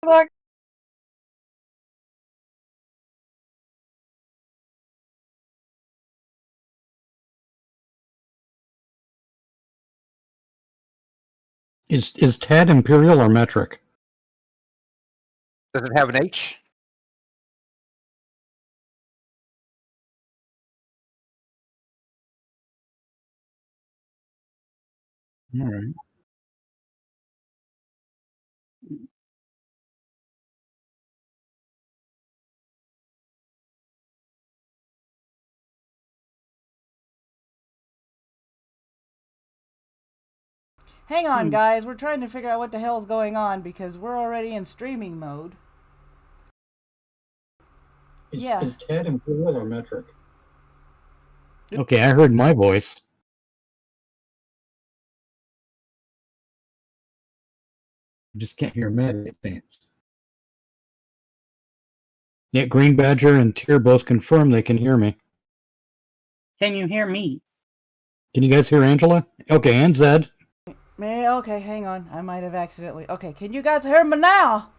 Look. Is Tad imperial or metric? Does it have an H? All right. Hang on, guys. We're trying to figure out what the hell's going on because we're already in streaming mode. Is Tad imperial or metric? Okay, I heard my voice. I just can't hear Matt, it seems. Yeah, Green Badger and Tier both confirm they can hear me. Can you hear me? Can you guys hear Angela? Okay, and Zed. Okay, hang on. I might have accidentally. Okay, can you guys hear me now?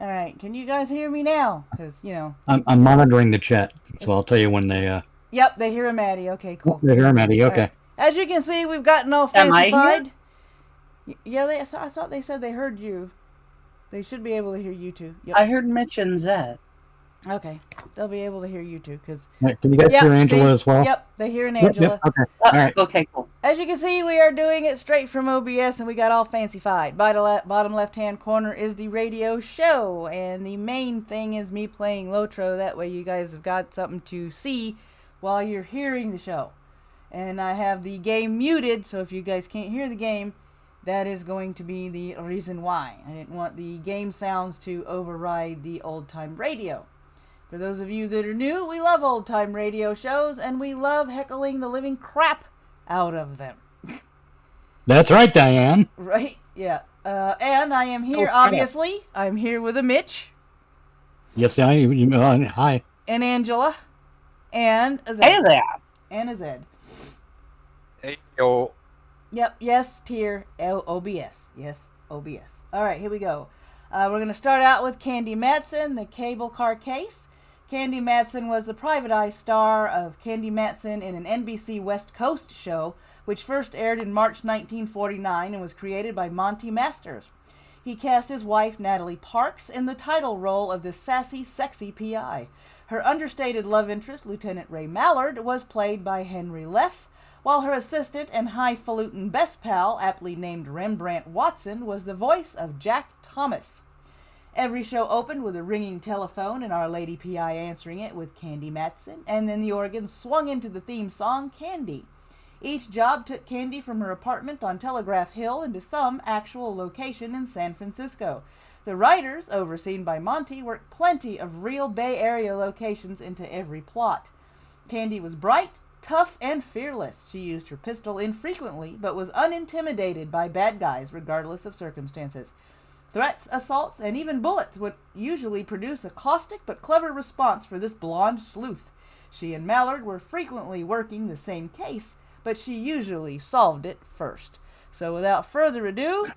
All right, can you guys hear me now? Because, you know. I'm monitoring the chat, so I'll tell you when they... Yep, they hear Maddie. Okay, cool. They hear Maddie, okay. Right. As you can see, we've gotten all fancified. Yeah, I thought they said they heard you. They should be able to hear you too. Yep. I heard Mitch and Zed. Okay, they'll be able to hear you too, because... Right, can you guys hear Angela as well? Yep, they hear Angela. Yep, okay, all right. Okay, cool. As you can see, we are doing it straight from OBS, and we got all fancified. Bottom left-hand corner is the radio show, and the main thing is me playing Lotro. That way you guys have got something to see while you're hearing the show. And I have the game muted, so if you guys can't hear the game, that is going to be the reason why. I didn't want the game sounds to override the old-time radio. For those of you that are new, we love old-time radio shows, and we love heckling the living crap out of them. That's right, Diane. Right? Yeah. And I am here, obviously. I'm here with a Mitch. Yes, I am. Hi. And Angela. And a Zed. Hey there. And a Zed. Hey, yo. Yep, yes, tier OBS. Yes, OBS. All right, here we go. We're going to start out with Candy Matson, the cable car case. Candy Matson was the private eye star of Candy Matson in an NBC West Coast show, which first aired in March 1949 and was created by Monty Masters. He cast his wife, Natalie Parks, in the title role of the sassy, sexy PI. Her understated love interest, Lieutenant Ray Mallard, was played by Henry Leff, while her assistant and highfalutin best pal, aptly named Rembrandt Watson, was the voice of Jack Thomas. Every show opened with a ringing telephone and Our Lady PI answering it with Candy Matson, and then the organ swung into the theme song, Candy. Each job took Candy from her apartment on Telegraph Hill into some actual location in San Francisco. The writers, overseen by Monty, worked plenty of real Bay Area locations into every plot. Candy was bright, tough, and fearless. She used her pistol infrequently, but was unintimidated by bad guys regardless of circumstances. Threats, assaults, and even bullets would usually produce a caustic but clever response for this blonde sleuth. She and Mallard were frequently working the same case, but she usually solved it first. So without further ado,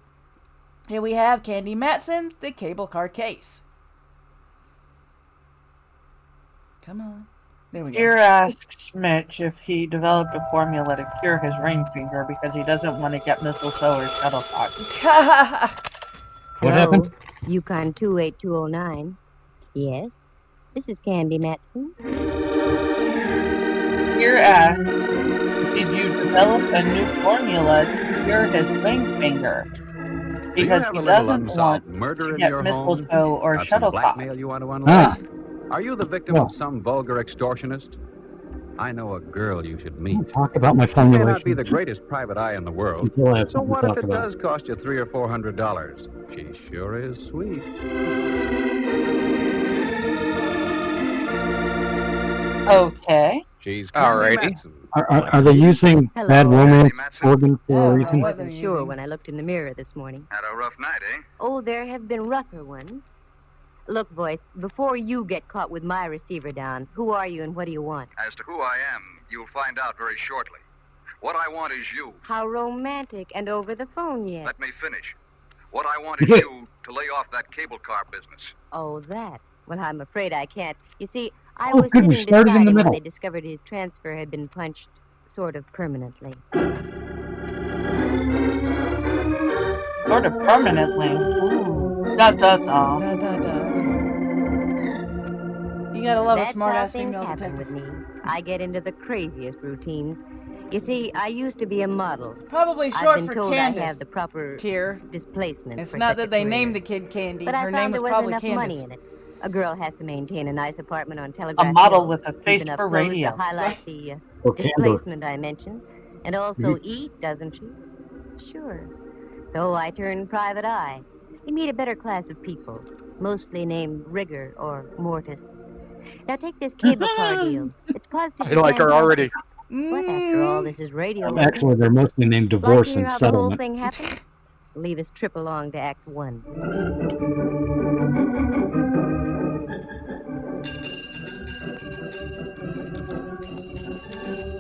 here we have Candy Matson, the cable car case. Come on. There we go. Here asks Mitch if he developed a formula to cure his ring finger because he doesn't want to get mistletoe or shuttlecock. What happened? Yukon 28209. Yes, this is Candy Matson. Here asks, did you develop a new formula to cure his ring finger? Because he doesn't want to get mistletoe or shuttlecock. You want to unlock? Are you the victim of some vulgar extortionist? I know a girl you should meet. Talk about my She may formulation. not be the greatest private eye in the world. So what if it does cost you $300 or $400? She sure is sweet. Okay. She's Alrighty. Are they using Hello. bad romance Matson. organ for a I reason? wasn't sure when I looked in the mirror this morning. Had a rough night, eh? Oh, there have been rougher ones. Look, voice, before you get caught with my receiver down, who are you and what do you want? As to who I am, you'll find out very shortly. What I want is you. How romantic, and over the phone yet. Let me finish. What I want is you to lay off that cable car business. Oh, that. Well, I'm afraid I can't. You see, I Oh, was good, we sitting started in beside the him when middle. they discovered his transfer had been punched sort of permanently. Sort of permanently. Ooh. Da da da. Da, da, da. You gotta love a That's smart how ass things female happen detective. with me. I get into the craziest routines. You see, I used to be a model. Probably I've short been for told Candace. I have the proper Tier. displacement. It's for not such that a they career. named the kid Candy. But I Her found name was there wasn't probably enough Candace. money in it. A girl has to maintain a nice apartment on A Telegraph model Hill, with a keep face enough for clothes radio. to highlight the Or candor. displacement I mentioned, and also eat, doesn't she? Sure. So I turned private eye. You meet a better class of people, mostly named Rigger or Mortis. Now take this cable car deal. It's I positively like her already. But after all, this is radio. Actually, they're mostly named Divorce like to hear and how the whole Settlement. thing happened? Leave us trip along to Act 1.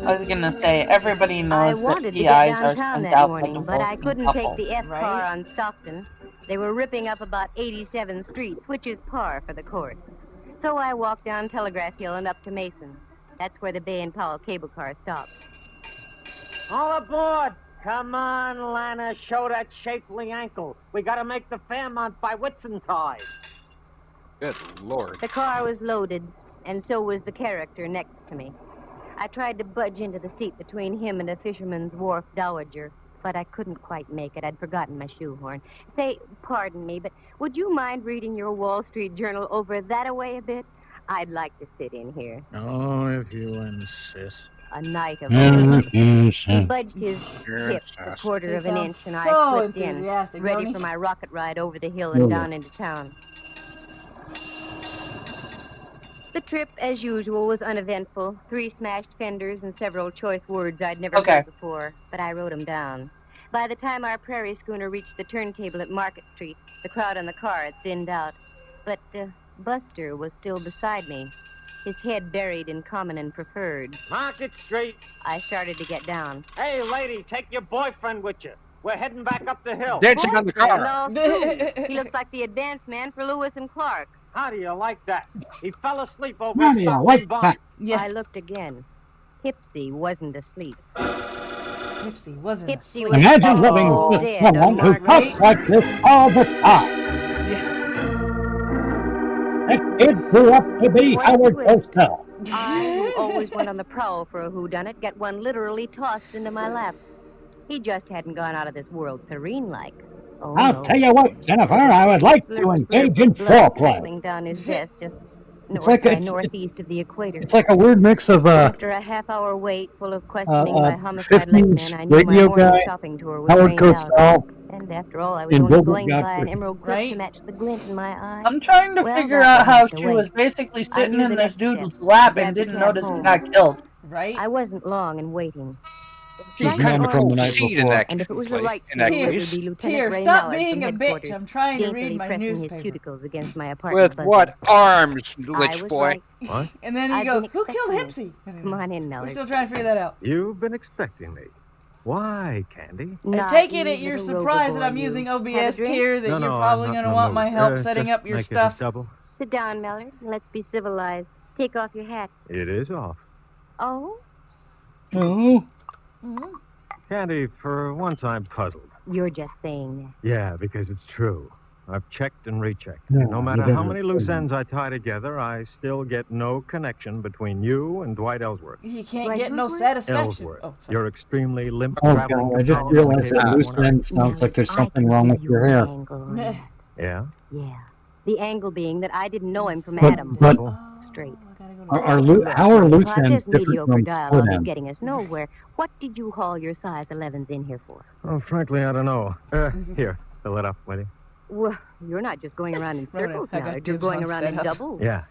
I was gonna say, everybody I knows that wanted to get PIs are downtown sent that out by morning, but I divorcing couldn't couples. take the F Right. car on Stockton. They were ripping up about 87th Street, which is par for the course. So I walked down Telegraph Hill and up to Mason. That's where the Bay and Powell cable car stops. All aboard! Come on, Lana, show that shapely ankle. We gotta make the Fairmont by Whitsuntide. Good Lord. The car was loaded, and so was the character next to me. I tried to budge into the seat between him and a fisherman's wharf dowager, but I couldn't quite make it. I'd forgotten my shoehorn. Say, pardon me, but would you mind reading your Wall Street Journal over that-a-way a bit? I'd like to sit in here. Oh, if you insist. A night of only. He budged his You're hip a incest. quarter They of an sound inch, and so I slipped in, enthusiastic, ready don't for he? my rocket ride over the hill and down into town. The trip, as usual, was uneventful. 3 smashed fenders and several choice words I'd never heard before, but I wrote them down. By the time our Prairie schooner reached the turntable at Market Street, the crowd on the car had thinned out. But Buster was still beside me, his head buried in common and preferred. Market Street. I started to get down. Hey, lady, take your boyfriend with you. We're heading back up the hill. Dancing on the car. No, too. He looks like the advance man for Lewis and Clark. How do you like that? He fell asleep over How his do you stuffed like bun. that? Yeah. I looked again. Hipsy wasn't asleep. Hipsy wasn't Hipsy asleep. was Imagine Oh, living with dead someone on who Margaret. talks like this all the time. Yeah. That kid grew up to be What Howard twist? Cosell. I, who always went on the prowl for a whodunit, get one literally tossed into my lap. He just hadn't gone out of this world serene-like. Oh, I'll no. tell you what, Jennifer, I would like to Slurp, engage slurp, in blood foreplay. trickling down his vest, just north like by it's- northeast of the equator. It's like a weird mix of After a half-hour wait full of questioning by homicide 50s lickmen, I knew my radio morning guy, shopping tour was Howard rained out. Cosell. And after all, I was and only Gilbert going to buy an Gottfried. emerald clip Right? to match the glint in my eye. I'm trying to Well, figure that out how was the she way. was basically I sitting knew in the this next dude's step. lap Grabbed and the didn't cab notice he home. got killed. Right? I wasn't long in waiting. She's Right kind of on. From the a night seat in before. that And if it was the place. right In that thing, it would case. be Lieutenant Tier, Ray stop Mallard being from a bitch. headquarters, I'm trying to daintily read my pressing newspaper. his cuticles against my apartment With buzzer. what arms, I Lich was boy? right. What? And then he I've goes, been who killed expecting Hipsy? Come on in, We're Mallard. still trying to figure that out. You've been expecting me. Why, Candy? I take it Naive you're little surprised rover that I'm boy, using you. Have a OBS drink? tier, that No, you're no, probably I'm going not to in want the my mood. help setting Just up your make it a stuff. double. Sit down, Mallard. Let's be civilized. Take off your hat. It is off. Oh? Oh, Mhm. Candy, for once I'm puzzled. You're just saying that. Yeah, because it's true. I've checked and rechecked. Yeah, No you matter better how many loose say. ends I tie together, I still get no connection between you and Dwight Ellsworth. You can't Right, get no Woodward? satisfaction. Ellsworth. Oh, sorry. Your extremely limp, oh traveling God, I just companion realized that located loose on end sounds like there's I something can wrong give with you your an hair. angle on Meh. that. Yeah? Yeah. The angle being that I didn't know him from But- Adam. but- Oh, Straight. I gotta go to How are loose Well, ends this different mediocre from dialogue split is ends? getting us nowhere. What did you haul your size 11s in here for? Oh, frankly, I don't know. Here, fill it up, will you? Well, you're not just going around in Right, circles I got now. You're dibs going on around in setup. doubles. Yeah.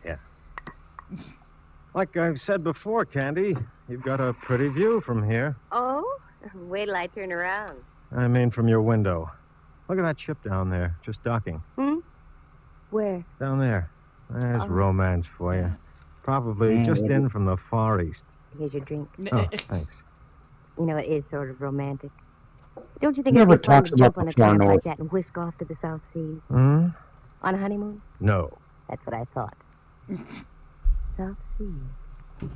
Like I've said before, Candy, you've got a pretty view from here. Oh? Wait till I turn around. I mean, from your window. Look at that ship down there, just docking. Where? Down there. There's Oh. romance for you. Probably Yeah, just what- in from the Far East. Here's your drink. Oh, thanks. You know, it is sort of romantic. Don't you think Never it'd be fun talks to jump about on a the far tramp like north. that and whisk off to the South Seas? Hmm? On a honeymoon? No. That's what I thought. South Seas.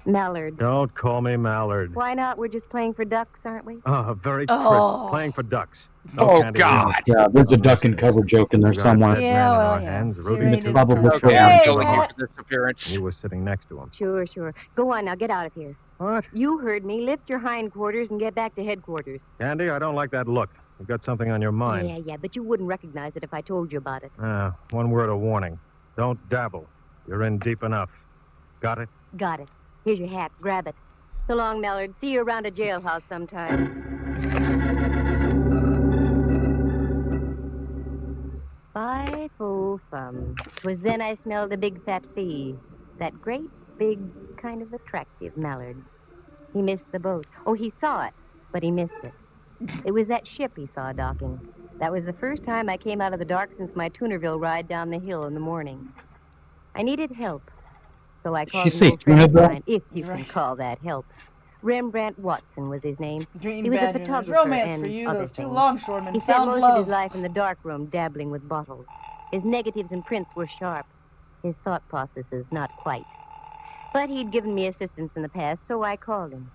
Mallard. Don't call me Mallard. Why not? We're just playing for ducks, aren't we? Oh, very Oh. crisp. Playing for ducks. Oh, Candy, God. Yeah, there's a duck and cover joke in there We got a somewhere. dead Yeah, man in well, our yeah. hands, She rooting really to did Probably fun. show Okay, up. I'm Hey, killing you Pat. for this appearance. He was sitting next to him. Sure, sure. Go on now, get out of here. What? You heard me. Lift your hindquarters and get back to headquarters. Candy, I don't like that look. You've got something on your mind. Yeah, but you wouldn't recognize it if I told you about it. One word of warning. Don't dabble. You're in deep enough. Got it? Got it. Here's your hat. Grab it. So long, Mallard. See you around a jailhouse sometime. Fie-fo-fum. 'Twas then I smelled a big fat fee. That great, big, kind of attractive Mallard. He missed the boat. Oh, he saw it, but he missed it. It was that ship he saw docking. That was the first time I came out of the dark since my Tunerville ride down the hill in the morning. I needed help, so I called She an say old friend of Tunerville? mine, if you can Right. call that help. Rembrandt Watson was his name. Green He was a Badger. There's photographer romance and for you. other Those two things. longshoremen He spent found most love. of his life in the darkroom dabbling with bottles. His negatives and prints were sharp. His thought processes not quite. But he'd given me assistance in the past, so I called him.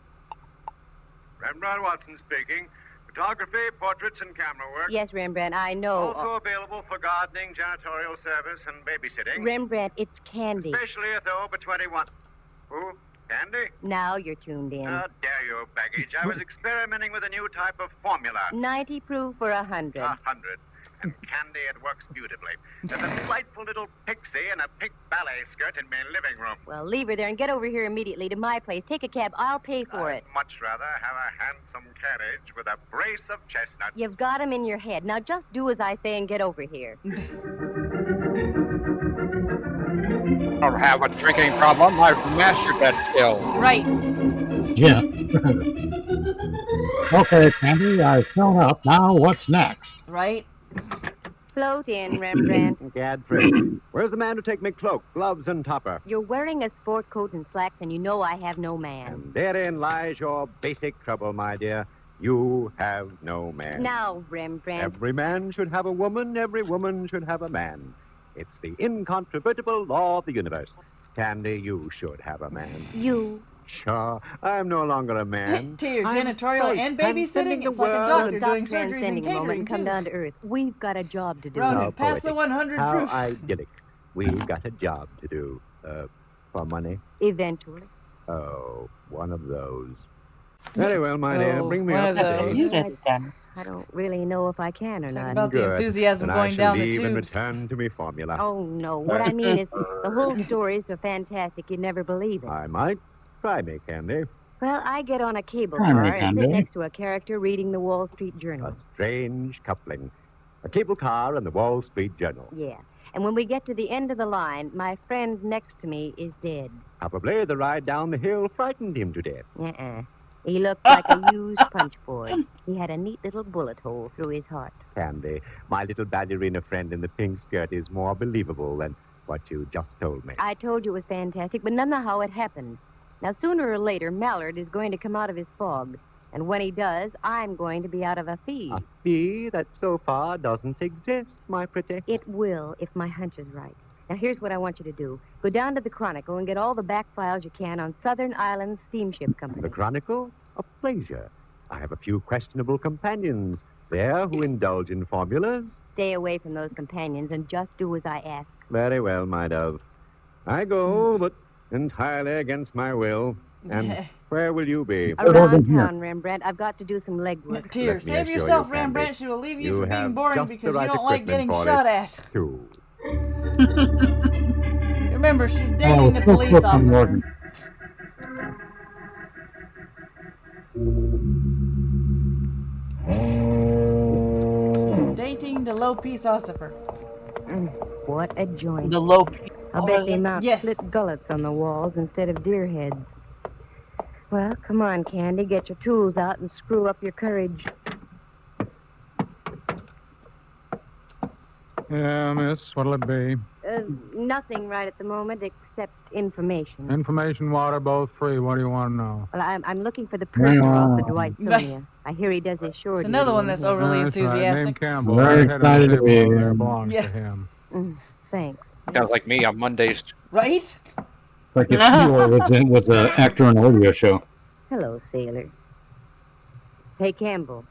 Rembrandt Watson speaking. Photography, portraits, and camera work. Yes, Rembrandt, I know. Also available for gardening, janitorial service, and babysitting. Rembrandt, it's Candy. Especially if they're over 21. Who? Candy? Now you're tuned in. How dare you, baggage. I was experimenting with a new type of formula. 90 proof for 100. 100. And Candy, it works beautifully. There's a delightful little pixie in a pink ballet skirt in my living room. Well, leave her there and get over here immediately to my place. Take a cab. I'll pay for it. I'd much rather have a handsome carriage with a brace of chestnuts. You've got 'em in your head. Now just do as I say and get over here. I don't have a drinking problem. I've mastered that skill. Right. Yeah. Okay, Candy, I've shown up. Now what's next? Right. Float in, Rembrandt. Gadfriend. Where's the man to take me cloak, gloves, and topper? You're wearing a sport coat and slacks, and you know I have no man. And therein lies your basic trouble, my dear. You have no man. Now, Rembrandt. Every man should have a woman. Every woman should have a man. It's the incontrovertible law of the universe. Candy, you should have a man. You. Sure, I'm no longer a man. To your I'm janitorial straight, and transcending babysitting, the it's like a world doctor and doing Stop surgeries and transcending a moment catering, and come too. down to earth. We've got a job to do. Ronan, How pass the poetic. 100 How proof. idyllic. We've got a job to do. For money? Eventually. Oh, one of those. Very well, my dear. Oh, Bring me one up of to those. date. You did it then. I don't really know if I can or Talk not. about the Good. enthusiasm Then going I down shall the leave and tubes. return to me formula. Oh, no. What I mean is, the whole story is so fantastic you'd never believe it. I might. Try me, Candy. Well, I get on a cable Try me, car and Candy. sit next to a character reading the Wall Street A Journal. strange coupling. A cable car and the Wall Street Journal. Yeah. And when we get to the end of the line, my friend next to me is dead. Probably the ride down the hill frightened him to death. Uh-uh. He looked like a used punch board. He had a neat little bullet hole through his heart. Candy, my little ballerina friend in the pink skirt is more believable than what you just told me. I told you it was fantastic, but none know how it happened. Now, sooner or later, Mallard is going to come out of his fog. And when he does, I'm going to be out of a fee. A fee that so far doesn't exist, my pretty. It will, if my hunch is right. Now, here's what I want you to do. Go down to the Chronicle and get all the back files you can on Southern Islands Steamship Company. The Chronicle? A pleasure. I have a few questionable companions there who indulge in formulas. Stay away from those companions and just do as I ask. Very well, my dove. I go, but entirely against my will. And where will you be? Around town, Rembrandt. I've got to do some legwork. Dear, Let me save assure yourself, you, Candy, Rembrandt. She will leave you, you from being have boring just the because right you don't like equipment getting for shot it. at. Two. Remember, she's Oh, dating the quick, police quick, officer. Morgan. Dating the low peace officer. What a joint. The low. I'll bet they mount Yes. split gullets on the walls instead of deer heads. Well, come on, Candy. Get your tools out and screw up your courage. Yeah, miss, what'll it be? Nothing right at the moment except information. Information, water, both free. What do you want to know? Well, I'm looking for the purser off the Dwightsonia. I hear he does his shore It's another one that's overly That's right. Name enthusiastic. Campbell. Very Right ahead of the excited to table be over there here. belongs Yeah. to him. Thanks. Sounds like me on Mondays. Right? Like if Eeyore was an actor on a radio show. Hello, sailor. Hey, Campbell.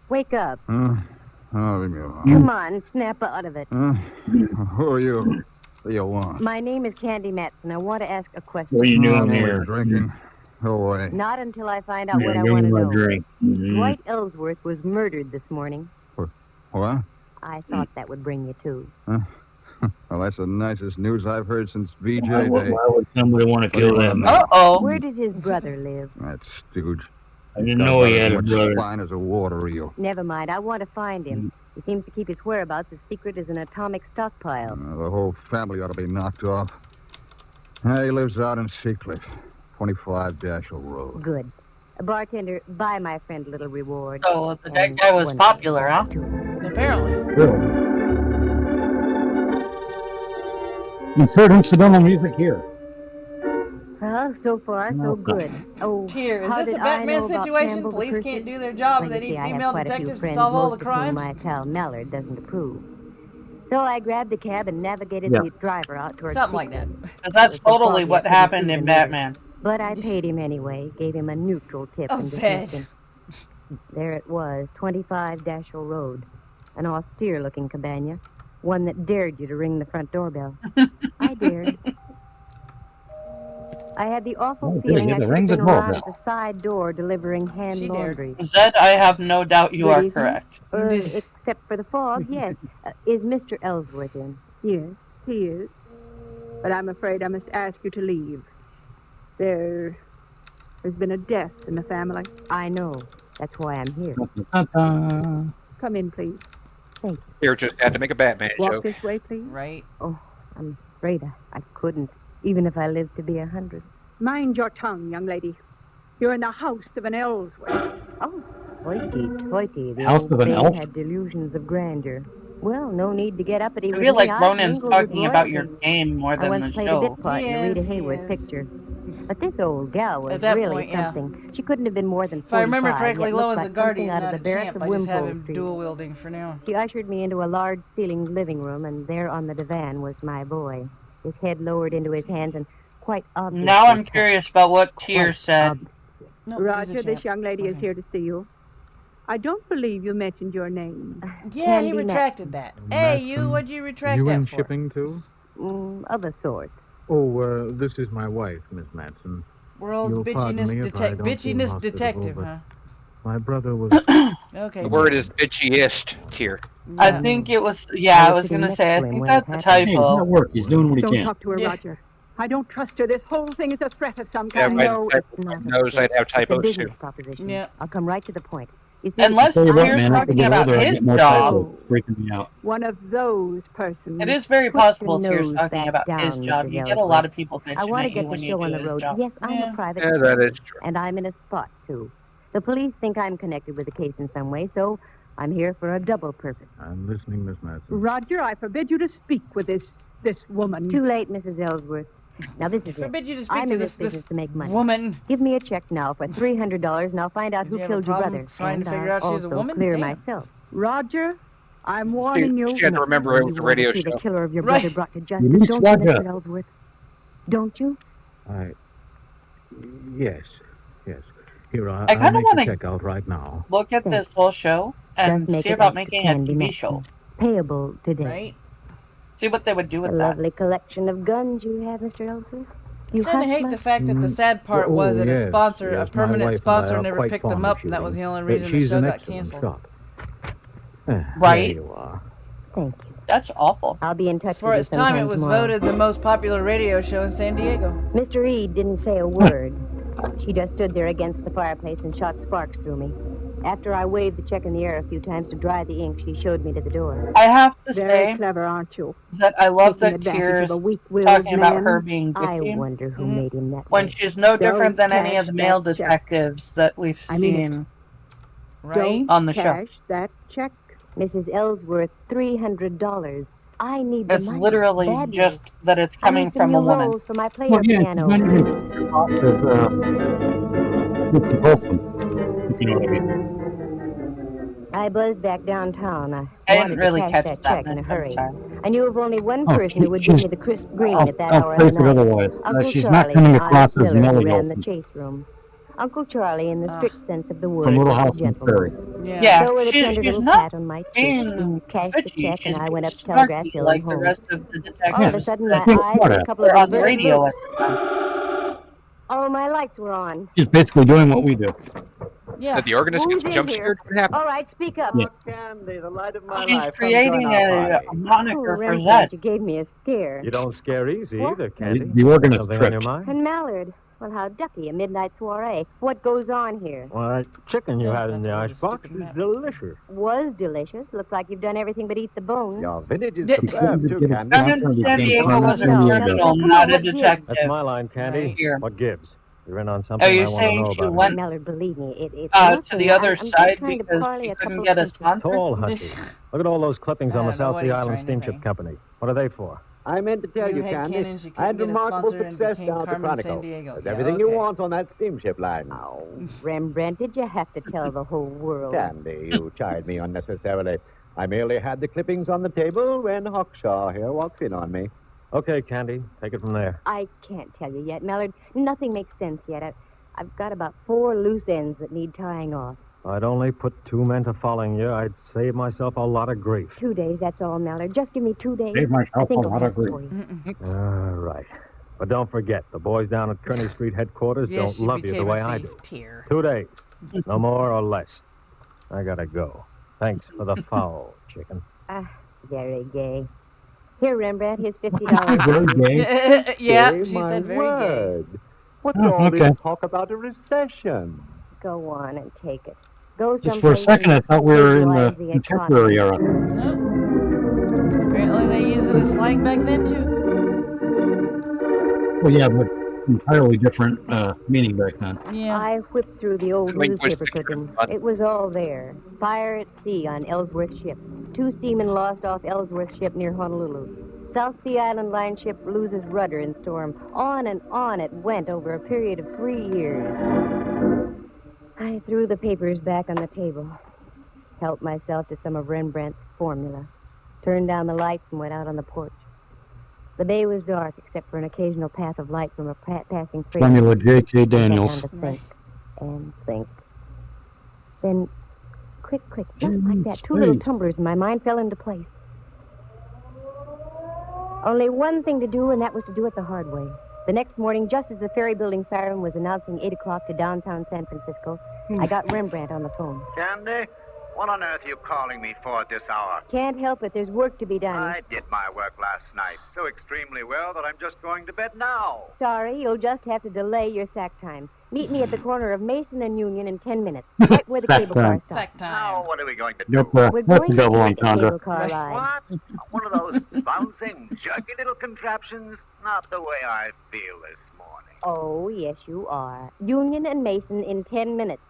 Wake up. Oh, leave me alone. Come on, snap out of it. Who are you? What do you want? My name is Candy Matson. I want to ask a question. What are you doing Oh, here? Drinking. Go away. Not until I find out Yeah, what I give want me to my know. drink. Dwight Ellsworth was murdered this morning. What? I thought that would bring you to. Well, that's the nicest news I've heard since VJ Why Day. would somebody want to kill that man? Uh-oh. Where does his brother live? That stooge. I didn't know he had a As much brother. spine as a water eel. Never mind. I want to find him. He seems to keep his whereabouts as secret as an atomic stockpile. The whole family ought to be knocked off. He lives out in Seacliff, 25-Dashel Road. Good. Bartender, buy my friend a little reward. So the dead guy was popular, huh? Apparently. Insert incidental music here. Well, so far, so good. Oh, Here, is how this a did I Batman know about situation? Campbell the Police purser? can't do their job and Well, they you need see, I have female quite a few detectives to friends, solve all the most of whom crimes? my pal Mallard doesn't approve. So I grabbed the cab and navigated Yeah. the driver out towards Something like that. Because that's totally what happened in Batman. But I paid him anyway, gave him a neutral tip Oh, and sad. dismissed him. There it was, 25 Dashel Road. An austere-looking cabana. One that dared you to ring the front doorbell. I dared. I had the awful Oh, feeling good. I should Ring have the been around at doorbell. the side door delivering hand She dared. laundry. Zed, I have no doubt you Good are evening. correct. Except for the fog, yes. Is Mr. Ellsworth in? Yes, he is. But I'm afraid I must ask you to leave. There's been a death in the family. I know. That's why I'm here. Come in, please. Thank you. Here, just had to make a Batman Walk joke. this way, please. Right. Oh, I'm afraid I couldn't, even if I lived to be 100. Mind your tongue, young lady. You're in the house of an Ellsworth. Oh, hoity-toity. The House old of an thing elf? had delusions of grandeur. Well, no need to get uppity I with feel me. like I Ronan's mingled with talking about your royalty. game more I than once the played a show. bit part in a Rita Hayworth picture. But this old gal was At that really point, yeah. something. She couldn't have been more than 45. If I remember correctly, yet looked Lowen's like a guardian, something out not of a the barracks champ. of I just have Wimpole him Street. dual wielding for now. She ushered me into a large-ceilinged living room, and there on the divan was my boy, his head lowered into his hands and quite obviously... Now I'm curious about what Tier said. No, Roger, this young lady is here to see you. I don't believe you mentioned your name. Yeah, he Candy retracted that. Hey, you, what'd you retract You that in for? shipping, too? Of a sort. Oh, this is my wife, Miss Matson. World's You'll pardon me if I don't seem bitchiness hospitable, detective, but huh? My brother was... Okay. The word is bitchiest tier. I think it was, yeah, I was going to say, I think that's a Hey, he's typo. at work. He's doing what he Don't can. talk to her, Yeah. Roger. I don't trust her. This whole thing is a threat of some Yeah, kind. if I No, type it's not. knows I'd have It's a typos business too. proposition. Yeah. I'll come right to the point. You see, Unless Tell you what, Tier's man, after I talking get about older, I his get more job. typos. It's freaking me out. One of those persons. It is very Put possible your Tier's nose talking back about his down, job. Mrs. You get a lot of people I bitching want to at you get the when you show on do the his road. job. Yes, I'm Yeah. a private Yeah, that is true. and I'm in a spot, too. The police think I'm connected with the case in some way, so I'm here for a double purpose. I'm listening, Miss Matson. Roger, I forbid you to speak with this woman. Too late, Mrs. Ellsworth. Now, this is it. Forbid you to speak I'm to in this business to make money. woman. Give me a check now for $300, and I'll find out Do who you have a killed your problem brother. trying to And figure I'll out she's a also woman? clear Damn. myself. Roger, I'm warning you. She had to remember it was a You want to radio see show. the killer of your Right. brother brought to You justice, need don't you, swag Mr. up. Ellsworth? Don't you? Yes. Here, I I'll kinda make wanna- the check out right now. Look at this whole show and Just make see it about extra making a candy TV Matson. show. Payable today. Right? See what they would do A with that. lovely collection of guns you have, Mr. Ellsworth. You I kind of hunt hate my- the fact that the sad part Oh, was that yes, a sponsor, yes, a my permanent wife and I sponsor, are never quite picked fond them of up, and that was the shooting. only reason the She's show an got excellent canceled. shot. Right. There you are. Thank you. That's awful. I'll be in touch As far with you as time, it sometime was tomorrow. voted the most popular radio show in San Diego. Mr. Reed didn't say a word. She just stood there against the fireplace and shot sparks through me. After I waved the check in the air a few times to dry the ink, she showed me to the door. I have to Very say clever, aren't you? that I love Taking that advantage Tier's of a weak-willed talking about man. her being I bitchy wonder who made him that when way. she's no Don't different than any cash of the male that check. detectives that we've I mean seen. Right? On the show. Cash that check. Mrs. Ellsworth, $300. I need the It's money. literally badly. just that it's I coming need some from a new woman. rolls for my player Well, yeah, piano. she's not even this is wholesome, if you know what I mean. I buzzed back downtown. I I wanted didn't really to cash catch that that check in a much, I'm hurry. sorry. I knew of only one Oh, person who would give me the crisp green at that I'll hour of the place it night. otherwise. Uncle She's Charlie, not coming an across honest as miller who Melly ran the Olsen chase room. Uncle Charlie, in the strict sense of the word, from Little was a House on the Prairie. gentleman. Yeah, So with a tender she's little not pat on my cheek, he being cashed the bitchy. check, She's and I went up being Telegraph snarky Hill like and the home. rest of the All of a detectives sudden, that my eyes smart and a ass. couple were of on the averted radio looks. at the time. Oh, my lights were on. She's basically doing what we do. Yeah. Did the organist Who's get in jump here? scared? What happened? All right, speak up. Yeah. Candy, the light of my She's life. creating a Oh, moniker for Rembrandt, Zed. you gave me a scare. You don't scare easy What? either, Candy. The organist Something on your tripped. mind? And Mallard. Well, how ducky, a midnight soiree. What goes on here? Well, that chicken you Yeah, had in the that's what a icebox stupid is map. delicious. Was delicious. Looks like you've done everything but eat the bone. Your vintage is Yeah. superb, too, Candy. Carmen San Diego was a No, criminal, come not on, a what gives? detective. That's my line, Candy. Right. Here. What gives? You're in on Are something you I want to saying know she about. went Mallard, believe me, it's to nothing. the other I'm just side trying to because parlay she a couldn't couple get a of sponsor? Tall Husky. Look at all those clippings on I the don't know South what Sea he's Island trying to Steamship say. Company. What are they for? I meant to tell New you, head Candy, cannon, she I had couldn't get a remarkable sponsor and success became down at the Carmen San Chronicle. Diego. There's Yeah, everything you okay. want on that steamship line. Oh, Rembrandt, did you have to tell the whole world? Candy, you chide me unnecessarily. I merely had the clippings on the table when Hawkshaw here walked in on me. Okay, Candy, take it from there. I can't tell you yet, Mallard. Nothing makes sense yet. I've got about 4 loose ends that need tying off. If I'd only put 2 men to following you, I'd save myself a lot of grief. 2 days, that's all, Mallard. Just give me 2 days. Save myself I think a I'll lot have of it grief. for you. All right. But don't forget, the boys down at Kearney Street headquarters Yes, don't love you the way I do. Tear. 2 days. No more or less. I gotta go. Thanks for the foul, chicken. Very gay. Here, Rembrandt, here's $50. Very gay. Yeah, Say she my said very word. What's Oh, all okay. this talk about a recession? Go on and take it. Go Just for a someplace second, I and thought we were in visualize the contemporary era. gay. Nope. Apparently they used it as slang back then too. Well, yeah, but entirely different meaning back then. Yeah. I whipped through the old Linguistic newspaper clippings. fun. It was all there. Fire at sea on Ellsworth ship. 2 seamen lost off Ellsworth ship near Honolulu. South Sea Island line ship loses rudder in storm. On and on it went over a period of 3 years. I threw the papers back on the table, helped myself to some of Rembrandt's formula, turned down the lights and went out on the porch. The bay was dark except for an occasional path of light from a passing freighter. Formula J.K. I sat down Daniels. to think and think. Then, quick, just like that, 2 little tumblers and my mind fell into place. Only one thing to do, and that was to do it the hard way. The next morning, just as the ferry building siren was announcing 8 o'clock to downtown San Francisco, I got Rembrandt on the phone. Candy, what on earth are you calling me for at this hour? Can't help it. There's work to be done. I did my work last night so extremely well that I'm just going to bed now. Sorry, you'll just have to delay your sack time. Meet me at the corner of Mason and Union in 10 minutes, right where the Sack cable car time. stops. Sack time. Now, what are we going to do? Yep, We're that's going the to double take the cable entendre. car ride. What? One of those bouncing, jerky little contraptions? Not the way I feel this morning. Oh, yes, you are. Union and Mason in 10 minutes.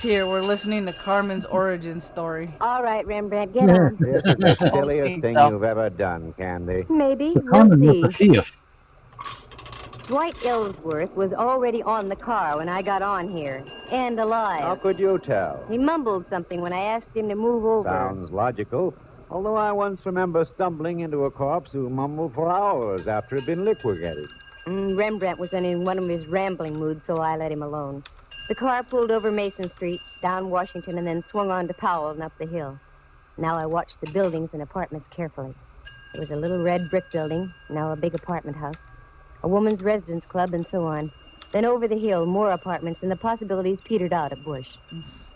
Here, we're listening to Carmen's origin story. All right, Rembrandt, get on. This is the silliest think thing so. you've ever done, Candy. Maybe. The We'll Carmen was a see. thief. Dwight Ellsworth was already on the car when I got on here, and How alive. could you tell? He mumbled something when I asked him to move over. Sounds logical. Although I once remember stumbling into a corpse who mumbled for hours after it had been liquidated. Rembrandt was in one of his rambling moods, so I let him alone. The car pulled over Mason Street, down Washington, and then swung on to Powell and up the hill. Now I watched the buildings and apartments carefully. There was a little red brick building, now a big apartment house, a woman's residence club, and so on. Then over the hill, more apartments, and the possibilities petered out at Bush.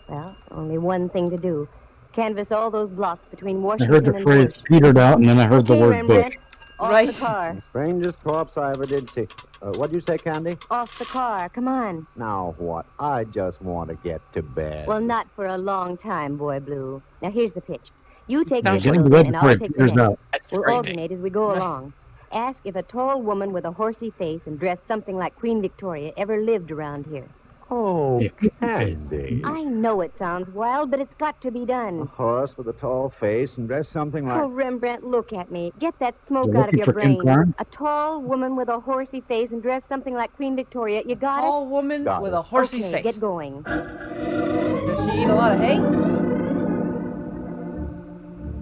Well, only one thing to do. Canvass all those blocks between I Washington heard the and phrase Bush. petered out, and then I heard the Okay, word Rembrandt, Bush. off Right. the car. Strangest corpse I ever did see. What'd you say, Candy? Off the car. Come on. Now what? I just want to get to bed. Well, not for a long time, Boy Blue. Now, here's the pitch. You take Now, this getting to building, bed and before I'll it take the peters next. out. We'll Friday. alternate as we go along. Ask if a tall woman with a horsey face and dressed something like Queen Victoria ever lived around here. Oh, Candy. I know it sounds wild, but it's got to be A done. horse with a tall face and dressed something like... Oh, Rembrandt, look at me. Get that smoke You're out of looking your for King brain. Carr? A tall woman with a horsey face and dressed something like Queen Victoria. You got it? Tall woman Got with it. a horsey Okay, face. get going. Does she eat a lot of hay?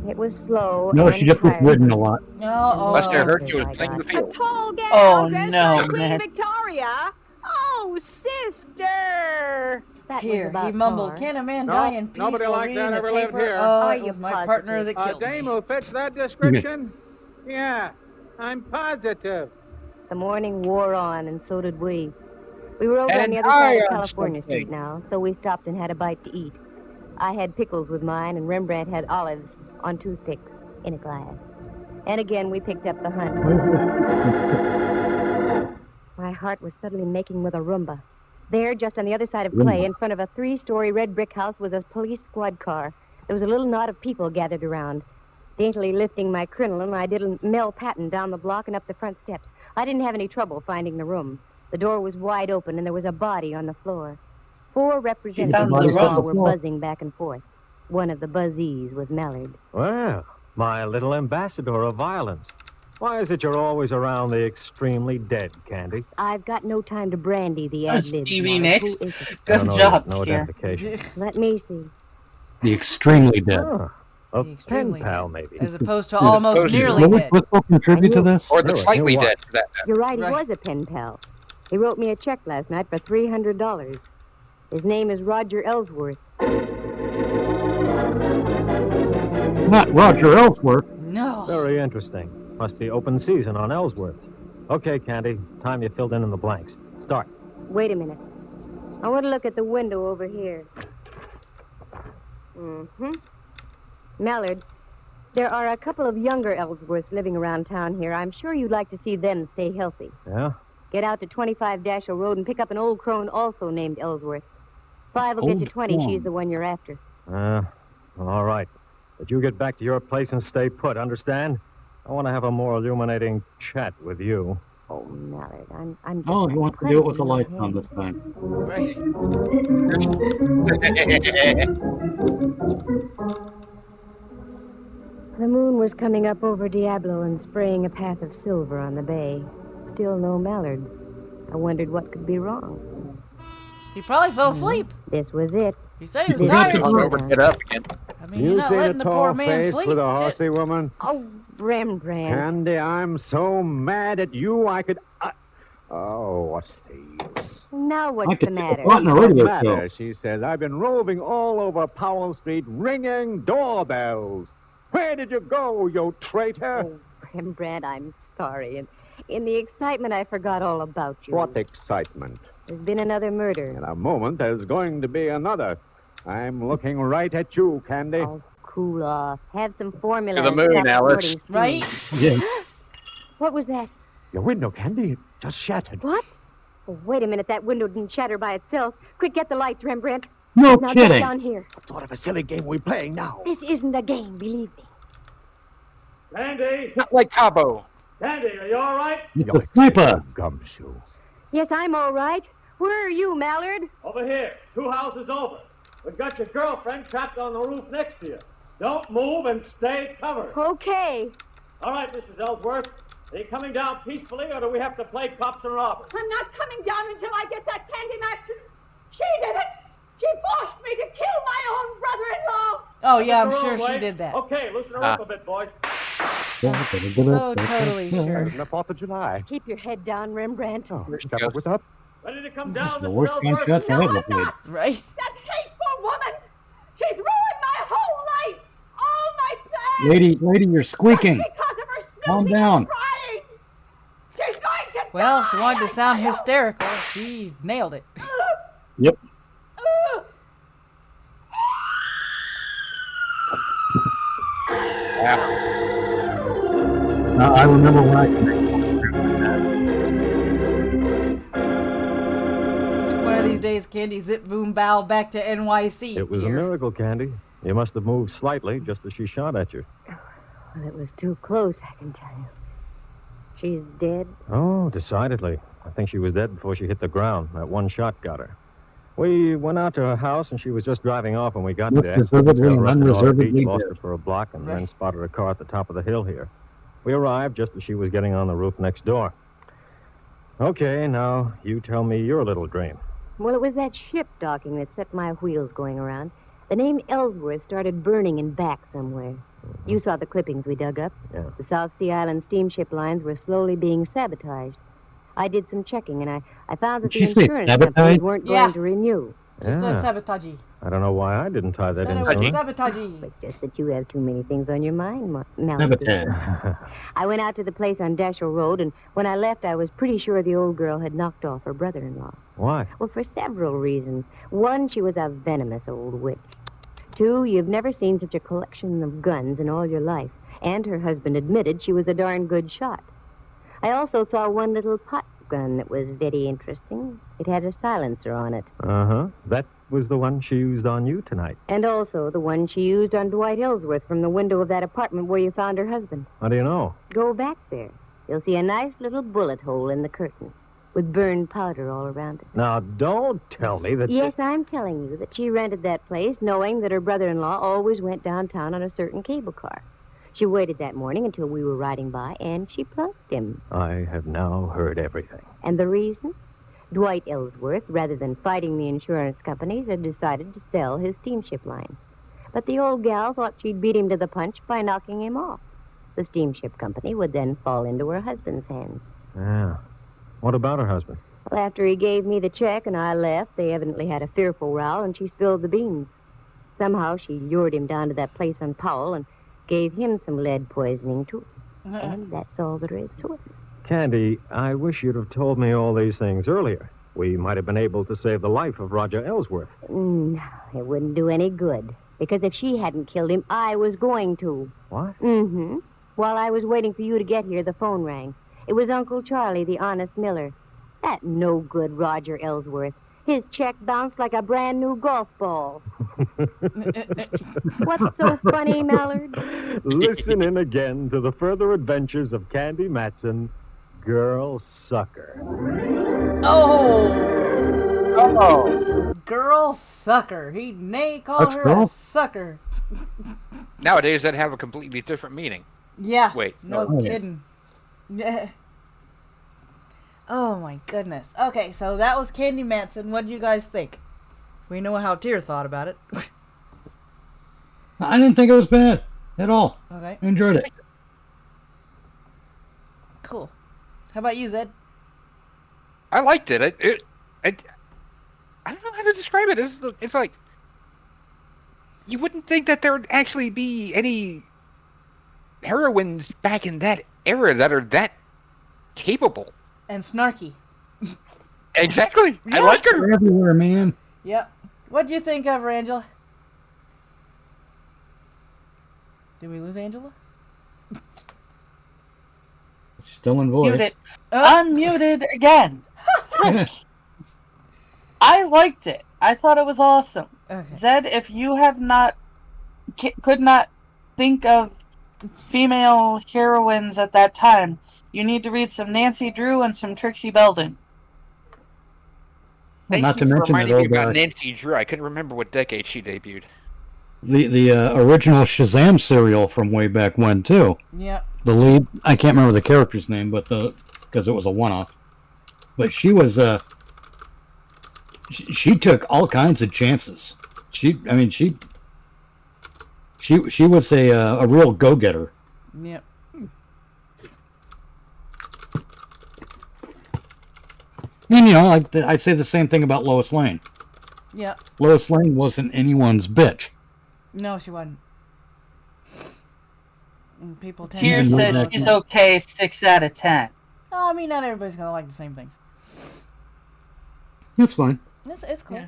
It was slow. No, and she just was tiring. ridden a lot. No, Must have oh. hurt you was playing the A field. tall gal Oh, dressed no, like Queen man. Victoria. Oh, sister. That was Tear. about He mumbled, Carr. "Can a man No, die in peace nobody while like reading that the ever lived paper?" here. Oh, Are it you was my positive? partner that A killed dame me. who fits that description? Yeah, I'm positive. The morning wore on, and so did we. We were over An on the other side of entire California something. Street now, so we stopped and had a bite to eat. I had pickles with mine, and Rembrandt had olives on toothpicks in a glass. And again, we picked up the hunt. My heart was suddenly making with a Roomba. There, just on the other side of Clay, in front of a 3-story red brick house, was a police squad car. There was a little knot of people gathered around. Daintily lifting my crinoline, I did a Mel Patton down the block and up the front steps. I didn't have any trouble finding the room. The door was wide open, and there was a body on the floor. 4 representatives found of the the law room. were buzzing back and forth. One of the buzzees was Mallard. Well, my little ambassador of violence. Why is it you're always around the extremely dead, Candy? I've got no time to brandy the Oh, ad-libs. Stevie Mallard. Nicks. Who is it? Good no, job, No Tear. identification. Let me see. The extremely dead. Ah, a The pen extremely pal, dead. maybe. As opposed to almost opposed to- nearly Will we dead. Crystal contribute to this? Or the Really? slightly You what? dead, for that matter. You're right, he Right. was a pen pal. He wrote me a check last night for $300. His name is Roger Ellsworth. Not Roger Ellsworth. No. Very interesting. Must be open season on Ellsworth. Okay, Candy. Time you filled in the blanks. Start. Wait a minute. I want to look at the window over here. Mm-hmm. Mallard, there are a couple of younger Ellsworths living around town here. I'm sure you'd like to see them stay healthy. Yeah? Get out to 25 Dashiell Road and pick up an old crone also named Ellsworth. 5 will get you Old 20. crone. She's the one you're after. All right. But you get back to your place and stay put, understand? I want to have a more illuminating chat with you. Oh, Mallard, I'm just Oh, he wants to do it with the incredibly lights on happy. this time. Right. The moon was coming up over Diablo and spraying a path of silver on the bay. Still no Mallard. I wondered what could be wrong. He probably fell asleep. This was it. He said he was This tired. is Hung over, get up again. I mean, you're not letting the poor man sleep. with a Shit. horsey woman? Oh, Rembrandt. Candy, I'm so mad at you, I could... Oh, what's the use? Now I what's the could matter? What in the radio Matter, show? she says. I've been roving all over Powell Street, ringing doorbells. Where did you go, you traitor? Oh, Rembrandt, I'm sorry. In the excitement, I forgot all about you. What excitement. There's been another murder. In a moment, there's going to be another. I'm looking right at you, Candy. Oh, cool off. Have some formula. To the and moon, stop Alice. reporting Right? speed. Yeah. What was that? Your window, Candy, it just shattered. What? Oh, wait a minute. That window didn't shatter by itself. Quick, get the lights, Rembrandt. No Now get kidding. down here. What sort of a silly game are we playing now? This isn't a game, believe me. Candy, Not like Cabo. Candy, are you all right? It's a sniper. Gumshoe. Yes, I'm all right. Where are you, Mallard? Over here, 2 houses over. We've got your girlfriend trapped on the roof next to you. Don't move and stay covered. Okay. All right, Mrs. Ellsworth. Are you coming down peacefully, or do we have to play cops and robbers? I'm not coming down until I get that Candy Matson. She did it. She forced me to kill my own brother-in-law. Oh, yeah, I'm Loosen her sure own she way. did that. Okay, loosen her up a bit, boys. So totally sure. Isn't the 4th of July? Keep your head down, Rembrandt. Oh, step up with up. Ready to come down, The Mrs. worst Ellsworth? gunshots I No, ever I'm played. not. Right? That hateful woman. She's ruined my whole life. All my plans. Lady, you're squeaking. Because of her Calm snooping down. and crying. She's going to Well, die. she wanted to I sound know. hysterical. She nailed it. Yep. I remember when I One of these days, Candy zip boom bow back to NYC. It was a Here. miracle, Candy. You must have moved slightly just as she shot at you. Well, it was too close, I can tell you. She's dead. Oh, decidedly. I think she was dead before she hit the ground. That one shot got her. We went out to her house, and she was just driving off when we got Look, there. deservedly and Up North unreservedly Beach, lost dead. her for a block, and then spotted a car at the top of the hill here. We arrived just as she was getting on the roof next door. Okay, now you tell me your little dream. Well, it was that ship docking that set my wheels going around. The name Ellsworth started burning in back somewhere. Mm-hmm. You saw the clippings we dug up. Yeah. The South Sea Island steamship lines were slowly being sabotaged. I did some checking, and I found that Did the she say insurance sabotage? companies weren't Yeah. going to renew. She said sabotage. I don't know why I didn't tie that Said in it was sooner. sabotage. It's just that you have too many things on your mind, Mallory. Sabotage. I went out to the place on Dashiell Road, and when I left, I was pretty sure the old girl had knocked off her brother-in-law. Why? Well, for several reasons. One, she was a venomous old witch. Two, you've never seen such a collection of guns in all your life. And her husband admitted she was a darn good shot. I also saw one little pot gun that was very interesting. It had a silencer on it. Uh-huh. That was the one she used on you tonight. And also the one she used on Dwight Ellsworth from the window of that apartment where you found her husband. How do you know? Go back there. You'll see a nice little bullet hole in the curtain with burned powder all around it. Now, don't tell me that... Yes, I'm telling you that she rented that place knowing that her brother-in-law always went downtown on a certain cable car. She waited that morning until we were riding by, and she plunked him. I have now heard everything. And the reason? Dwight Ellsworth, rather than fighting the insurance companies, had decided to sell his steamship line. But the old gal thought she'd beat him to the punch by knocking him off. The steamship company would then fall into her husband's hands. Yeah. What about her husband? Well, after he gave me the check and I left, they evidently had a fearful row, and she spilled the beans. Somehow she lured him down to that place on Powell and gave him some lead poisoning, too. And that's all there is to it. Candy, I wish you'd have told me all these things earlier. We might have been able to save the life of Roger Ellsworth. No, it wouldn't do any good. Because if she hadn't killed him, I was going to. What? Mm-hmm. While I was waiting for you to get here, the phone rang. It was Uncle Charlie, the honest miller. That no-good Roger Ellsworth. His check bounced like a brand-new golf ball. What's so funny, Mallard? Listen in again to the further adventures of Candy Matson, Girl Sucker. Oh, girl sucker. He nay called her a sucker. Nowadays, that'd have a completely different meaning. Yeah. Wait. No kidding. Yeah. Oh my goodness. Okay, so that was Candy Matson. What do you guys think? We know how Tear thought about it. I didn't think it was bad at all. Okay. I enjoyed it. Cool. How about you, Zed? I liked it. I don't know how to describe it. It's like you wouldn't think that there would actually be any heroines back in that era that are that capable. And snarky. Exactly. Yeah. I like her. They're everywhere, man. Yep. What do you think of her, Angela? Did we lose Angela? Still in voice. Muted. Unmuted again. I liked it. I thought it was awesome. Okay. Zed, if you have not, could not think of female heroines at that time, you need to read some Nancy Drew and some Trixie Belden. Not to mention that reminding me old about Nancy Drew. I couldn't remember what decade she debuted. the original Shazam serial from way back when too. Yep. The lead, I can't remember the character's name, but because it was a one-off. But she was she took all kinds of chances. She was a real go-getter. Yep. And, you know, I'd say the same thing about Lois Lane. Yep. Lois Lane wasn't anyone's bitch. No, she wasn't. And people tend Tear to says she's okay, 6 out of 10. Oh, I mean, not everybody's going to like the same things. That's fine. It's cool. Yeah.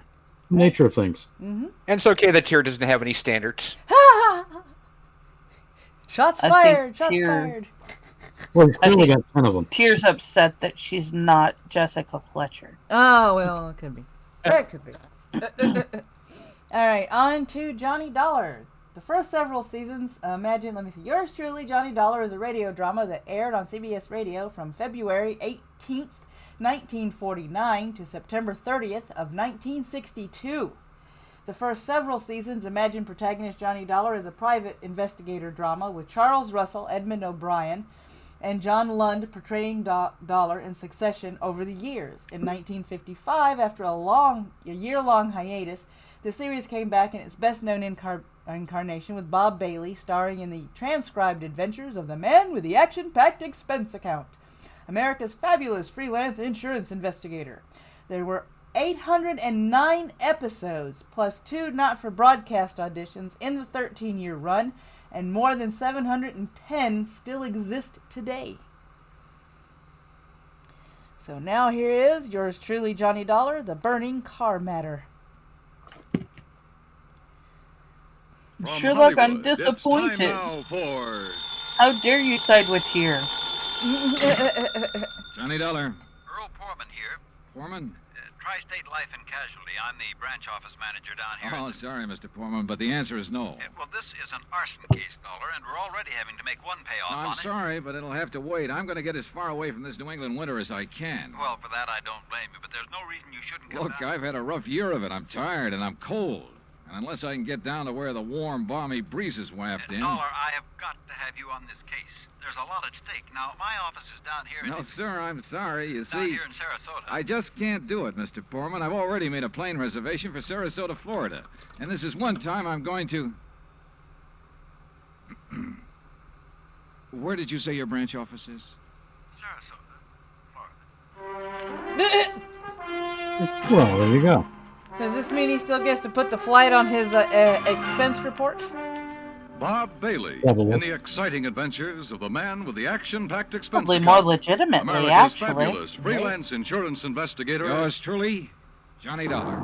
Nature of things. Mm-hmm. And it's okay that Tear doesn't have any standards. Shots I fired! think Shots Tear- fired! Well, he's clearly got 10 of them. Tear's upset that she's not Jessica Fletcher. Oh, well, it could be. It could be. Alright, on to Johnny Dollar. The first several seasons, Yours Truly, Johnny Dollar is a radio drama that aired on CBS Radio from February 18th 1949 to September 30th of 1962. The first several seasons imagined protagonist Johnny Dollar as a private investigator drama with Charles Russell, Edmund O'Brien, and John Lund portraying Dollar in succession over the years. In 1955, after a year-long hiatus, the series came back in its best-known incarnation with Bob Bailey starring in the transcribed adventures of the man with the action-packed expense account, America's fabulous freelance insurance investigator. There were 809 episodes, plus 2 not-for-broadcast auditions in the 13-year run, and more than 710 still exist today. So now here is yours truly, Johnny Dollar, The Burning Car Matter. Sherlock, I'm disappointed. How dare you side with Tyr? Johnny Dollar. Earl Foreman here. Foreman? Tri-State Life and Casualty. I'm the branch office manager down here. Oh, sorry, Mr. Foreman, but the answer is no. Well, this is an arson case, Dollar, and we're already having to make one payoff on I'm sorry, but it'll have to wait. I'm going to get as far away from this New England winter as I can. Well, for that, I don't blame you, but there's no reason you shouldn't come Look, down. I've had a rough year of it. I'm tired and I'm cold. And unless I can get down to where the warm, balmy breezes waft in... Dollar, I have got to have you on this case. There's a lot at stake. Now, my office is down here... No, sir, I'm sorry. You down see... here in Sarasota. I just can't do it, Mr. Foreman. I've already made a plane reservation for Sarasota, Florida. And this is one time I'm going to... Where did you say your branch office is? Sarasota, Florida. Well, there you go. So does this mean he still gets to put the flight on his expense report? Bob Bailey Probably. in the exciting adventures of the man with the action-packed expense Probably account. more legitimately, America's actually. fabulous freelance insurance investigator. Yours truly, Johnny Dollar.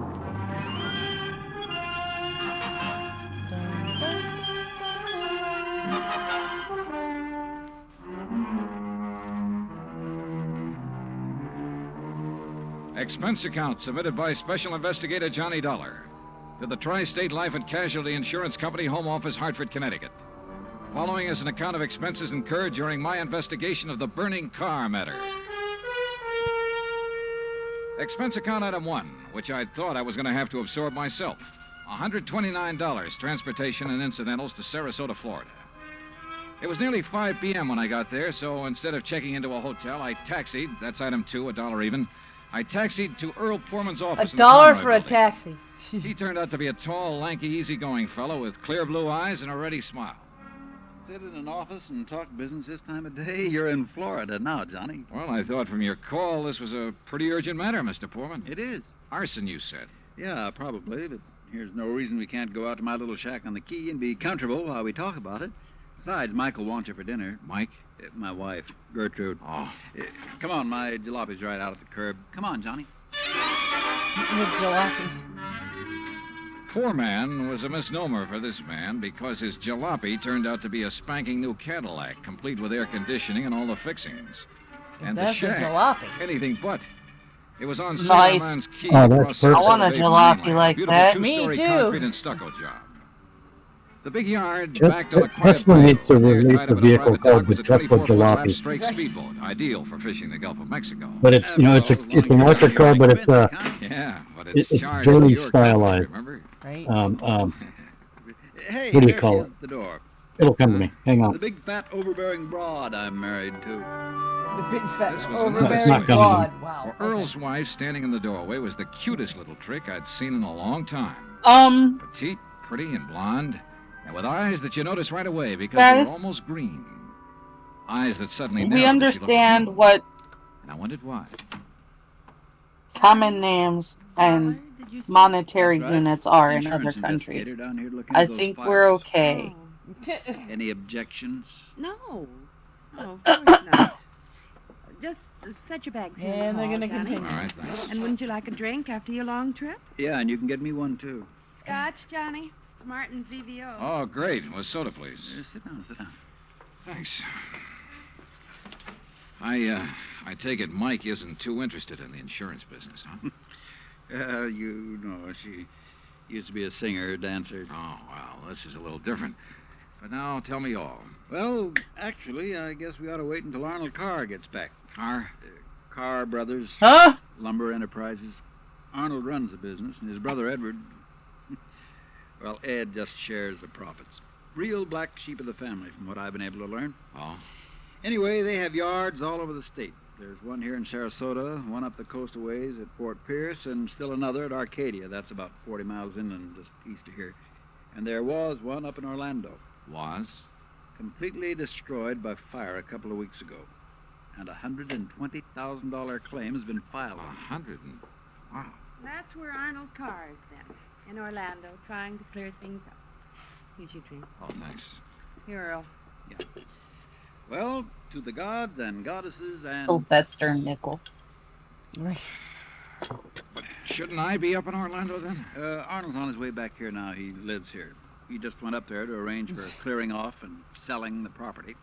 Expense account submitted by Special Investigator Johnny Dollar to the Tri-State Life and Casualty Insurance Company, Home Office, Hartford, Connecticut. Following is an account of expenses incurred during my investigation of the burning car matter. Expense account item 1, which I thought I was going to have to absorb myself. $129, transportation and incidentals to Sarasota, Florida. It was nearly 5 p.m. when I got there, so instead of checking into a hotel, I taxied, that's item 2, $1 even. I taxied to Earl Foreman's office. $1 for a taxi. He turned out to be a tall, lanky, easygoing fellow with clear blue eyes and a ready smile. Sit in an office and talk business this time of day? You're in Florida now, Johnny. Well, I thought from your call this was a pretty urgent matter, Mr. Foreman. It is. Arson, you said. Yeah, probably, but here's no reason we can't go out to my little shack on the quay and be comfortable while we talk about it. Besides, Michael wants you for dinner. Mike? My wife, Gertrude. Oh. Come on, my jalopy's right out at the curb. Come on, Johnny. His jalopies. Foreman was a misnomer for this man because his jalopy turned out to be a spanking new Cadillac, complete with air conditioning and all the fixings. And That's the shack, a jalopy. anything but. It was on Nice. Salaman's Key. Oh, that's across perfect. I want a Bay jalopy mainland. like Beautiful that. Me two-story too. concrete and stucco job. The big yard Jet- backed on a quiet Tesla bay, needs to near release tied a up in vehicle private called dock the was a Tesla 24-foot lap Jalopy. straight speedboat, ideal for fishing the Gulf of Mexico. But it's, you know, it's an electric car, but it's Yeah, but it's it's charged very to your stylized. company, remember? Right. Hey, What do you there call she it? is at the door. It'll come to me. Hang on. The big, fat, overbearing broad I'm married to. The big fat This was overbearing not coming. broad. Wow. Well, Earl's wife standing in the doorway was the cutest little trick I'd seen in a long time. Petite, pretty, and blonde, and with eyes that you notice right away because they Guys? were almost green. Eyes that suddenly We narrowed as she looked at understand me, what and I wondered why. common names and monetary Right. units are in Insurance other countries. investigator down here looking I at those think files. we're okay. Any objections? No. No, of course not. Just set your bags here. in the And they're hall, going to Johnny. continue. All right, thanks. And wouldn't you like a drink after your long trip? Yeah, and you can get me one, too. Scotch, Johnny? Martin's VVO. Oh, great. With soda, please. Sit down, sit down. Thanks. I take it Mike isn't too interested in the insurance business, huh? You know, she used to be a singer, dancer. Oh, well, this is a little different. But now, tell me all. Well, actually, I guess we ought to wait until Arnold Carr gets back. Carr? Carr Brothers. Huh? Lumber Enterprises. Arnold runs the business, and his brother Edward, well, Ed just shares the profits. Real black sheep of the family, from what I've been able to learn. Oh? Anyway, they have yards all over the state. There's one here in Sarasota, one up the coast a ways at Fort Pierce, and still another at Arcadia. That's about 40 miles inland, just east of here. And there was one up in Orlando. Was? Completely destroyed by fire a couple of weeks ago. And a $120,000 claim has been filed. Wow. That's where Arnold Carr is then, in Orlando, trying to clear things up. Here's your drink. Oh, thanks. Here, Earl. Yeah. Well, to the gods and goddesses and... Sylvester Nickel. But shouldn't I be up in Orlando then? Arnold's on his way back here now. He lives here. He just went up there to arrange for clearing off and selling the property.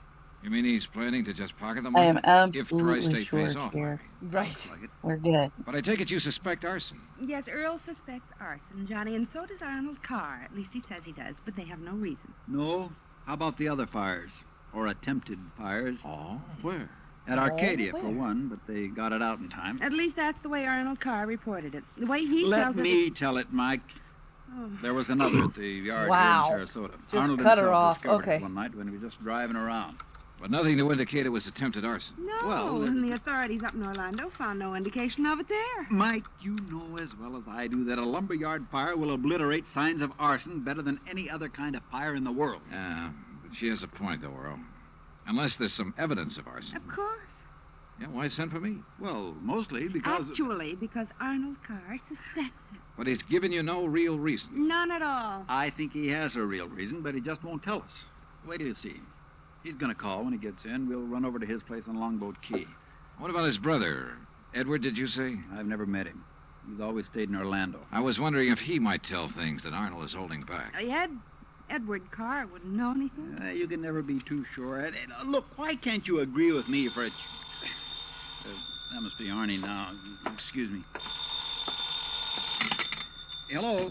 You mean he's planning to just pocket the I money? am absolutely if Tri-State sure, pays off. dear. Right. We're good. But I take it you suspect arson. Yes, Earl suspects arson, Johnny, and so does Arnold Carr. At least he says he does, but they have no reason. No? How about the other fires? Or attempted fires? Oh, where? At Arcadia, where? for one, but they got it out in time. At least that's the way Arnold Carr reported it. The way he Let tells it... me tell it, Mike. Oh. There was another at the yard Wow. here in Sarasota. Just Arnold cut her himself off. discovered Okay. it one night when he was just driving around. But nothing to indicate it was attempted arson. No, Well, and the authorities up in Orlando found no indication of it there. Mike, you know as well as I do that a lumberyard fire will obliterate signs of arson better than any other kind of fire in the world. Yeah, but she has a point, though, Earl. Unless there's some evidence of arson. Of course. Yeah, why send for me? Well, mostly because... Actually, because Arnold Carr suspects it. But he's given you no real reason. None at all. I think he has a real reason, but he just won't tell us. Wait till you see him. He's going to call when he gets in. We'll run over to his place on Longboat Key. What about his brother? Edward, did you say? I've never met him. He's always stayed in Orlando. I was wondering if he might tell things that Arnold is holding back. Edward Carr wouldn't know anything. You can never be too sure. Look, why can't you agree with me for a... that must be Arnie now. Excuse me. Hello. This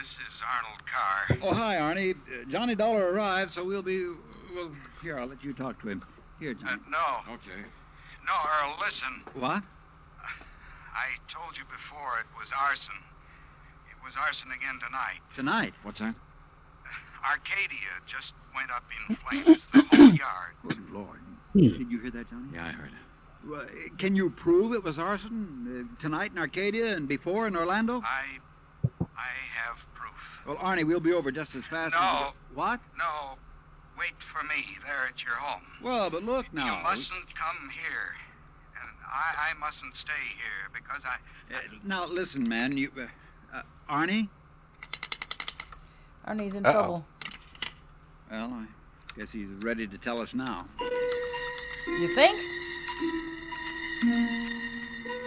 is Arnold Carr. Oh, hi, Arnie. Johnny Dollar arrived, so we'll be... Well, here, I'll let you talk to him. Here, Johnny. No. Okay. No, Earl, listen. What? I told you before it was arson. It was arson again tonight. Tonight? What's that? Arcadia just went up in flames, the whole yard. Good Lord. Did you hear that, Johnny? Yeah, I heard it. Well, can you prove it was arson tonight in Arcadia and before in Orlando? I have proof. Well, Arnie, we'll be over just as fast No. as... What? No, wait for me there at your home. Well, but look now. You mustn't come here. And I mustn't stay here because I... Now, listen, man, you... Arnie? Arnie's in trouble. Well, I guess he's ready to tell us now. You think?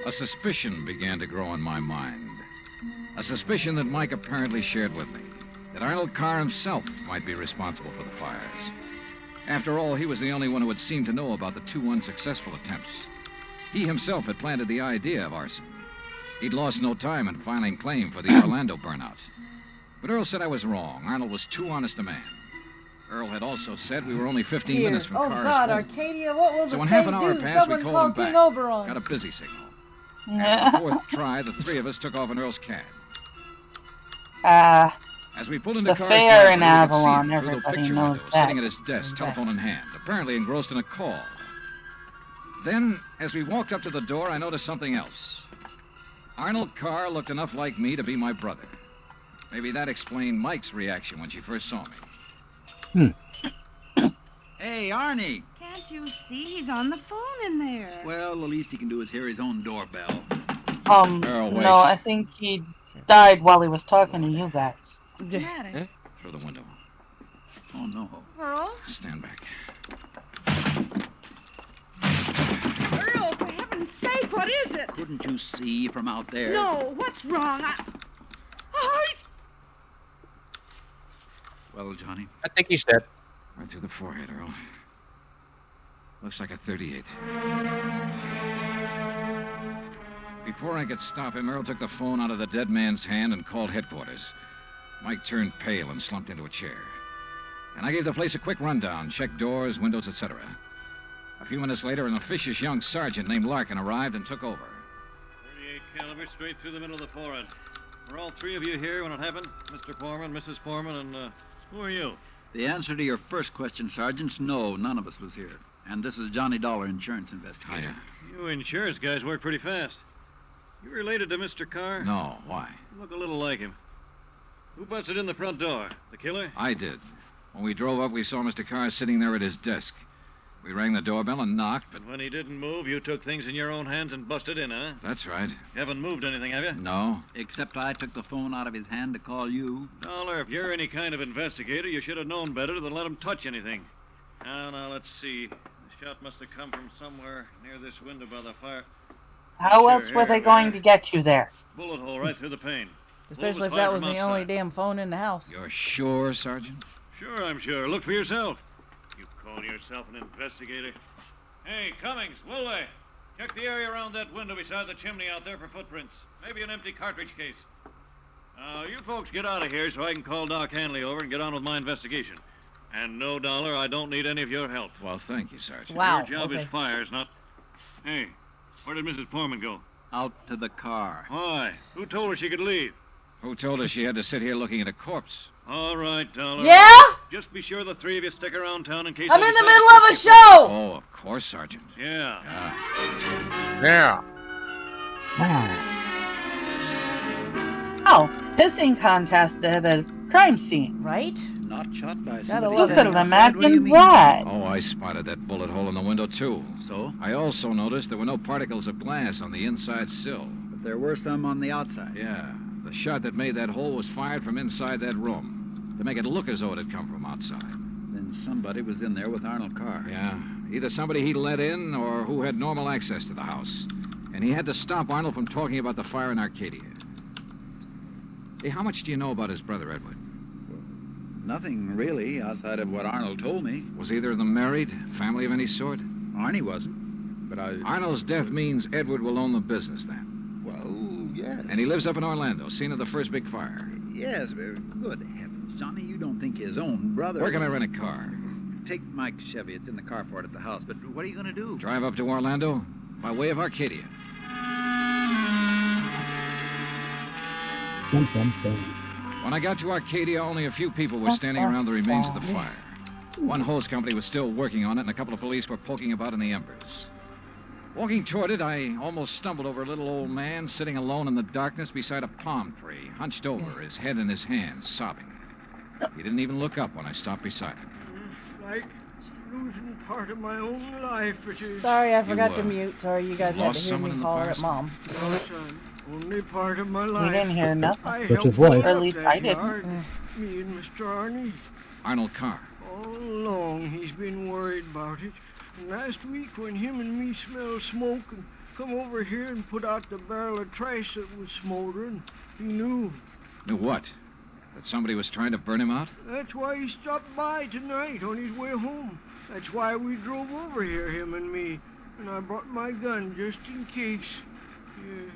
A suspicion began to grow in my mind. A suspicion that Mike apparently shared with me. That Arnold Carr himself might be responsible for the fires. After all, he was the only one who had seemed to know about the two unsuccessful attempts. He himself had planted the idea of arson. He'd lost no time in filing claim for the Orlando burnout. But Earl said I was wrong. Arnold was too honest a man. Earl had also said we were only 15 minutes from Carr's God, home. Arcadia, what will So the when fate half an hour do? passed, Someone we call called him King back. Oberon. Got a busy signal. After the fourth try, the three of us took off in Earl's cab. As we pulled into the Carr's fair driveway, in we could see Avalon, him through the everybody picture knows window, that. sitting at his desk, telephone in hand, apparently engrossed in a call. Then, as we walked up to the door, I noticed something else. Arnold Carr looked enough like me to be my brother. Maybe that explained Mike's reaction when she first saw me. Hey, Arnie. Can't you see he's on the phone in there? Well, the least he can do is hear his own doorbell. Earl, wait. No, I think he died while he was talking to you guys. What's the matter? Through the window. Oh, no. Earl? Stand back. Earl, for heaven's sake, what is it? Couldn't you see from out there? No, what's wrong? Oh, Well, Johnny? I think he's dead. Right through the forehead, Earl. Looks like a 38. Before I could stop him, Earl took the phone out of the dead man's hand and called headquarters. Mike turned pale and slumped into a chair. And I gave the place a quick rundown, checked doors, windows, etc. A few minutes later, an officious young sergeant named Larkin arrived and took over. 38 caliber straight through the middle of the forehead. Were all three of you here when it happened? Mr. Foreman, Mrs. Foreman, and who are you? The answer to your first question, Sergeant, no, none of us was here. And this is Johnny Dollar, insurance investigator. You insurance guys work pretty fast. You related to Mr. Carr? No, why? You look a little like him. Who busted in the front door? The killer? I did. When we drove up, we saw Mr. Carr sitting there at his desk. We rang the doorbell and knocked, but... And when he didn't move, you took things in your own hands and busted in, huh? That's right. You haven't moved anything, have you? No. Except I took the phone out of his hand to call you. Dollar, if you're any kind of investigator, you should have known better than let him touch anything. Now, let's see. The shot must have come from somewhere near this window by the fire. How else were they going to get you there? Bullet hole right through the pane. Especially if that was the only damn phone in the house. You're sure, Sergeant? Sure, I'm sure. Look for yourself. You call yourself an investigator? Hey, Cummings, Woolway, check the area around that window beside the chimney out there for footprints. Maybe an empty cartridge case. Now, you folks get out of here so I can call Doc Hanley over and get on with my investigation. And no, Dollar, I don't need any of your help. Well, thank you, Sergeant. Wow. Your job is fires, not... Hey, where did Mrs. Foreman go? Out to the car. Why? Who told her she could leave? Who told her she had to sit here looking at a corpse? All right, Dollar. Yeah? Just be sure the three of you stick around town in case... I'm in the middle of a show! Oh, of course, Sergeant. Yeah. Yeah. Oh, pissing contest at a crime scene. Right? Not shot by Gotta somebody. love Who it. could have imagined that? Oh, I spotted that bullet hole in the window, too. So? I also noticed there were no particles of glass on the inside sill. But there were some on the outside. Yeah. The shot that made that hole was fired from inside that room to make it look as though it had come from outside. Then somebody was in there with Arnold Carr. Yeah. Either somebody he let in or who had normal access to the house. And he had to stop Arnold from talking about the fire in Arcadia. Hey, how much do you know about his brother, Edward? Nothing really, outside of what Arnold told me. Was either of them married? Family of any sort? Arnie wasn't. But Arnold's death means Edward will own the business then. Well, yes. And he lives up in Orlando, scene of the first big fire. Yes, good heavens. Johnny, you don't think his own brother... Where can I rent a car? Take Mike's Chevy. It's in the carport at the house. But what are you going to do? Drive up to Orlando by way of Arcadia. When I got to Arcadia, only a few people were standing around the remains of the fire. One hose company was still working on it, and a couple of police were poking about in the embers. Walking toward it, I almost stumbled over a little old man sitting alone in the darkness beside a palm tree, hunched over, his head in his hands, sobbing. He didn't even look up when I stopped beside him. It's like losing part of my own life. Sorry, I forgot to mute. Sorry, you guys had to hear me holler at Mom. No, son. Only part of my life. We didn't hear nothing. Such is life. Or at least I didn't. Me and Mr. Arnie. Arnold Carr. All along, he's been worried about it. And last week, when him and me smelled smoke and come over here and put out the barrel of trash that was smoldering, he knew. Knew what? That somebody was trying to burn him out? That's why he stopped by tonight on his way home. That's why we drove over here, him and me. And I brought my gun just in case. Yeah.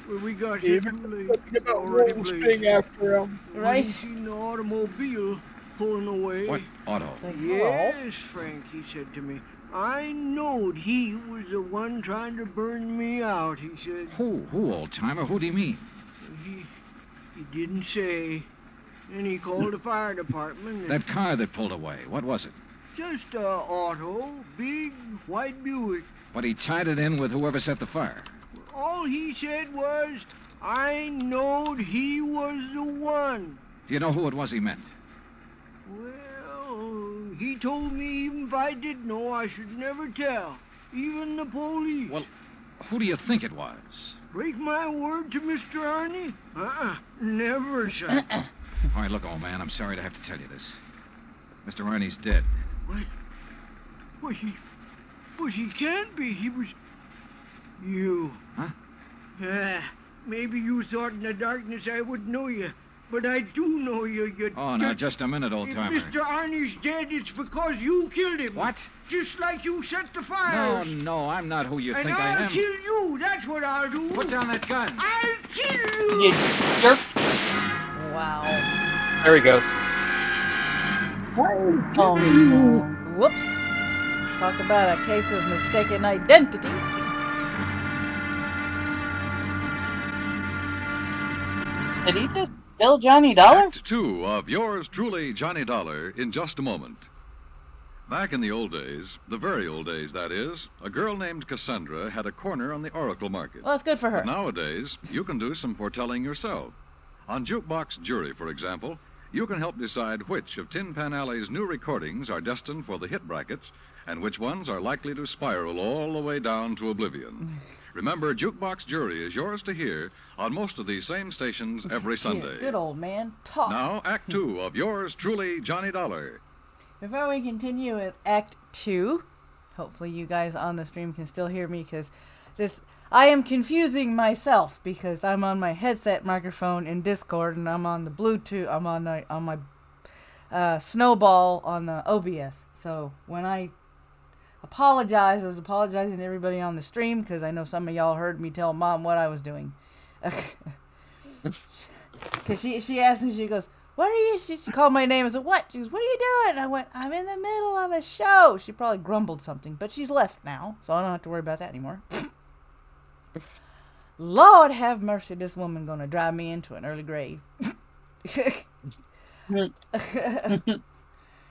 Well, we got here too late. Already blazed. After him. Right. We seen the automobile pulling away. What auto? Yes, Frank, he said to me. I knowed he was the one trying to burn me out, he said. Who, old-timer? Who do you mean? He didn't say. Then he called the fire department. That car that pulled away, what was it? Just a auto, big white Buick. But he tied it in with whoever set the fire. All he said was, I knowed he was the one. Do you know who it was he meant? Well, he told me even if I did know, I should never tell. Even the police. Well, who do you think it was? Break my word to Mr. Arnie? Never, son. All right, look, old man, I'm sorry to have to tell you this. Mr. Arnie's dead. What? But he can't be. He was... You. Huh? Maybe you thought in the darkness I would know you. But I do know you. Oh, now, just a minute, old-timer. If Mr. Arnie's dead, it's because you killed him. What? Just like you set the fires. No, I'm not who you and think I am. I'll kill you. That's what I'll do. Put down that gun. I'll kill you. You jerk. Wow. There we go. Oh, no. Whoops. Talk about a case of mistaken identity. Did he just kill Johnny Dollar? Act 2 of yours truly, Johnny Dollar, in just a moment. Back in the old days, the very old days, that is, a girl named Cassandra had a corner on the oracle market. Well, that's good for her. But nowadays, you can do some foretelling yourself. On Jukebox Jury, for example, you can help decide which of Tin Pan Alley's new recordings are destined for the hit brackets and which ones are likely to spiral all the way down to oblivion. Remember, Jukebox Jury is yours to hear on most of these same stations every Sunday. Good old man. Talk. Now, Act 2 of yours truly, Johnny Dollar. Before we continue with Act 2, hopefully you guys on the stream can still hear me because I am confusing myself because I'm on my headset microphone in Discord and I'm on the Bluetooth, I'm on my Snowball on the OBS. So when I apologize, I was apologizing to everybody on the stream because I know some of y'all heard me tell Mom what I was doing. Because she asked me, she goes, "What are you?" She called my name and said, "What?" She goes, "What are you doing?" And I went, "I'm in the middle of a show." She probably grumbled something, but she's left now, so I don't have to worry about that anymore. Lord have mercy, this woman gonna drive me into an early grave.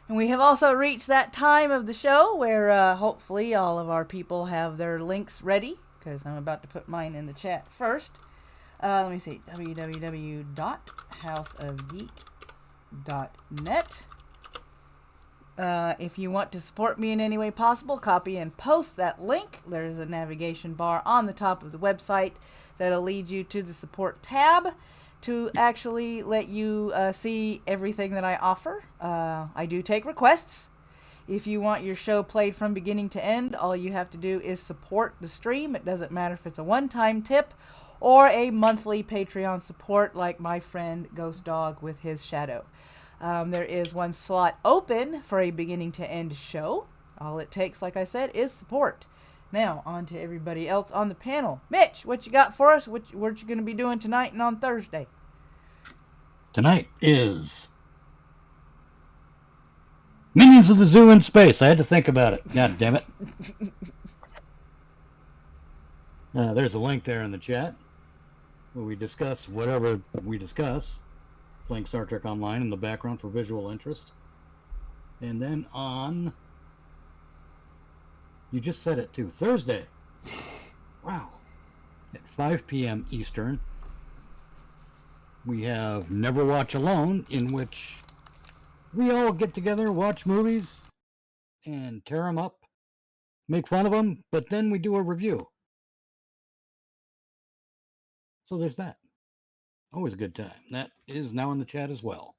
And we have also reached that time of the show where hopefully all of our people have their links ready, because I'm about to put mine in the chat first. Let me see, www.houseofgeek.net. If you want to support me in any way possible, copy and post that link. There's a navigation bar on the top of the website that'll lead you to the support tab to actually let you see everything that I offer. I do take requests. If you want your show played from beginning to end, all you have to do is support the stream. It doesn't matter if it's a one-time tip or a monthly Patreon support like my friend Ghost Dog with his Shadow. There is one slot open for a beginning to end show. All it takes, like I said, is support. Now, on to everybody else on the panel. Mitch, what you got for us? What you going to be doing tonight and on Thursday? Tonight is Minions of the Zoo in Space. I had to think about it. God damn it. There's a link there in the chat where we discuss whatever we discuss. Playing Star Trek Online in the background for visual interest. And then on... You just said it too. Thursday. Wow. At 5 p.m. Eastern, we have Never Watch Alone, in which we all get together, watch movies, and tear them up, make fun of them, but then we do a review. So there's that. Always a good time. That is now in the chat as well.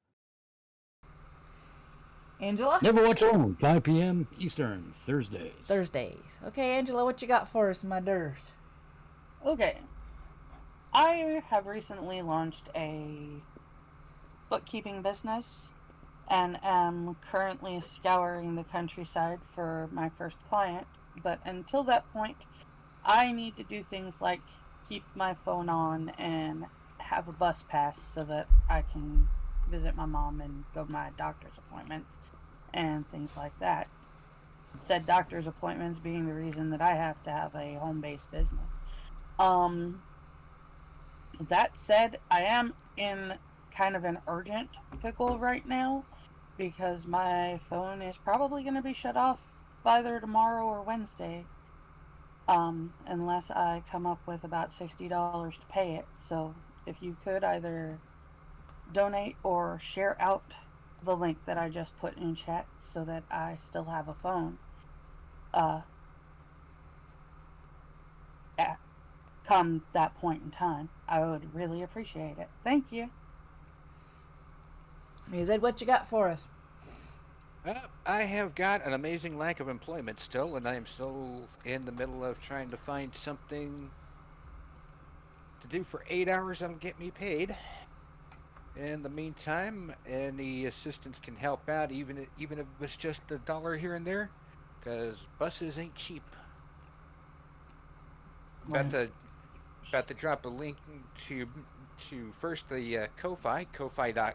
Angela? Never Watch Alone, 5 p.m. Eastern, Thursdays. Okay, Angela, what you got for us, my dears? Okay. I have recently launched a bookkeeping business and am currently scouring the countryside for my first client. But until that point, I need to do things like keep my phone on and have a bus pass so that I can visit my mom and go to my doctor's appointments and things like that. Said doctor's appointments being the reason that I have to have a home-based business. That said, I am in kind of an urgent pickle right now because my phone is probably going to be shut off either tomorrow or Wednesday, unless I come up with about $60 to pay it. So if you could either donate or share out the link that I just put in chat so that I still have a phone, come that point in time, I would really appreciate it. Thank you. Zed, what you got for us? I have got an amazing lack of employment still, and I am still in the middle of trying to find something to do for 8 hours that'll get me paid. In the meantime, any assistance can help out, even if it's just $1 here and there, because buses ain't cheap. About to drop a link to first the Ko-Fi, ko-fi.com/Z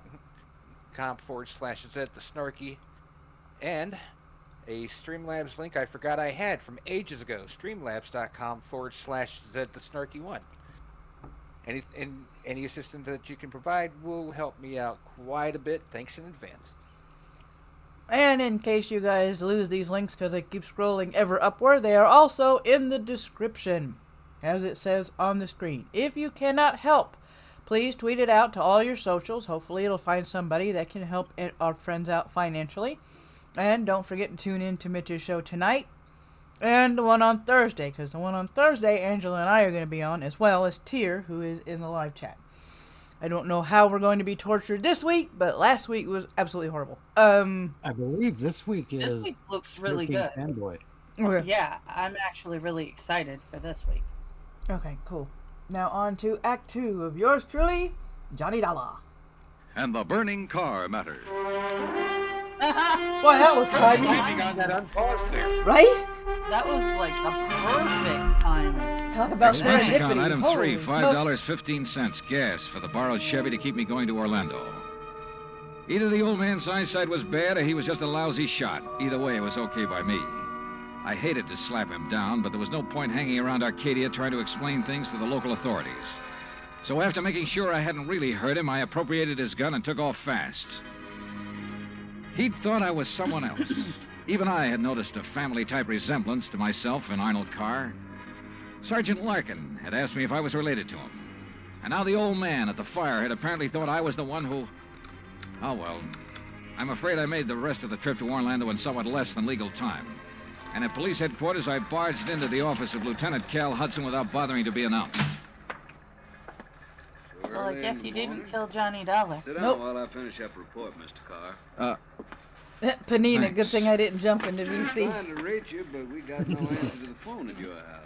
the Snarky, and a Streamlabs link I forgot I had from ages ago. Streamlabs.com/Z the Snarky One. Any assistance that you can provide will help me out quite a bit. Thanks in advance. And in case you guys lose these links because they keep scrolling ever upward, they are also in the description, as it says on the screen. If you cannot help, please tweet it out to all your socials. Hopefully it'll find somebody that can help our friends out financially. And don't forget to tune in to Mitch's show tonight and the one on Thursday, because the one on Thursday, Angela and I are going to be on, as well as Tyr, who is in the live chat. I don't know how we're going to be tortured this week, but last week was absolutely horrible. I believe this week is... This week looks really good. Okay. Yeah, I'm actually really excited for this week. Okay, cool. Now on to Act 2 of yours truly, Johnny Dollar. And the burning car matter. Boy, that was timing. Right? That was like the perfect timing. Talk about serendipity. Item Holy 3, smokes. $5.15 gas for the borrowed Chevy to keep me going to Orlando. Either the old man's eyesight was bad or he was just a lousy shot. Either way, it was okay by me. I hated to slap him down, but there was no point hanging around Arcadia trying to explain things to the local authorities. So after making sure I hadn't really hurt him, I appropriated his gun and took off fast. He'd thought I was someone else. Even I had noticed a family-type resemblance to myself and Arnold Carr. Sergeant Larkin had asked me if I was related to him. And now the old man at the fire had apparently thought I was the one who... Oh, well, I'm afraid I made the rest of the trip to Orlando in somewhat less than legal time. And at police headquarters, I barged into the office of Lieutenant Cal Hudson without bothering to be announced. Well, I guess you didn't kill Johnny Dollar. Sit down while I finish up a report, Mr. Carr. Panina, Thanks. good thing I didn't jump into VC. I'm trying to reach you, but we got no answer to the phone at your house.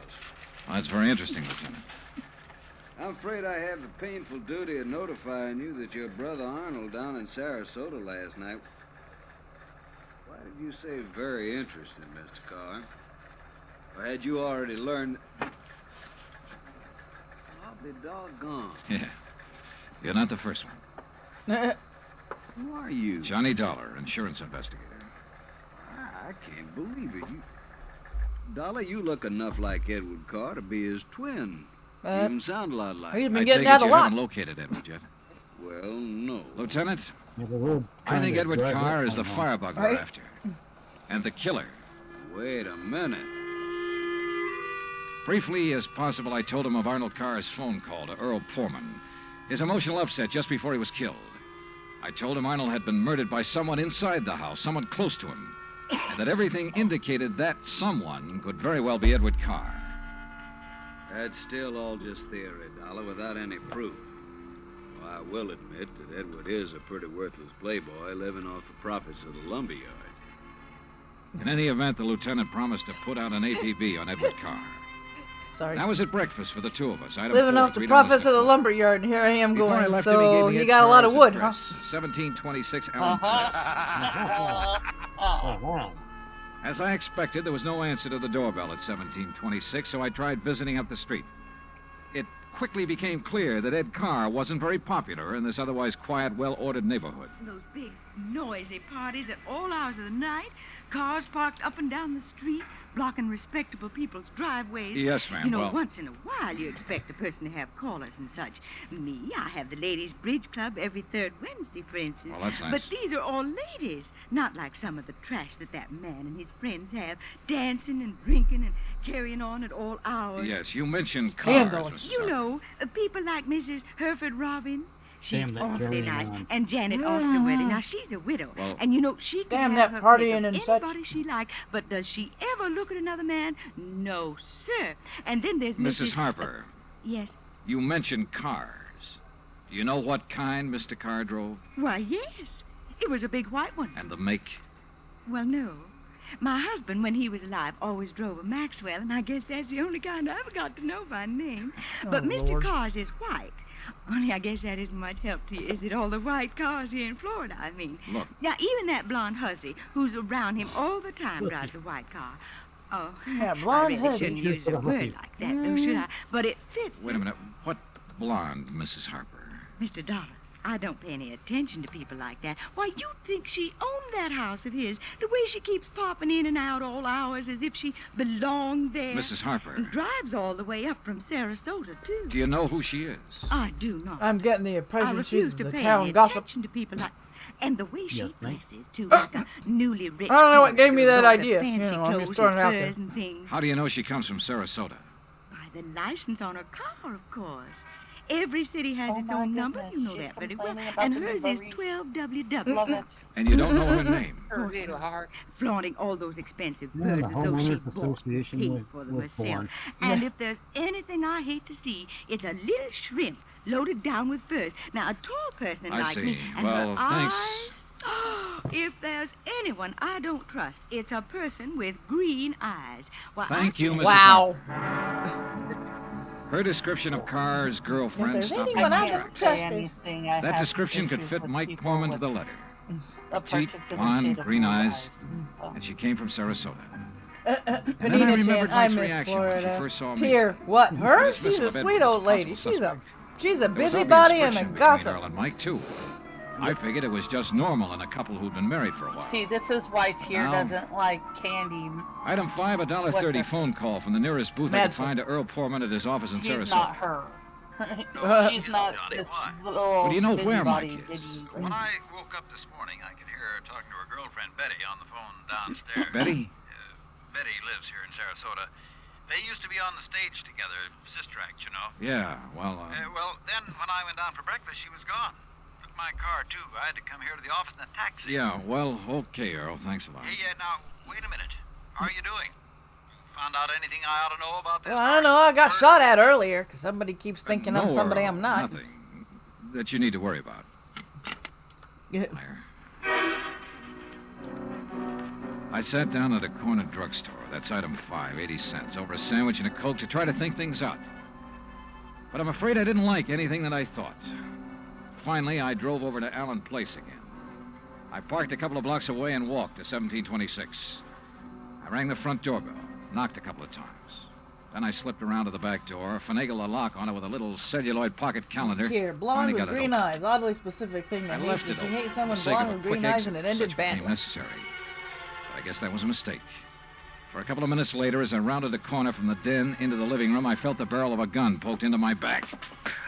Well, that's very interesting, Lieutenant. I'm afraid I have the painful duty of notifying you that your brother Arnold down in Sarasota last night... Why did you say very interesting, Mr. Carr? Or had you already learned... I'll be doggone. Yeah. You're not the first one. Who are you? Johnny Dollar, insurance investigator. I can't believe it. Dollar, you look enough like Edward Carr to be his twin. You even sound a lot like He's him. been I getting take out it a you lot. haven't located Edward yet. Well, no. Lieutenant, Yeah, but we're I trying think to Edward drag Carr that is the one firebug Right. we're after. And the killer. Wait a minute. Briefly as possible, I told him of Arnold Carr's phone call to Earl Poorman. His emotional upset just before he was killed. I told him Arnold had been murdered by someone inside the house, someone close to him. And that everything indicated that someone could very well be Edward Carr. That's still all just theory, Dollar, without any proof. Well, I will admit that Edward is a pretty worthless playboy living off the profits of the lumberyard. In any event, the lieutenant promised to put out an APB on Edward Carr. Sorry. I was at breakfast for the two of us. Living off the profits of the lumberyard, and here I am Before I going. left So him, he got a lot of wood, huh? 1726 Elm Place. As I expected, there was no answer to the doorbell at 1726, so I tried visiting up the street. It quickly became clear that Ed Carr wasn't very popular in this otherwise quiet, well-ordered neighborhood. Those big, noisy parties at all hours of the night, cars parked up and down the street, blocking respectable people's driveways. Yes, ma'am, You know, well- once in a while you expect a person to have callers and such. Me, I have the ladies' bridge club every third Wednesday, for instance. Well, that's nice. But these are all ladies, not like some of the trash that man and his friends have, dancing and drinking and carrying on at all hours. Yes, you mentioned cars, Mrs. You know, people like Mrs. Hereford Robin. She's Damn that awfully carrying nice. on. And Janet Osterwelly. Now, she's a widow. Well- and, you know, she can Damn have that her pick partying of and such. anybody she likes. But does she ever look at another man? No, sir. And then there's Mrs. Harper, Yes. you mentioned cars. Do you know what kind Mr. Carr drove? Why, yes. It was a big white one. And the make? Well, no. My husband, when he was alive, always drove a Maxwell, and I guess that's the only kind I ever got to know by name. But Oh, Mr. Lord. Carr's is white. Only I guess that isn't much help to you, is it? All the white cars here in Florida, I mean. Look. Now, even that blonde hussy who's around him all the time drives a white car. Oh, Yeah, I blonde really hussy. shouldn't use a word like that, though, should I? But it fits. Wait a minute. What blonde, Mrs. Harper? Mr. Dollar, I don't pay any attention to people like that. Why, you'd think she owned that house of his. The way she keeps popping in and out all hours as if she belonged there. Mrs. Harper. And drives all the way up from Sarasota, too. Do you know who she is? I do not. I'm getting the I impression refuse she's to the pay town any gossip. attention to people like... And the way she Yes, ma'am. dresses, too, like a newly rich... I don't know what gave me that girl with idea. fancy You know, I'm just clothes throwing it out and there. furs and things. How do you know she comes from Sarasota? By the license on her car, of course. Every city has its my own number, goodness, you know she's that very well. complaining about And the hers is delivery. 12WW. Love it. And you don't know her name? Of course not. Flaunting all those expensive Yeah, furs the as though she homeowners bought association paid was for them herself. born. And Yeah. if there's anything I hate to see, it's a little shrimp loaded down with furs. Now, a tall person I like see. me, and Well, her thanks. eyes... if there's anyone I don't trust, it's a person with green eyes. Why, Thank you, Mrs. Wow. Her description of Carr's girlfriend there's stopped anyone me I in my don't tracks. trust Anything I That have description could issues fit with Mike people Corman to with the letter. a Petite, particular blonde, shade of green blue eyes, so. and she came from Sarasota. Panina then I remembered Chan, I Mike's miss reaction when she Florida. first saw me. Tear, what, her? Dismissal She's a of sweet Edwards, old lady. possible She's a suspect. busybody There was and a obvious friction between gossip. Earl and Mike, too. I figured it was just normal in a couple who'd been married for a while. See, this is why Tyr Now- doesn't like Candy. Item 5, a What's $1.30 her- phone call from the nearest booth I could Madsen. find to Earl Poorman at his office in He's Sarasota. not her. She's not this little Well, do you know where busybody Mike is? ditty. When I woke up this morning, I could hear her talking to her girlfriend Betty on the phone downstairs. Betty? Betty lives here in Sarasota. They used to be on the stage together, sister act, you know. Yeah, well, Well, then when I went down for breakfast, she was gone. Took my car, too. I had to come here to the office in a taxi. yeah, well, okay, Earl, thanks a lot. Hey, now, wait a minute. How are you doing? Found out anything I ought to know about this? Well, I don't know. I got shot at earlier because somebody keeps thinking I'm No, somebody Earl, I'm not. Nothing that you need to worry about. Yeah. I sat down at a corner drugstore. That's item 5, 80 cents, over a sandwich and a Coke to try to think things out. But I'm afraid I didn't like anything that I thought. Finally, I drove over to Allen Place again. I parked a couple of blocks away and walked to 1726. I rang the front doorbell, knocked a couple of times. Then I slipped around to the back door, finagled a lock on it with a little celluloid pocket calendar. Here, blonde finally with got it green open. eyes. Oddly specific thing to I hate. left Did it you open hate for someone the sake blonde of a with green quick eyes and it ended such became badly? necessary. But I guess that was a mistake. For a couple of minutes later, as I rounded the corner from the den into the living room, I felt the barrel of a gun poked into my back.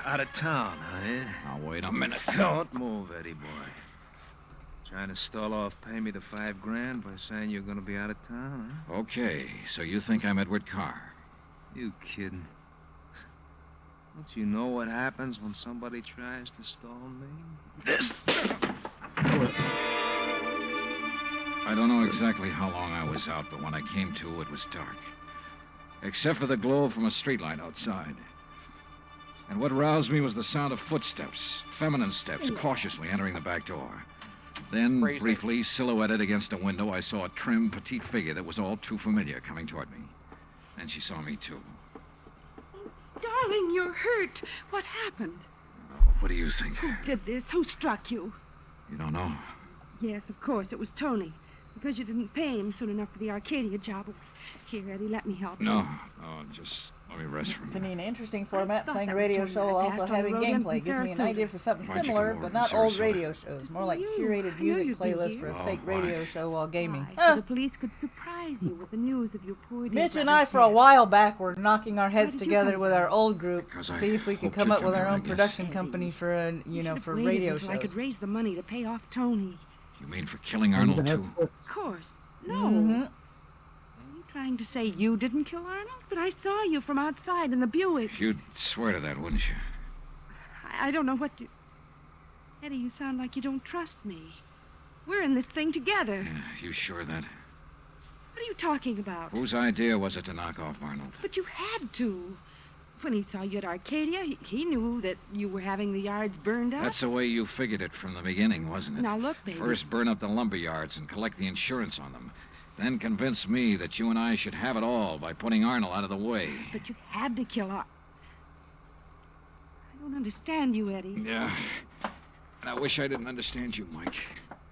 Out of town, huh? Now, wait a minute. Don't move, Eddie boy. Trying to stall off pay me the $5,000 by saying you're going to be out of town, huh? Okay, so you think I'm Edward Carr. You kidding? Don't you know what happens when somebody tries to stall me? This. I don't know exactly how long I was out, but when I came to, it was dark. Except for the glow from a streetlight outside. And what roused me was the sound of footsteps, feminine steps, cautiously entering the back door. Then, briefly, silhouetted against a window, I saw a trim, petite figure that was all too familiar coming toward me. And she saw me, too. Darling, you're hurt. What happened? Oh, what do you think? Who did this? Who struck you? You don't know? Yes, of course, it was Tony. Because you didn't pay him soon enough for the Arcadia job. Here, Eddie, let me help you. No, just let me rest for a minute. Panina, interesting format. thought Playing a that was radio Tony show I while passed also on having the road in gameplay. from Gives me an Sarasota. idea for something Why'd you similar, come over but from not old Sarasota? radio shows. More like curated music you'd be playlists here. for a Oh, fake why? radio show while gaming. So the police could surprise you with the news of your poor dear Mitch and brother's I, for a death. while back, were knocking our heads did you together come with our old group Because to I see if we could hoped come you'd up with come our here, I own guess. production company for for Waited radio until I shows. could raise the money to pay off Tony. You mean for killing Arnold, too? Of course. No. Mhm. Are you trying to say you didn't kill Arnold? But I saw you from outside in the Buick. You'd swear to that, wouldn't you? I don't know what to... Eddie, you sound like you don't trust me. We're in this thing together. Yeah, you sure of that? What are you talking about? Whose idea was it to knock off Arnold? But you had to. When he saw you at Arcadia, he knew that you were having the yards burned up. That's the way you figured it from the beginning, wasn't it? Now look, baby. First burn up the lumber yards and collect the insurance on them. Then convince me that you and I should have it all by putting Arnold out of the way. But you had to kill Ar... I don't understand you, Eddie. Yeah. And I wish I didn't understand you, Mike.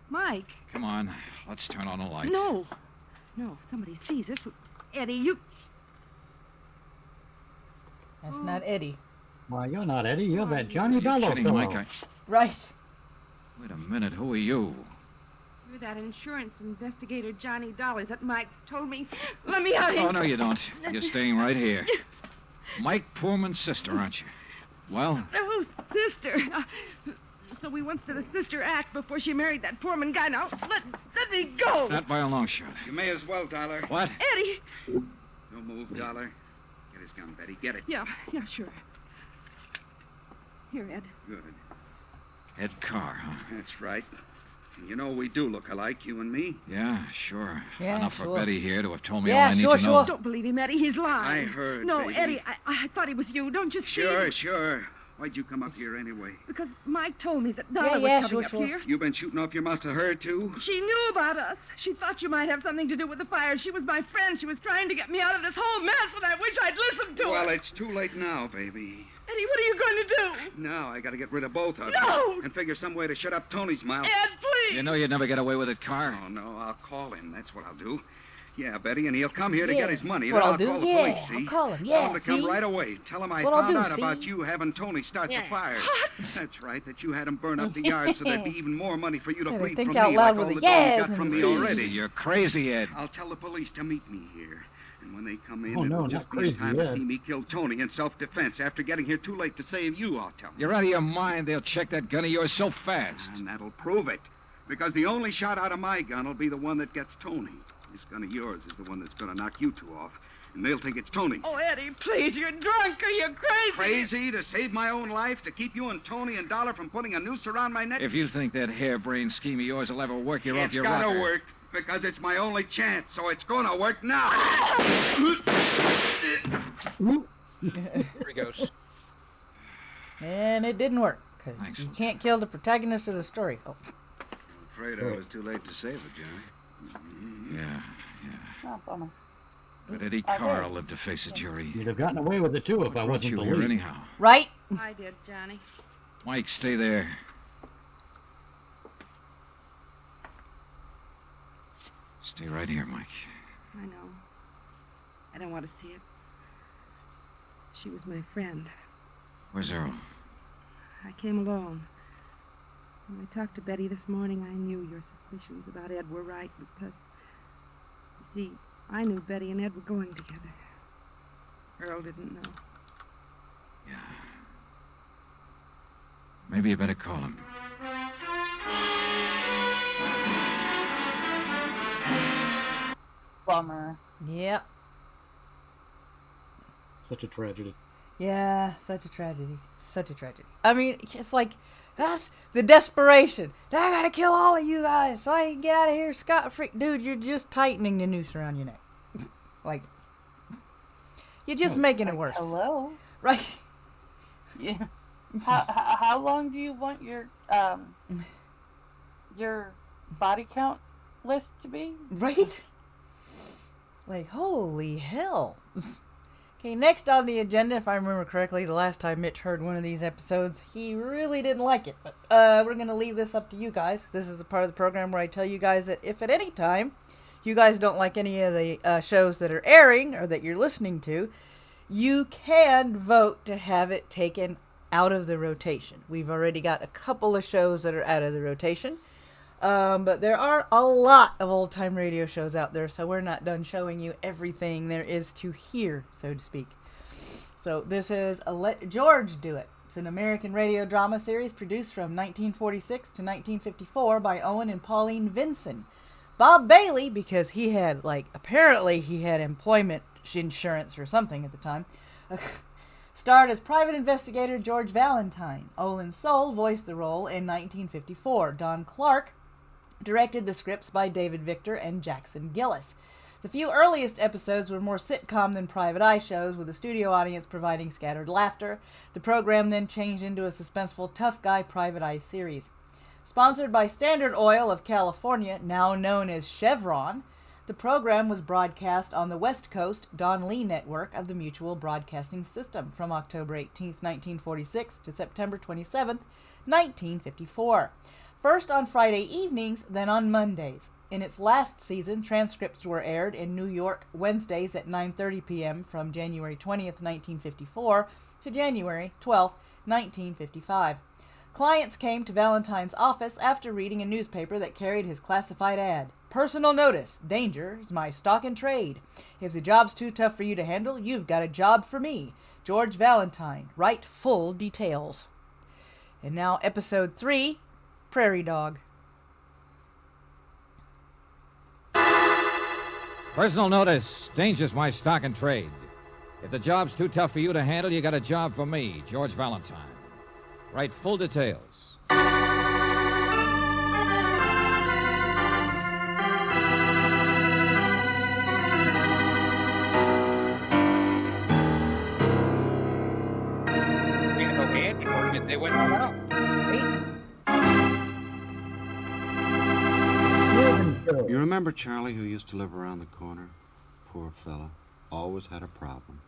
Mike. Come on, let's turn on the light. No. No, if somebody sees us. Eddie, you... That's not Eddie. Why, you're not Eddie. You're that Are Johnny you Bello kidding, fellow. Mike? Right. Wait a minute, who are you? You're that insurance investigator, Johnny Dollar, that Mike told me. Let me out of here. Oh, no, you don't. You're staying right here. Mike Poorman's sister, aren't you? Well? Oh, sister. So we went to the sister act before she married that Poorman guy. Now, let me go. Not by a long shot. You may as well, Dollar. What? Eddie. Don't move, Dollar. Get his gun, Betty. Get it. Yeah, sure. Here, Ed. Good. Ed Carr, huh? That's right. You know we do look alike, you and me. Yeah, sure. Yeah, Enough sure. for Betty here to have told me Yeah, all I need sure, to know. Don't believe him, Eddie. He's lying. I heard, No, baby. Eddie, I thought it was you. Don't you see? Sure. Why'd you come up here anyway? Because Mike told me that Dollar was coming up here. You been shooting off your mouth to her, too? She knew about us. She thought you might have something to do with the fire. She was my friend. She was trying to get me out of this whole mess, and I wish I'd listened to her. Well, it's too late now, baby. Eddie, what are you going to do? Now I gotta get rid of both of No! you. And figure some way to shut up Tony's mouth. Ed, please! You know you'd never get away with it, Carr. Oh, no, I'll call him. That's what I'll do. Yeah, Betty, and he'll come here to Yeah, get his money. that's what Then I'll do. call the Yeah, police, see? I'll call him. Tell Yeah, him to come see? right away. Tell him I That's what I'll found do, out see? about you having Tony start the fire. What? That's right, that you had him burn up the yard so there'd be even more money for you to Yeah, fleet think from out me loud like with all a the dough you yes got and from me see. already. You're crazy, Ed. I'll tell the police to meet me here. And when they come in, Oh, no, it'll just not be crazy, time to Ed. see me kill Tony in self-defense. After getting here too late to save you, I'll tell them. You're out of your mind. They'll check that gun of yours so fast. And that'll prove it. Because the only shot out of my gun will be the one that gets Tony. This gun of yours is the one that's going to knock you two off. And they'll think it's Tony. Oh, Eddie, please, you're drunk. Are you crazy? Crazy to save my own life, to keep you and Tony and Dollar from putting a noose around my neck? If you think that harebrained scheme of yours will ever work, you're off It's your gotta rocker. work, because it's my only chance, so it's gonna work now. Here he goes. And it didn't work, because you can't kill the protagonist of the story. Oh. Afraid I was too late to save it, Johnny. Yeah. Oh, bummer. But Eddie I Carr did. will live to face a jury. You'd have gotten away with it, too, if I Brought wasn't you the here lead. anyhow. Right? I did, Johnny. Mike, stay there. Stay right here, Mike. I know. I don't want to see it. She was my friend. Where's Earl? I came alone. When I talked to Betty this morning, I knew your suspicions about Ed were right because, you see, I knew Betty and Ed were going together. Earl didn't know. Yeah. Maybe you better call him. Bummer. Yep. Such a tragedy. Yeah, such a tragedy. Such a tragedy. I mean, it's like, that's the desperation. I gotta kill all of you guys so I can get out of here scot-free. Dude, you're just tightening the noose around your neck. Like, you're just making it worse. Hello? Right? Yeah. How long do you want your body count list to be? Right? Like, holy hell. Okay, next on the agenda, if I remember correctly, the last time Mitch heard one of these episodes, he really didn't like it. But we're going to leave this up to you guys. This is a part of the program where I tell you guys that if at any time you guys don't like any of the shows that are airing or that you're listening to, you can vote to have it taken out of the rotation. We've already got a couple of shows that are out of the rotation. But there are a lot of old-time radio shows out there, so we're not done showing you everything there is to hear, so to speak. So this is Let George Do It. It's an American radio drama series produced from 1946 to 1954 by Owen and Pauline Vinson. Bob Bailey, because he had, apparently he had employment insurance or something at the time, starred as private investigator George Valentine. Olin Soule voiced the role in 1954. Don Clark directed the scripts by David Victor and Jackson Gillis. The few earliest episodes were more sitcom than private eye shows, with the studio audience providing scattered laughter. The program then changed into a suspenseful tough guy private eye series. Sponsored by Standard Oil of California, now known as Chevron, the program was broadcast on the West Coast Don Lee network of the Mutual Broadcasting System from October 18, 1946 to September 27, 1954. First on Friday evenings, then on Mondays. In its last season, transcripts were aired in New York Wednesdays at 9:30 p.m. from January 20th, 1954 to January 12th, 1955. Clients came to Valentine's office after reading a newspaper that carried his classified ad. Personal notice. Danger is my stock in trade. If the job's too tough for you to handle, you've got a job for me. George Valentine. Write full details. And now episode 3, Prairie Dog. Personal notice. Danger's my stock and trade. If the job's too tough for you to handle, you got a job for me, George Valentine. Write full details. They went all out. You remember Charlie, who used to live around the corner? Poor fella. Always had a problem.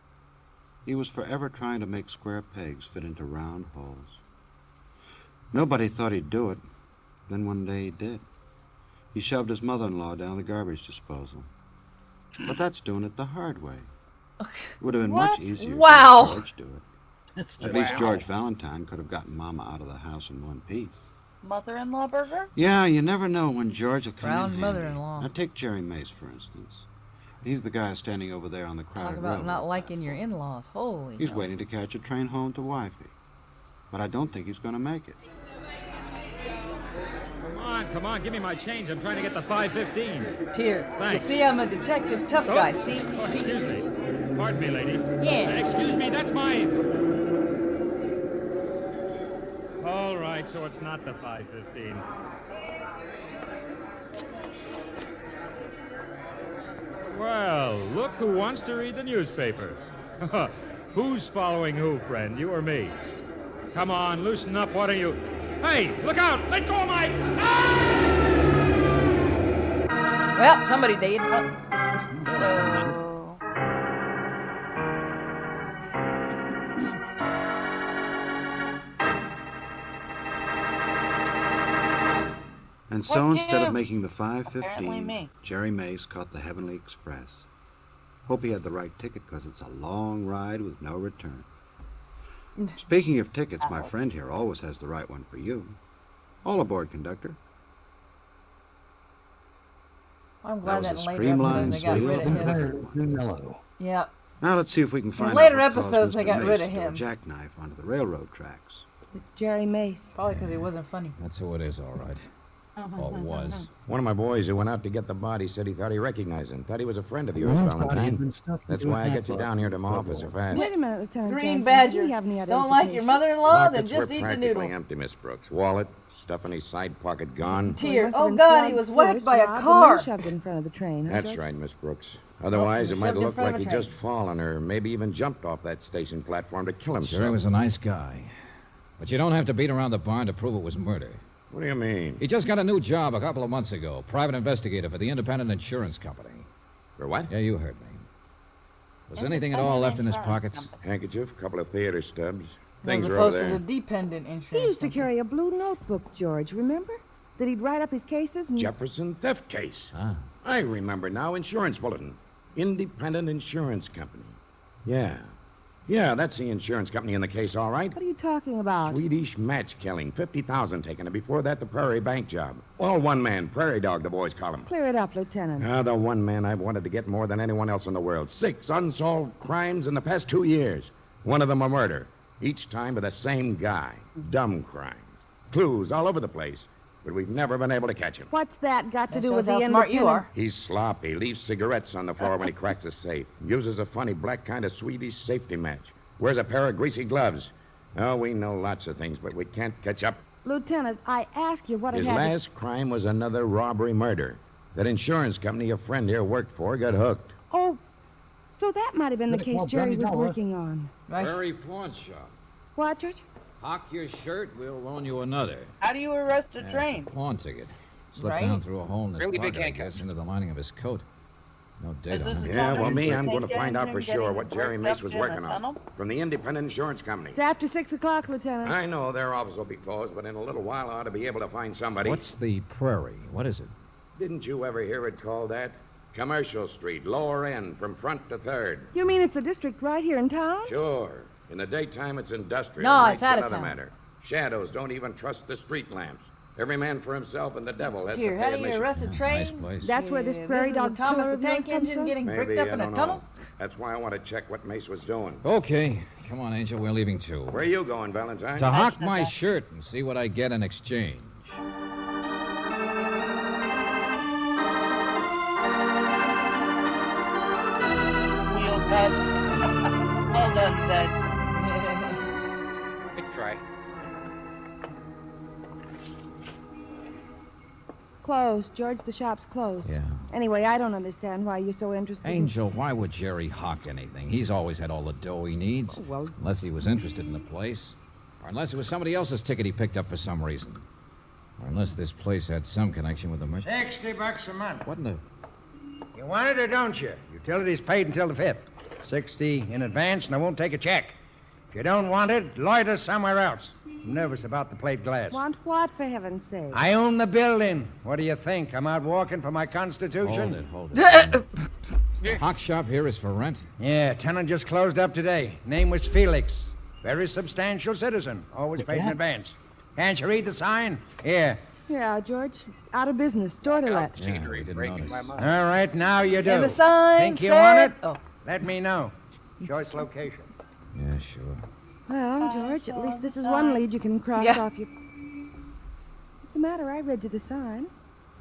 He was forever trying to make square pegs fit into round holes. Nobody thought he'd do it. Then one day he did. He shoved his mother-in-law down the garbage disposal. But that's doing it the hard way. It would have been much easier to let George do it. At least George Valentine could have gotten Mama out of the house in one piece. Mother-in-law burger? Yeah, you never know when George will come Brown in handy. mother-in-law. Now take Jerry Mace, for instance. He's the guy standing over there on the crowded Talk about railroad not liking your in-laws. Holy He's hell. waiting to catch a train home to wifey. But I don't think he's going to make it. Come on, give me my change. I'm trying to get the 5.15. Here, Thanks. you see I'm a detective tough guy, see? See? Excuse me. Pardon me, lady. Yeah. Excuse me, that's my... All right, so it's not the 5.15. Well, look who wants to read the newspaper. Who's following who, friend, you or me? Come on, loosen up, what are you... Hey, look out! Let go of my... Well, somebody did. And so What instead of gives? making the Apparently 5:15, me. Jerry Mace caught the Heavenly Express. Hope he had the right ticket, because it's a long ride with no return. Speaking of tickets, my friend here always has the right one for you. All aboard, conductor. I'm glad That that, was in a later streamlined, episodes they got rid of smooth, him. mellow. Yeah. Now let's see if we can find In later out what caused episodes, they Mr. got Mace rid of to do a him. jackknife onto the railroad tracks. It's Jerry Mace. Probably because he wasn't funny. That's who it is, all right. Or was. One of my boys who went out to get the body said he thought he recognized him. Thought he was a friend of yours, Once thought he'd Valentine. been stuffed That's into why a I got you hat down here to my office so fast. Wait a minute, Lieutenant Green Johnson. Badger. Do you have any other Don't like your information? mother-in-law? Then Pockets just were eat the practically noodles. empty, Miss Brooks. Wallet, stuff in his side pocket gone. Tear. Must have Oh, been God, he slugged was whacked first, by a robbed, and car. then shoved in front of the train. Huh, That's George? right, Miss Brooks. Otherwise, it might shoved in look front of like a he train. just fallen or maybe even jumped off that station platform to kill himself. Sure, he was a nice guy. But you don't have to beat around the barn to prove it was murder. What do you mean? He just got a new job a couple of months ago. Private investigator for the Independent Insurance Company. For what? Yeah, you heard me. Was anything at all left in his pockets? Handkerchief, couple of theater stubs. As Things are over opposed to there. the dependent He insurance. used to carry a blue notebook, George, remember? That he'd write up his cases and... Jefferson theft case. Ah. I remember now. Insurance bulletin. Independent Insurance Company. Yeah. Yeah, that's the insurance company in the case, all right. What are you talking about? Swedish match killing. 50,000 taken. And before that, the Prairie bank job. All one man. Prairie Dog, the boys call him. Clear it up, Lieutenant. The one man I've wanted to get more than anyone else in the world. 6 unsolved crimes in the past 2 years. One of them a murder. Each time by the same guy. Dumb crimes. Clues all over the place. But we've never been able to catch him. What's that got to That do shows with the how smart you independent... are. He's sloppy. Leaves cigarettes on the floor when he cracks a safe. Uses a funny black kind of Swedish safety match. Wears a pair of greasy gloves. Oh, we know lots of things, but we can't catch up. Lieutenant, I ask you what His it had last crime was another robbery murder. That insurance company a friend here worked for got hooked. Oh, so that might have been the case Jerry was working on. Prairie pawn shop. What, George? Hock your shirt, we'll loan you another. How do you arrest a It's train? a pawn ticket. Slipped Right. down through a hole in his Really big pocket, I handcuffs. guess, into the lining of his coat. No date on it. Yeah, well, me, I'm going to Take find out for engine sure getting what Jerry worked Mace up was in a working on. tunnel? From the Independent Insurance Company. It's after 6 o'clock, Lieutenant. I know their office will be closed, but in a little while I ought to be able to find somebody. What's the Prairie? What is it? Didn't you ever hear it called that? Commercial Street, lower end, from front to third. You mean it's a district right here in town? Sure. In the daytime, it's industrial. No, Night's it's out of another town. matter. Shadows don't even trust the street lamps. Every man for himself, and the devil has Dear, to how pay do you admission. arrest a train? Nice place. That's where this Prairie This Dog is the Thomas killer the of yours Tank comes Engine from? getting Maybe, bricked up I in a don't tunnel? know. That's why I want to check what Mace was doing. Okay. Come on, Angel. We're leaving too. Where are you going, Valentine? To hawk my shirt and see what I get in exchange. Wheel cut. Well done, Zed. Good try. Closed. George, the shop's closed. Yeah. Anyway, I don't understand why you're so interested Angel, why would Jerry hawk anything? He's always had all the dough he needs. Oh, well. Unless he was interested in the place. Or unless it was somebody else's ticket he picked up for some reason. Or unless this place had some connection with the merchant. $60 a month. What in the... You want it or don't you? Utilities paid until the 5th. 60 in advance, and I won't take a check. If you don't want it, loiter somewhere else. I'm nervous about the plate glass. Want what, for heaven's sake? I own the building. What do you think? I'm out walking for my constitution? Hold it. The hawk shop here is for rent? Yeah, tenant just closed up today. Name was Felix. Very substantial citizen. Always paid in advance. Can't you read the sign? Here. Yeah, George. Out of business. Door to let. Yeah, we didn't notice. All right, now you do. And the sign Think you said... want it? Oh. Let me know. Choice location. Yeah, sure. Well, George, at least this is one lead you can cross off your... What's the matter? I read you the sign.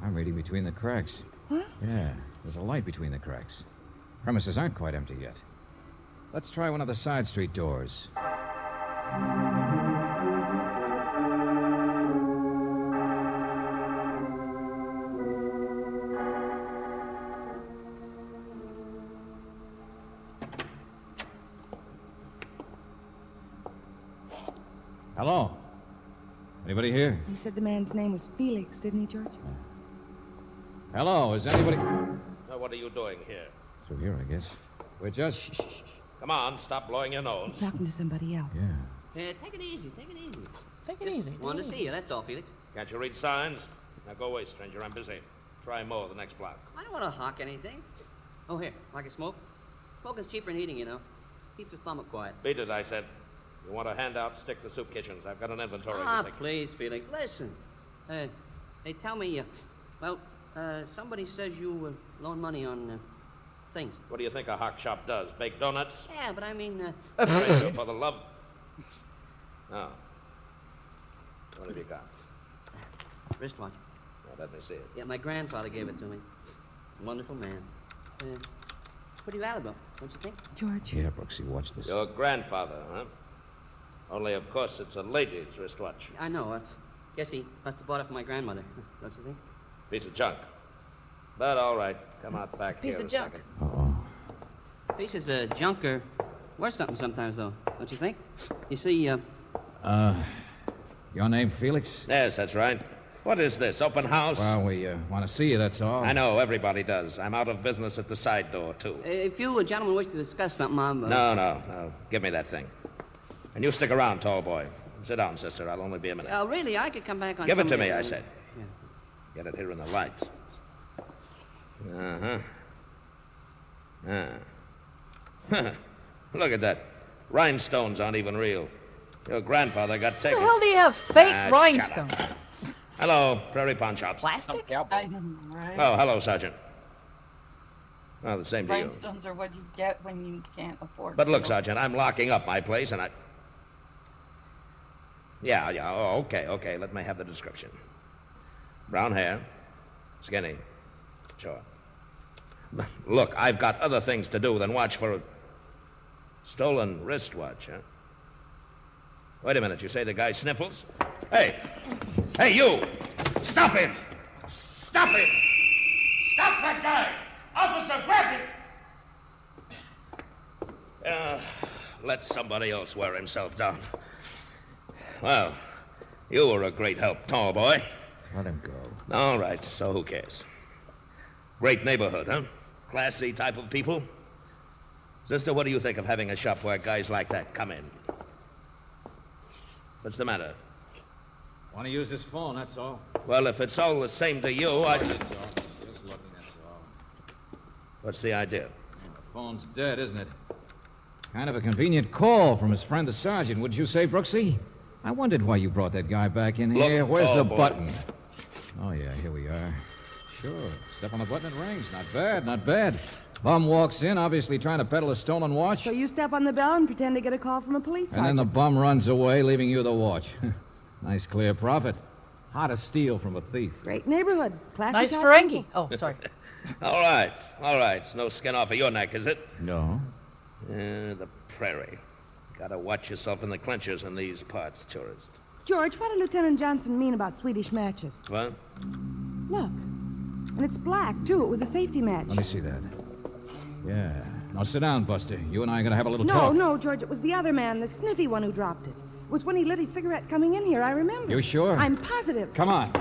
I'm reading between the cracks. What? Yeah, there's a light between the cracks. Premises aren't quite empty yet. Let's try one of the side street doors. Hello? Anybody here? He said the man's name was Felix, didn't he, George? Hello, is anybody... Now, what are you doing here? Through here, I guess. We're just... Shh. Come on, stop blowing your nose. He's talking to somebody else. Yeah. Take it easy, take it easy. Take it easy. Wanted to see you, that's all, Felix. Can't you read signs? Now go away, stranger. I'm busy. Try more the next block. I don't want to hawk anything. Oh, here, like a smoke? Smoking's cheaper than eating, you know. Keeps the stomach quiet. Beat it, I said. You want a handout, stick to soup kitchens. I've got an inventory to Ah, take. please, Felix, listen. They tell me, somebody says you loan money on things. What do you think a hawk shop does? Bake donuts? Yeah, but I mean... Stranger, for the love... Oh. What have you got? Wristwatch. Well, let me see it. Yeah, my grandfather gave it to me. Wonderful man. Pretty valuable, don't you think? George. Yeah, Brooksy, watch this. Your grandfather, huh? Only, of course, it's a lady's wristwatch. I know. Guess he must have bought it for my grandmother, don't you think? Piece of junk. But all right, come out back Piece here of a junk. second. Uh-oh. Pieces of junk are worth something sometimes, though, don't you think? You see, Your name, Felix? Yes, that's right. What is this, open house? Well, we want to see you, that's all. I know, everybody does. I'm out of business at the side door, too. if you gentlemen wish to discuss something, I'm... No. Give me that thing. And you stick around, tall boy. Sit down, sister. I'll only be a minute. Really, I could come back on Give it to Sunday. me, I said. Get it here in the lights. Look at that. Rhinestones aren't even real. Your grandfather got taken. What the hell do you have fake Shut rhinestones? up. Hello, Prairie Pawn Shop. Plastic? Right. Oh, hello, Sergeant. Well, the same to you. Rhinestones are what you get when you can't afford But look, them. Sergeant, I'm locking up my place and I... Yeah. Oh, okay. Let me have the description. Brown hair. Skinny. Sure. Look, I've got other things to do than watch for a stolen wristwatch, huh? Wait a minute, you say the guy sniffles? Hey, you! Stop him! Stop him! Stop that guy! Officer, grab him! Let somebody else wear himself down. Well, you were a great help, tall boy. Let him go. All right, so who cares? Great neighborhood, huh? Classy type of people. Sister, what do you think of having a shop where guys like that come in? What's the matter? Want to use this phone, that's all. Well, if it's all the same to you, I... Just looking, that's all. What's the idea? The phone's dead, isn't it? Kind of a convenient call from his friend the sergeant, wouldn't you say, Brooksy? I wondered why you brought that guy back in Look, here. Where's tall the boy. button? Oh, yeah, here we are. Sure. Step on the button, it rings. Not bad, not bad. Bum walks in, obviously trying to peddle a stolen watch. So you step on the bell and pretend to get a call from a police And then the sergeant. bum runs away, leaving you the watch. Nice clear profit. Hard to steal from a thief. Great neighborhood. Classy Nice type Ferengi. people. Oh, sorry. All right. It's no skin off of your neck, is it? No. The Prairie. Gotta watch yourself in the clinchers in these parts, tourist. George, what did Lieutenant Johnson mean about Swedish matches? What? Look. And it's black, too. It was a safety match. Let me see that. Yeah. Now sit down, Buster. You and I are going to have a little No, talk. no, George. It was the other man, the sniffy one who dropped it. It was when he lit his cigarette coming in here. I remember. You sure? I'm positive. Come on.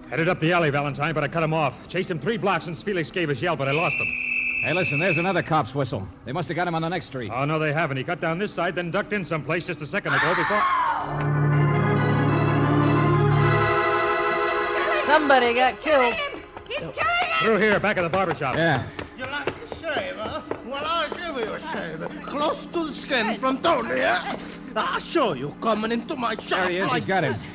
Headed up the alley, Valentine, but I cut him off. Chased him 3 blocks since Felix gave his yell, but I lost him. Hey, listen, there's another cop's whistle. They must have got him on the next street. Oh, no, they haven't. He cut down this side, then ducked in someplace just a second ago before... Somebody got killed. Through here, back of the barber shop. Yeah. You like a shave, huh? Well, I'll give you a shave. Close to the skin from Tony, huh? I'll show you coming into my shop. There he is. Like He's got him. this.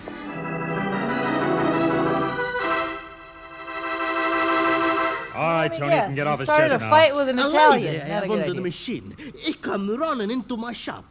All right, Tony, you can get off his started chest a now. fight with an A Italian. lady I Not a have good under idea. the machine. He come running into my shop.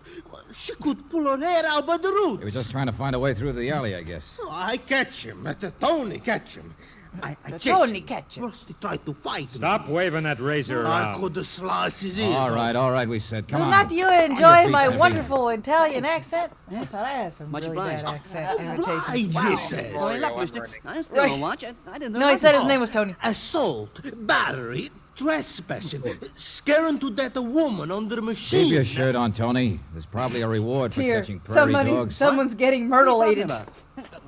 She could pull her hair out by the roots. He was just trying to find a way through the alley, I guess. Oh, I catch him. Tony catch him. I chase Tony him. catch him. First he tried to fight me. Stop waving that razor I around. could have sliced his ears All off. right, we said. Come Do on. not you On your enjoy feet, my Sniffy. wonderful Italian accent? I thought I had some Much really bad obliged. accent imitations. Obliged, Wow. he says. Boy, look, mister. I still Right. don't watch. I didn't know. No, he said his Oh, name was Tony. Assault, battery, trespassing, scaring to death a woman under a machine. Keep your shirt on, Tony. There's probably a reward for Here, catching prairie dogs. someone's getting What are you talking murderlated. about?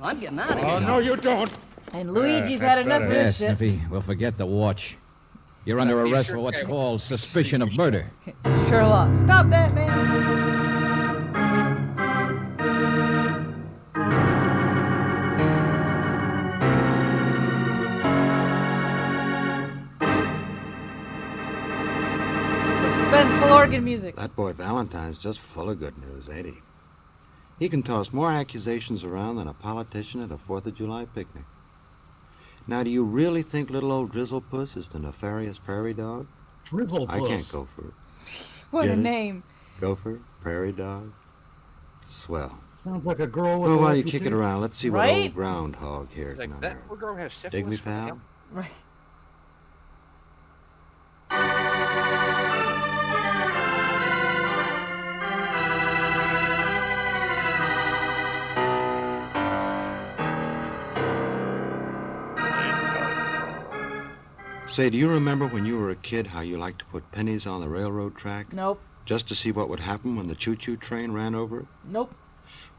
I'm getting out of here. Oh, no, you don't. And Luigi's that's had enough of better. this Yeah, shit. Sniffy, we'll forget the watch. You're under arrest for what's called suspicion of murder. Sherlock, stop that, man. Suspenseful organ music. That boy Valentine's just full of good news, ain't he? He can toss more accusations around than a politician at a 4th of July picnic. Now, do you really think little old Drizzlepuss is the nefarious prairie dog? Drizzlepuss. I can't go for it. What Get a it? name. Gopher, prairie dog. Swell. Sounds like a girl with Well, a while you kick it reputation. around, let's see what Right? old groundhog here Like can that unearth. poor girl has syphilis. Dig me, What the pal? hell? Right. Say, do you remember when you were a kid how you liked to put pennies on the railroad track? Nope. Just to see what would happen when the choo-choo train ran over it? Nope.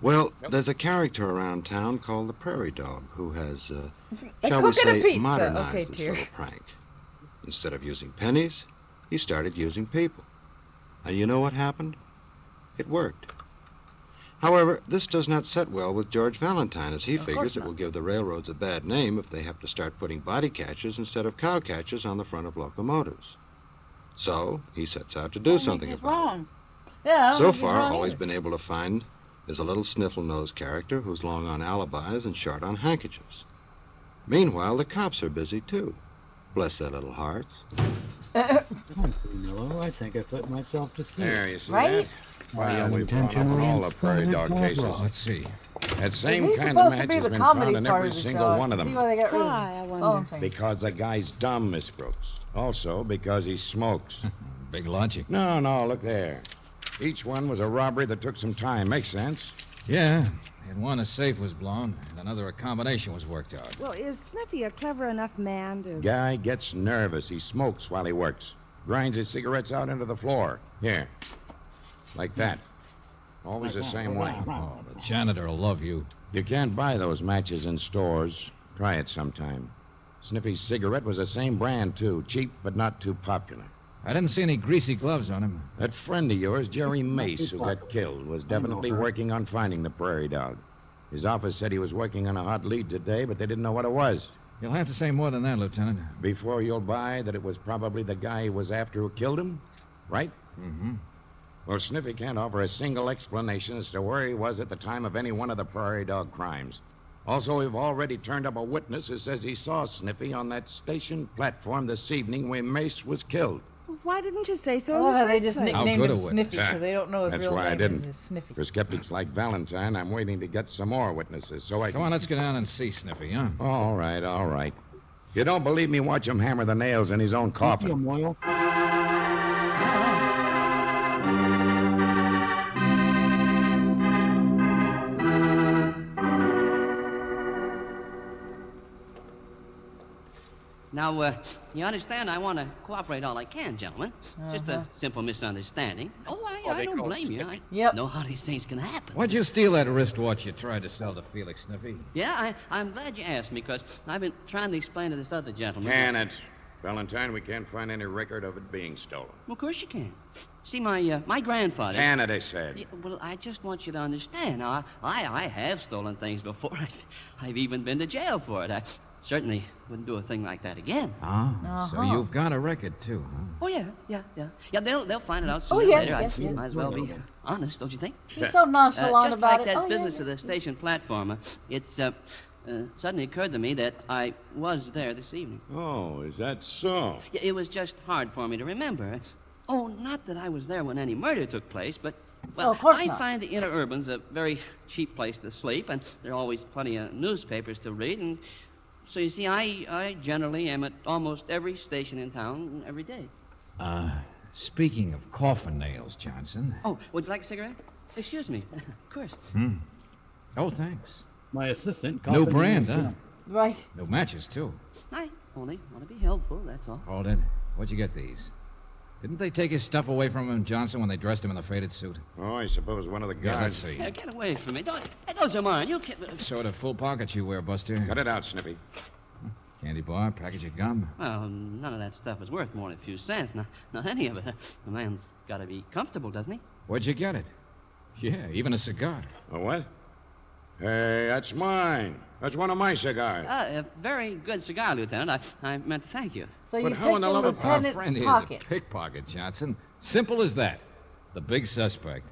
Well, there's a character around town called the Prairie Dog who has, A shall we cook and a say, pizza. modernized Okay, this dear. little prank. Instead of using pennies, he started using people. And you know what happened? It worked. However, this does not set well with George Valentine, as he Of course figures it not. will give the railroads a bad name if they have to start putting body catchers instead of cow catchers on the front of locomotives. So, he sets out to do something about it. wrong. Yeah, I don't So think he's far, wrong all he's either. been able to find is a little sniffle-nosed character who's long on alibis and short on handkerchiefs. Meanwhile, the cops are busy, too. Bless their little hearts. Mellow, I think I put myself to sleep. There, you see Right? that? Well, we've brought up all the prairie dog cases. Let's see. That same He's kind of supposed to match be has the been comedy found in part every of the single show. one of See them. why they got rid of Why, I him. wonder. That's all I'm saying. Because the guy's dumb, Miss Brooks. Also because he smokes. Big logic. No, look there. Each one was a robbery that took some time. Makes sense. Yeah. In one, a safe was blown, and another, a combination was worked out. Well, is Sniffy a clever enough man to... Guy gets nervous. He smokes while he works. Grinds his cigarettes out into the floor. Here. Like that. Always the same way. Oh, the janitor will love you. You can't buy those matches in stores. Try it sometime. Sniffy's cigarette was the same brand, too. Cheap, but not too popular. I didn't see any greasy gloves on him. That friend of yours, Jerry Mace, who got killed, was definitely working on finding the prairie dog. His office said he was working on a hot lead today, but they didn't know what it was. You'll have to say more than that, Lieutenant. Before you'll buy that it was probably the guy he was after who killed him, right? Mm-hmm. Well, Sniffy can't offer a single explanation as to where he was at the time of any one of the Prairie Dog crimes. Also, we've already turned up a witness who says he saw Sniffy on that station platform this evening when Mace was killed. Why didn't you say so? I love how they just nicknamed him Sniffy Yeah. because they don't know his That's real why I name didn't. is Sniffy. For skeptics like Valentine, I'm waiting to get some more witnesses so I can... Come on, let's go down and see Sniffy, huh? All right, all right. If you don't believe me, watch him hammer the nails in his own coffin. Now, you understand, I want to cooperate all I can, gentlemen. Just a simple misunderstanding. Oh, I don't blame you. I know how these things can happen. Why'd you steal that wristwatch you tried to sell to Felix, Sniffy? Yeah, I'm glad you asked me, because I've been trying to explain to this other gentleman. Can it? Valentine, we can't find any record of it being stolen. Well, of course you can. See, my grandfather... Can it, I said. Yeah, well, I just want you to understand. Now, I have stolen things before. I've even been to jail for it. I certainly wouldn't do a thing like that again. Ah, so you've got a record, too, huh? Oh, yeah. Yeah, they'll find it out sooner Oh, or yeah, later. yes, I yeah. might as well be honest, don't you think? She's so nonchalant just about like it. that Oh, yeah, business of the station platform. It's suddenly occurred to me that I was there this evening. Oh, is that so? Yeah, it was just hard for me to remember. Oh, not that I was there when any murder took place, but... Well, of course I not. find the inner urban's a very cheap place to sleep, and there are always plenty of newspapers to read, and so you see, I generally am at almost every station in town every day. Speaking of coffin nails, Johnson. Oh, would you like a cigarette? Excuse me. Of course. Oh, thanks. My assistant. New coffin brand, nails, huh? too. Right. New matches, too. I only want to be helpful, that's all. Hold it. Where'd you get these? Didn't they take his stuff away from him, Johnson, when they dressed him in the faded suit? Oh, I suppose one of the guys... Yeah, let's see. Yeah, get away from me. Those are mine. You can't... Sort of full pockets you wear, Buster. Cut it out, Snippy. Candy bar, package of gum. Well, none of that stuff is worth more than a few cents. Not any of it. The man's got to be comfortable, doesn't he? Where'd you get it? Yeah, even a cigar. A what? Hey, that's mine. That's one of my cigars. A very good cigar, Lieutenant. I meant to thank you. So you But picked how in the the love of- Our lieutenant's friend here's pocket. a pickpocket, Johnson. Simple as that. The big suspect.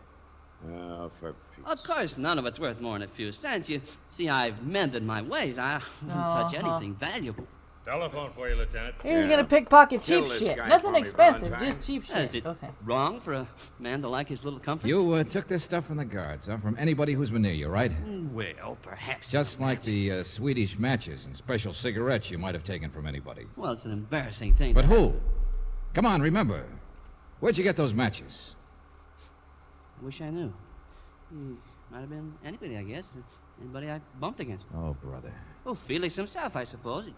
Oh, for Pete's Of course, none of it's worth more than a few cents. You see, I've mended my ways. I wouldn't touch anything valuable. Telephone for you, Lieutenant. He's gonna pickpocket cheap Kill this shit. guy Nothing for me, expensive, Valentine. just cheap Is shit. it Okay. wrong for a man to like his little comforts? You took this stuff from the guards, huh? From anybody who's been near you, right? Well, perhaps. Just like the Swedish matches and special cigarettes you might have taken from anybody. Well, it's an embarrassing thing. But to who? Come on, remember. Where'd you get those matches? I wish I knew. Might have been anybody, I guess. Anybody I bumped against. Oh, brother. Oh, Felix himself, I suppose.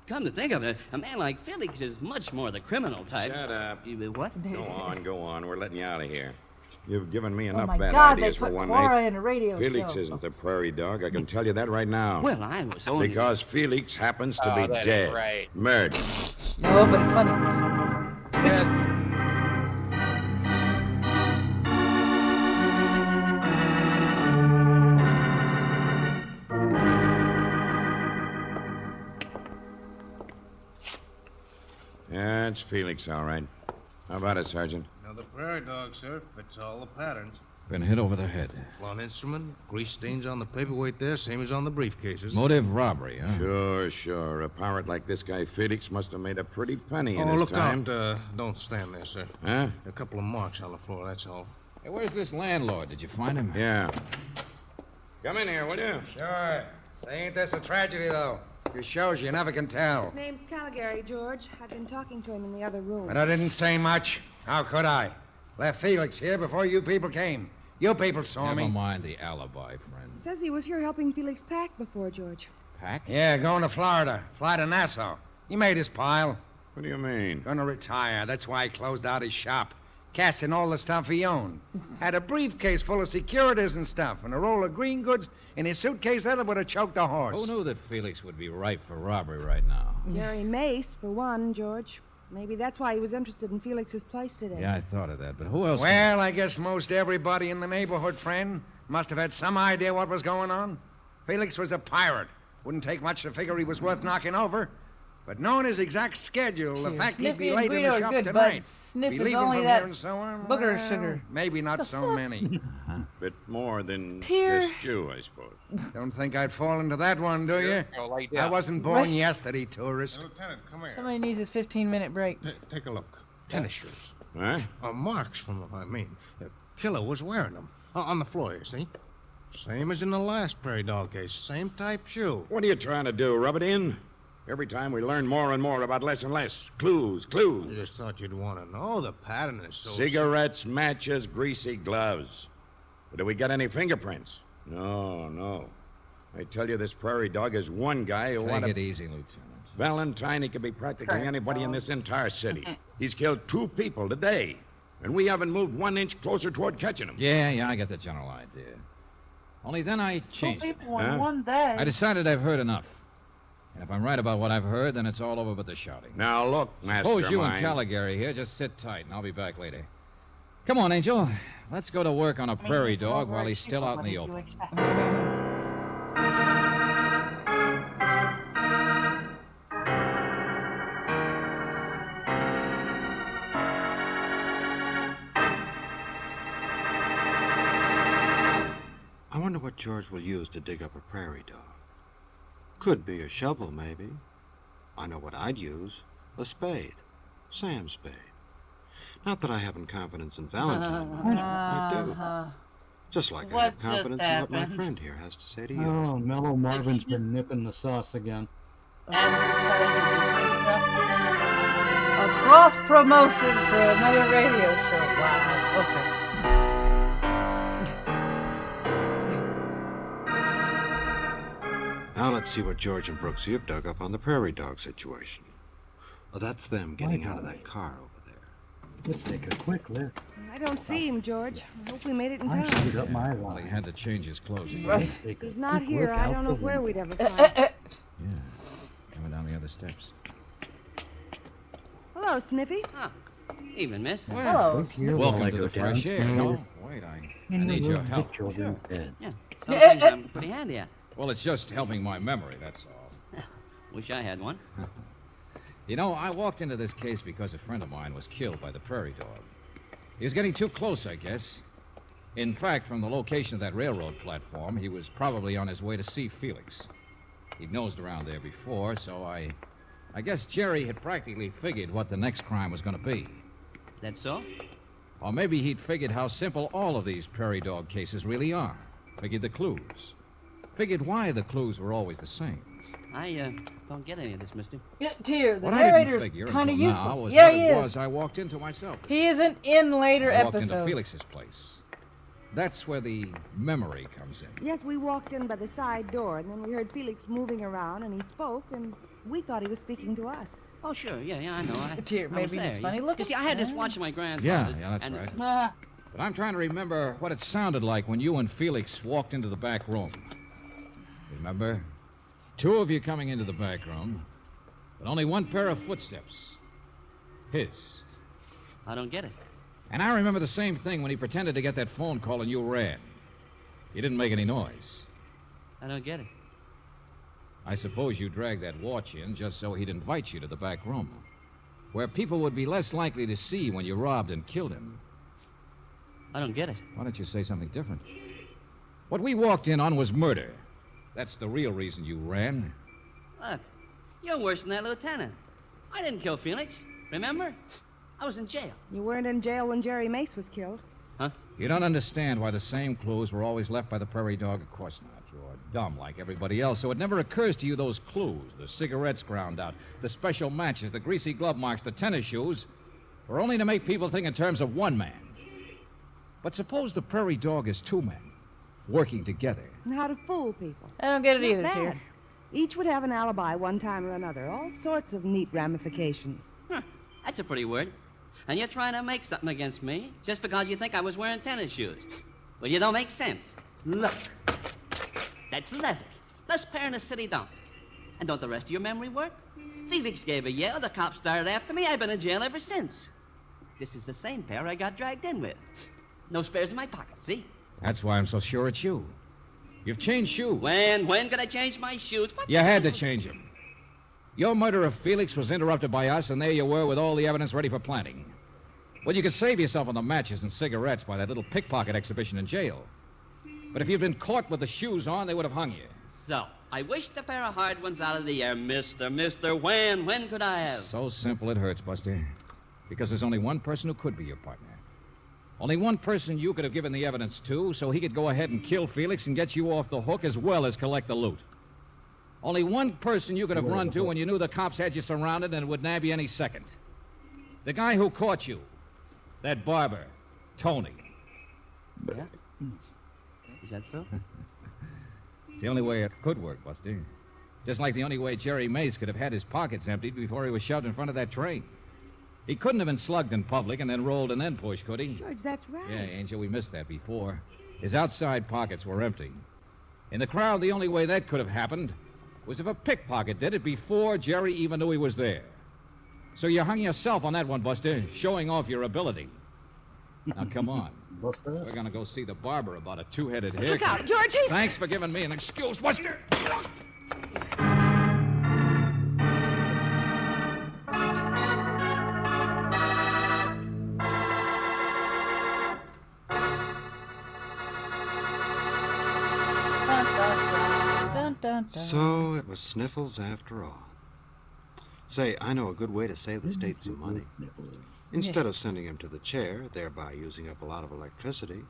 Come to think of it, a man like Felix is much more the criminal type. Shut up. What? Go on. We're letting you out of here. You've given me Oh enough my bad God, they ideas for put one Cora night. in a radio Felix show. isn't the Prairie Dog. I can tell you that right now. Well, I was only... Because Felix happens to be that ain't dead. right. Murdered. No, but it's funny. Yeah, it's Felix, all right. How about it, Sergeant? Now, the Prairie Dog, sir, fits all the patterns. Been hit over the head. Lawn instrument, grease stains on the paperweight there, same as on the briefcases. Motive robbery, huh? Sure. A pirate like this guy, Felix, must have made a pretty penny in Oh, his look time. out. Don't stand there, sir. Huh? A couple of marks on the floor, that's all. Hey, where's this landlord? Did you find him? Yeah. Come in here, will you? Sure. Say, ain't this a tragedy, though? It shows you never can tell. His name's Calgary, George. I've been talking to him in the other room. But I didn't say much. How could I? Left Felix here before you people came. You people saw Never me. mind the alibi, friend. Says he was here helping Felix pack before, George. Pack? Yeah, going to Florida. Fly to Nassau. He made his pile. What do you mean? Gonna retire. That's why he closed out his shop. Cashed in all the stuff he owned. Had a briefcase full of securities and stuff, and a roll of green goods in his suitcase that would have choked a horse. Who knew that Felix would be ripe for robbery right now? Jerry Mace, for one, George. Maybe that's why he was interested in Felix's place today. Yeah, I thought of that, but who else? Well, I guess most everybody in the neighborhood, friend, must have had some idea what was going on. Felix was a pirate. Wouldn't take much to figure he was worth knocking over. But knowing his exact schedule, the fact he'd Sniffy be and late in Guido the are shop good, tonight, but Sniff be is leaving only from that here and so on, booger well, sugar. maybe not The so fuck? many. Bit more than Tear. just you, I suppose. Don't think I'd fall into that one, do you? I wasn't born Right. yesterday, tourist. Lieutenant, come here. Somebody needs his 15-minute break. Take a look. Tennis shoes. Huh? Marks from them, I mean. The killer was wearing them. On the floor, you see? Same as in the last Prairie Dog case. Same type shoe. What are you trying to do, rub it in? Every time we learn more and more about less and less. Clues, clues. I just thought you'd want to know. The pattern is so... Cigarettes, matches, greasy gloves. But do we get any fingerprints? No. I tell you, this Prairie Dog is one guy who Take it easy, Lieutenant. Valentine, he could be practically anybody in this entire city. He's killed 2 people today, and we haven't moved 1 inch closer toward catching him. Yeah, I get the general idea. Only then I 2 changed it. people in one day. I decided I've heard enough. And if I'm right about what I've heard, then it's all over but the shouting. Now look, Suppose you and Mastermind. Caligari here just sit tight, and I'll be back later. Come on, Angel. Let's go to work on a prairie dog while he's still out in the open. I wonder what George will use to dig up a prairie dog. Could be a shovel, maybe. I know what I'd use. A spade. Sam's spade. Not that I haven't confidence in Valentine much. I do. Just like I have confidence in what my friend here has to say to you. Oh, Mellow Marvin's been nipping the sauce again. A cross promotion for another radio show. Wow. Okay. Now let's see what George and Brooksy have dug up on the Prairie Dog situation. Well, that's them getting out of that car over there. Let's take a quick look. I don't see him, George. I hope we made it in I time. screwed up my Well, he line. had to change his clothes again. Let's take a He's not quick here. look I out don't the know where window. we'd ever find him. Yeah, coming down the other steps. Hello, Sniffy. Evening, miss. Hello. Look here while I Welcome to go the fresh air. downstairs. No, wait, I need your help. Children's bed. Yeah, some things I'm pretty handy at. Well, it's just helping my memory, that's all. Wish I had one. You know, I walked into this case because a friend of mine was killed by the Prairie Dog. He was getting too close, I guess. In fact, from the location of that railroad platform, he was probably on his way to see Felix. He'd nosed around there before, so I guess Jerry had practically figured what the next crime was going to be. That so? Or maybe he'd figured how simple all of these Prairie Dog cases really are. Figured the clues. Figured why the clues were always the same. I don't get any of this, mister. Yeah, Tier, the What I didn't narrator's figure kind of until useless. now was Yeah, what he it is. was I walked into myself. He isn't in later I walked episodes. into Felix's place. That's where the memory comes in. Yes, we walked in by the side door, and then we heard Felix moving around, and he spoke, and we thought he was speaking to us. Oh, sure. Yeah, I know. Dear, I maybe was there. he's funny You looking. see, I had this Yeah. watching my grandfather. Yeah, that's and, right. But I'm trying to remember what it sounded like when you and Felix walked into the back room. Remember? 2 of you coming into the back room, but only 1 pair of footsteps. His. I don't get it. And I remember the same thing when he pretended to get that phone call and you ran. You didn't make any noise. I don't get it. I suppose you dragged that watch in just so he'd invite you to the back room, where people would be less likely to see when you robbed and killed him. I don't get it. Why don't you say something different? What we walked in on was murder. That's the real reason you ran. Look, you're worse than that lieutenant. I didn't kill Felix. Remember? I was in jail. You weren't in jail when Jerry Mace was killed. Huh? You don't understand why the same clues were always left by the Prairie Dog. Of course not. You're dumb like everybody else, so it never occurs to you those clues, the cigarettes ground out, the special matches, the greasy glove marks, the tennis shoes, were only to make people think in terms of one man. But suppose the Prairie Dog is 2 men, working together. And how to fool people. I don't get it Not either, bad. Tier. Each would have an alibi one time or another. All sorts of neat ramifications. That's a pretty word. And you're trying to make something against me just because you think I was wearing tennis shoes. Well, you don't make sense. Look. That's leather. This pair in the city don't. And don't the rest of your memory work? Felix gave a yell, the cops started after me, I've been in jail ever since. This is the same pair I got dragged in with. No spares in my pocket, see? That's why I'm so sure it's you. You've changed shoes. When could I change my shoes? What You had to change them. Your murder of Felix was interrupted by us, and there you were with all the evidence ready for planting. Well, you could save yourself on the matches and cigarettes by that little pickpocket exhibition in jail. But if you'd been caught with the shoes on, they would have hung you. So, I wished a pair of hard ones out of the air, mister. When could I have? So simple it hurts, Buster. Because there's only one person who could be your partner. Only one person you could have given the evidence to, so he could go ahead and kill Felix and get you off the hook as well as collect the loot. Only one person you could have run to when you knew the cops had you surrounded and would nab you any second. The guy who caught you. That barber, Tony. Yeah? Is that so? It's the only way it could work, Buster. Just like the only way Jerry Mace could have had his pockets emptied before he was shoved in front of that train. He couldn't have been slugged in public and then rolled and then pushed, could he? George, that's right. Yeah, Angel, we missed that before. His outside pockets were empty. In the crowd, the only way that could have happened was if a pickpocket did it before Jerry even knew he was there. So you hung yourself on that one, Buster, showing off your ability. Now, come on. We're going to go see the barber about a two-headed haircut. Look out, George, he's... Thanks for giving me an excuse, Buster. So it was Sniffles after all. Say, I know a good way to save the state some money. Instead of sending him to the chair, thereby using up a lot of electricity,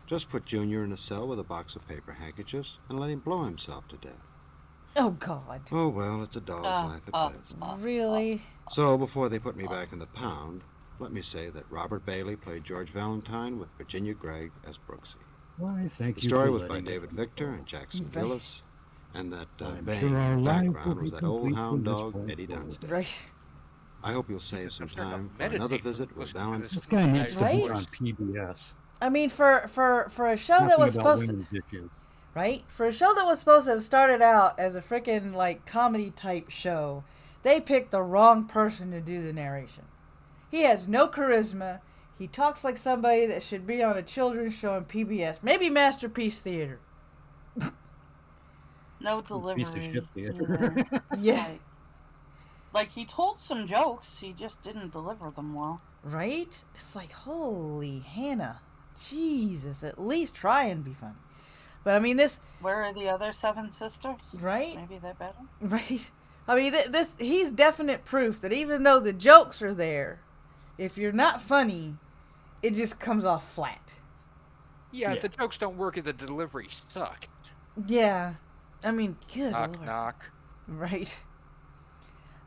just put Junior in a cell with a box of paper handkerchiefs and let him blow himself to death. Oh, God. Oh, well, it's a dog's life at best. Really? So, before they put me back in the pound, let me say that Robert Bailey played George Valentine with Virginia Gregg as Brooksy. Why, thank The you story for was by letting us David Victor and Jackson Right. Gillis, and that I'm bang sure our in the lives will background be was that old complete hound from this dog, point Eddie forward. Dunstable. Right. I hope you'll save some time for meditate another for visit with Valentine. This guy needs to be Right? on PBS. I mean, for a show that Talking was about supposed to... women's issues. Right? For a show that was supposed to have started out as a freaking, like, comedy-type show, they picked the wrong person to do the narration. He has no charisma. He talks like somebody that should be on a children's show on PBS. Maybe Masterpiece Theater. No delivery. Piece of shit theater. either. Yeah. Like, he told some jokes, he just didn't deliver them well. Right? It's like, holy Hannah. Jesus, at least try and be funny. But, I mean, this... Where are the other 7 sisters? Right? Maybe they're better? Right? I mean, he's definite proof that even though the jokes are there, if you're not funny, it just comes off flat. Yeah, the jokes don't work if the delivery suck. Yeah. I mean, good Knock, Lord. knock. Right.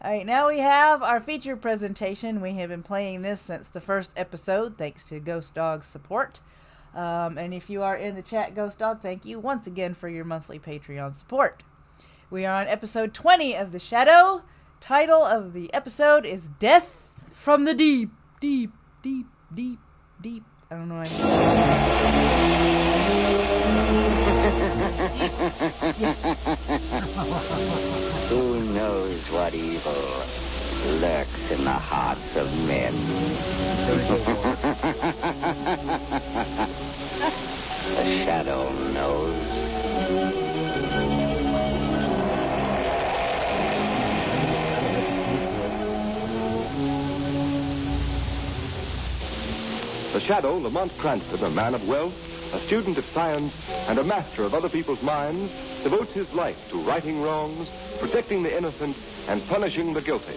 All right, now we have our feature presentation. We have been playing this since the first episode, thanks to Ghost Dog's support. And if you are in the chat, Ghost Dog, thank you once again for your monthly Patreon support. We are on episode 20 of The Shadow. Title of the episode is Death from the Deep. Deep, deep, deep, deep. I don't know what I Who knows what evil lurks in the hearts of men? The shadow knows. The Shadow, Lamont Cranston, a man of wealth, a student of science, and a master of other people's minds, devotes his life to righting wrongs, protecting the innocent, and punishing the guilty.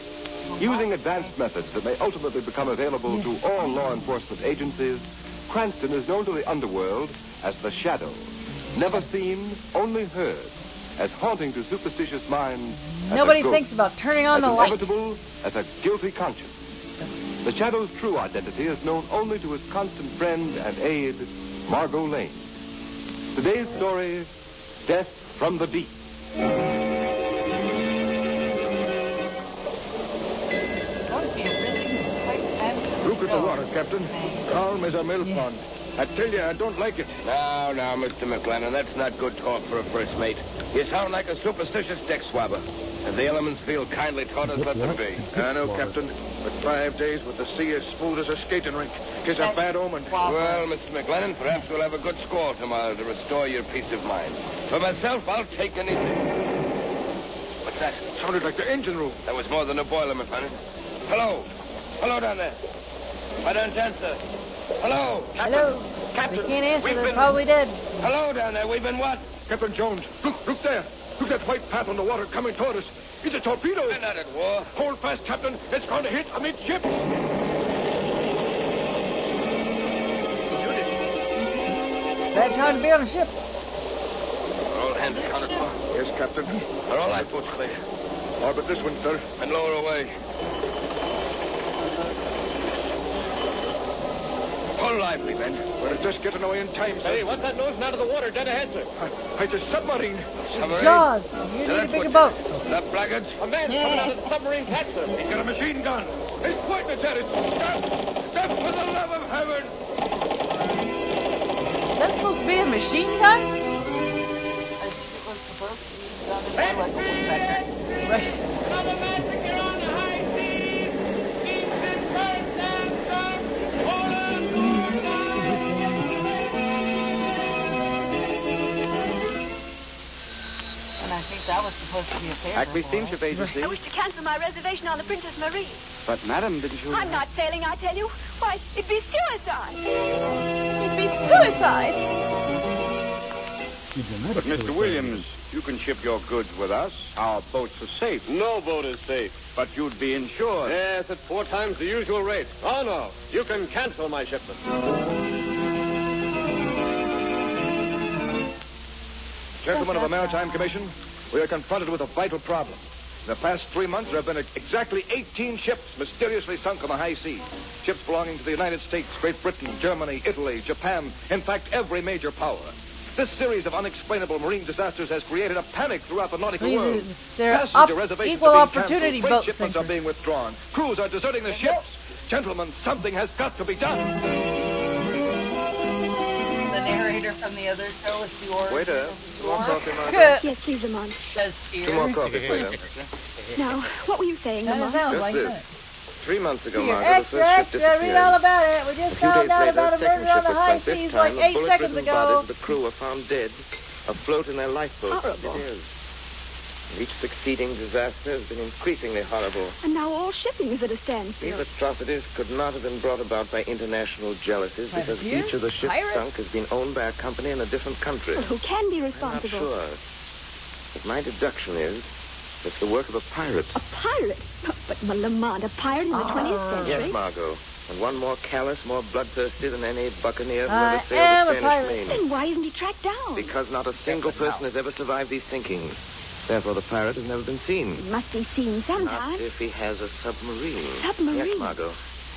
Using advanced methods that may ultimately become available to all law enforcement agencies, Cranston is known to the underworld as the Shadow. Never seen, only heard, as haunting to superstitious minds. Nobody thinks about turning on the light. Inevitable as a guilty conscience. The Shadow's true identity is known only to his constant friend and aide, Margot Lane. Today's story, Death from the Deep. Look at the water, Captain. Calm as a mill pond. I tell you, I don't like it. Now, Mr. McLennan, that's not good talk for a first mate. You sound like a superstitious deck swabber. If the elements feel kindly toward us, let them be. I know, Captain. But 5 days with the sea as smooth as a skating rink is a bad omen. Well, Mr. McLennan, perhaps we'll have a good squall tomorrow to restore your peace of mind. For myself, I'll take anything. What's that? Sounded like the engine room. That was more than a boiler, McLennan. Hello. Hello down there. Why don't you answer? Hello. Hello. Captain. They can't answer. We've They're been... probably dead. Hello down there. We've been what? Captain Jones, look there. Look at that white path on the water coming toward us. It's a torpedo. We're not at war. Hold fast, Captain. It's going to hit amidships. Bad time to be on a ship. Are all hands accounted for? Yes, Captain. Are all lifeboats clear? All but this one, sir. And lower away. Pull lively, men. We're just getting away in time, sir. Hey, what's that nosing out of the water dead ahead, sir? It's a submarine. It's Jaws. You need a bigger boat. The blackguards. A man coming out of the submarine catch, sir. He's got a machine gun. He's pointing at it. Stop for the love of heaven. Is that supposed to be a machine gun? I think it was supposed to be done in more like a woodpecker. Right. And I think that was supposed to be a pair. Acme Steamship Agency. I wish to cancel my reservation on the Princess Marie. But, madam, didn't you... I'm not sailing, I tell you. Why, it'd be suicide. It'd be suicide. But, Mr. Williams, you can ship your goods with us. Our boats are safe. No boat is safe. But you'd be insured. Yes, at 4 times the usual rate. Oh, no. You can cancel my shipment. Gentlemen of the Maritime Commission, we are confronted with a vital problem. In the past 3 months, there have been exactly 18 ships mysteriously sunk on the high seas. Ships belonging to the United States, Great Britain, Germany, Italy, Japan, in fact, every major power. This series of unexplainable marine disasters has created a panic throughout the nautical world. They're Passenger reservations equal are being opportunity canceled. boat Freight shipments are sinkers. being withdrawn. Crews are deserting the ships. Gentlemen, something has got to be done. The narrator from the other show is the origin Waiter, of the some more storm. coffee, Margaret? Yes, please, Lamont. Says here. 2 more coffees, waiter. Now, what were you saying, That Lamont? sounds like this. it. 3 months ago, Here, Margaret, the extra, first ship extra, read disappeared. all about it. We just A few found days out later, about a second murder on ship the was high sunk. This seas time, like the 8 bullet-ridden seconds ago. bodies of the crew were found dead, afloat in their lifeboats. Horrible. It is. Each succeeding disaster has been increasingly horrible. And now all shipping is at a standstill. These atrocities could not have been brought about by international jealousies because Privateers? each of the ships Pirates? sunk has been owned by a company in a different country. Well, who can be I'm not responsible? sure. But my deduction is it's the work of a pirate. A pirate? But Lamont, a pirate in the 20th century? Yes, Margot. And one more callous, more bloodthirsty than any buccaneer who I ever sailed am the a Spanish pirate. Main. Then why isn't he tracked down? Because not a single person has ever survived these sinkings. Therefore, the pirate has never been seen. He must be seen sometime. Not if he has a submarine. Submarine? Yes, Margot.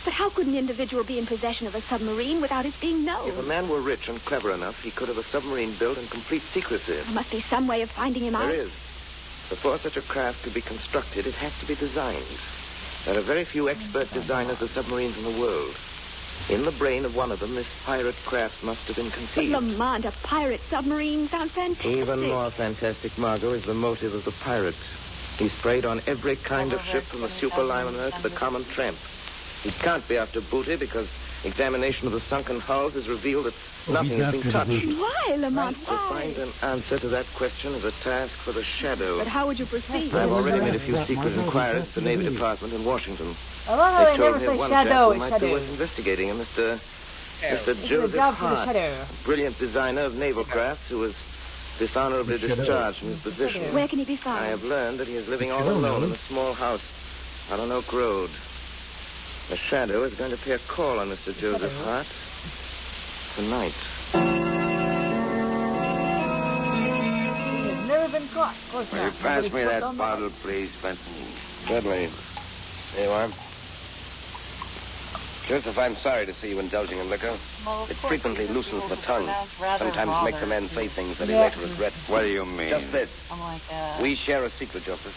But how could an individual be in possession of a submarine without its being known? If a man were rich and clever enough, he could have a submarine built in complete secrecy. There must be some way of finding him out. There is. Before such a craft could be constructed, it has to be designed. There are very few expert designers of submarines in the world. In the brain of one of them, this pirate craft must have been But conceived. Lamont, a pirate submarine sounds fantastic. Even more fantastic, Margot, is the motive of the pirate. He's preyed on every kind of ship from the superliner to the common tramp. He can't be after booty because examination of the sunken hulls has revealed that nothing has been touched. Why, Lamont? To Why? find an answer to that question is a task for the Shadow. But how would you proceed? I've already made a few secret inquiries at the Navy Department in Washington. I love how they told never me say of one shadow, chap who it's might shadow. be worth investigating, and Mr. It's a Joseph job for the Hart, shadow. brilliant designer of naval crafts who was dishonorably The shadow. discharged from his position. Where can he be found? I have learned that he is living The all shadow, alone in really? a small house on an Oak Road. The Shadow is going to pay a call on Mr. Joseph shadow. Hart tonight. He has never been caught. Of course Will not. you pass Nobody's me flipped that on the- bottle, please, Benson? Certainly. Here you are. Joseph, I'm sorry to see you indulging in liquor. Well, of It course, frequently these are loosens people the who tongue. pronounce rather Sometimes makes a man rather. say things that Yeah. he later regrets. What do you mean? Just this. I'm like, We share a secret, Joseph.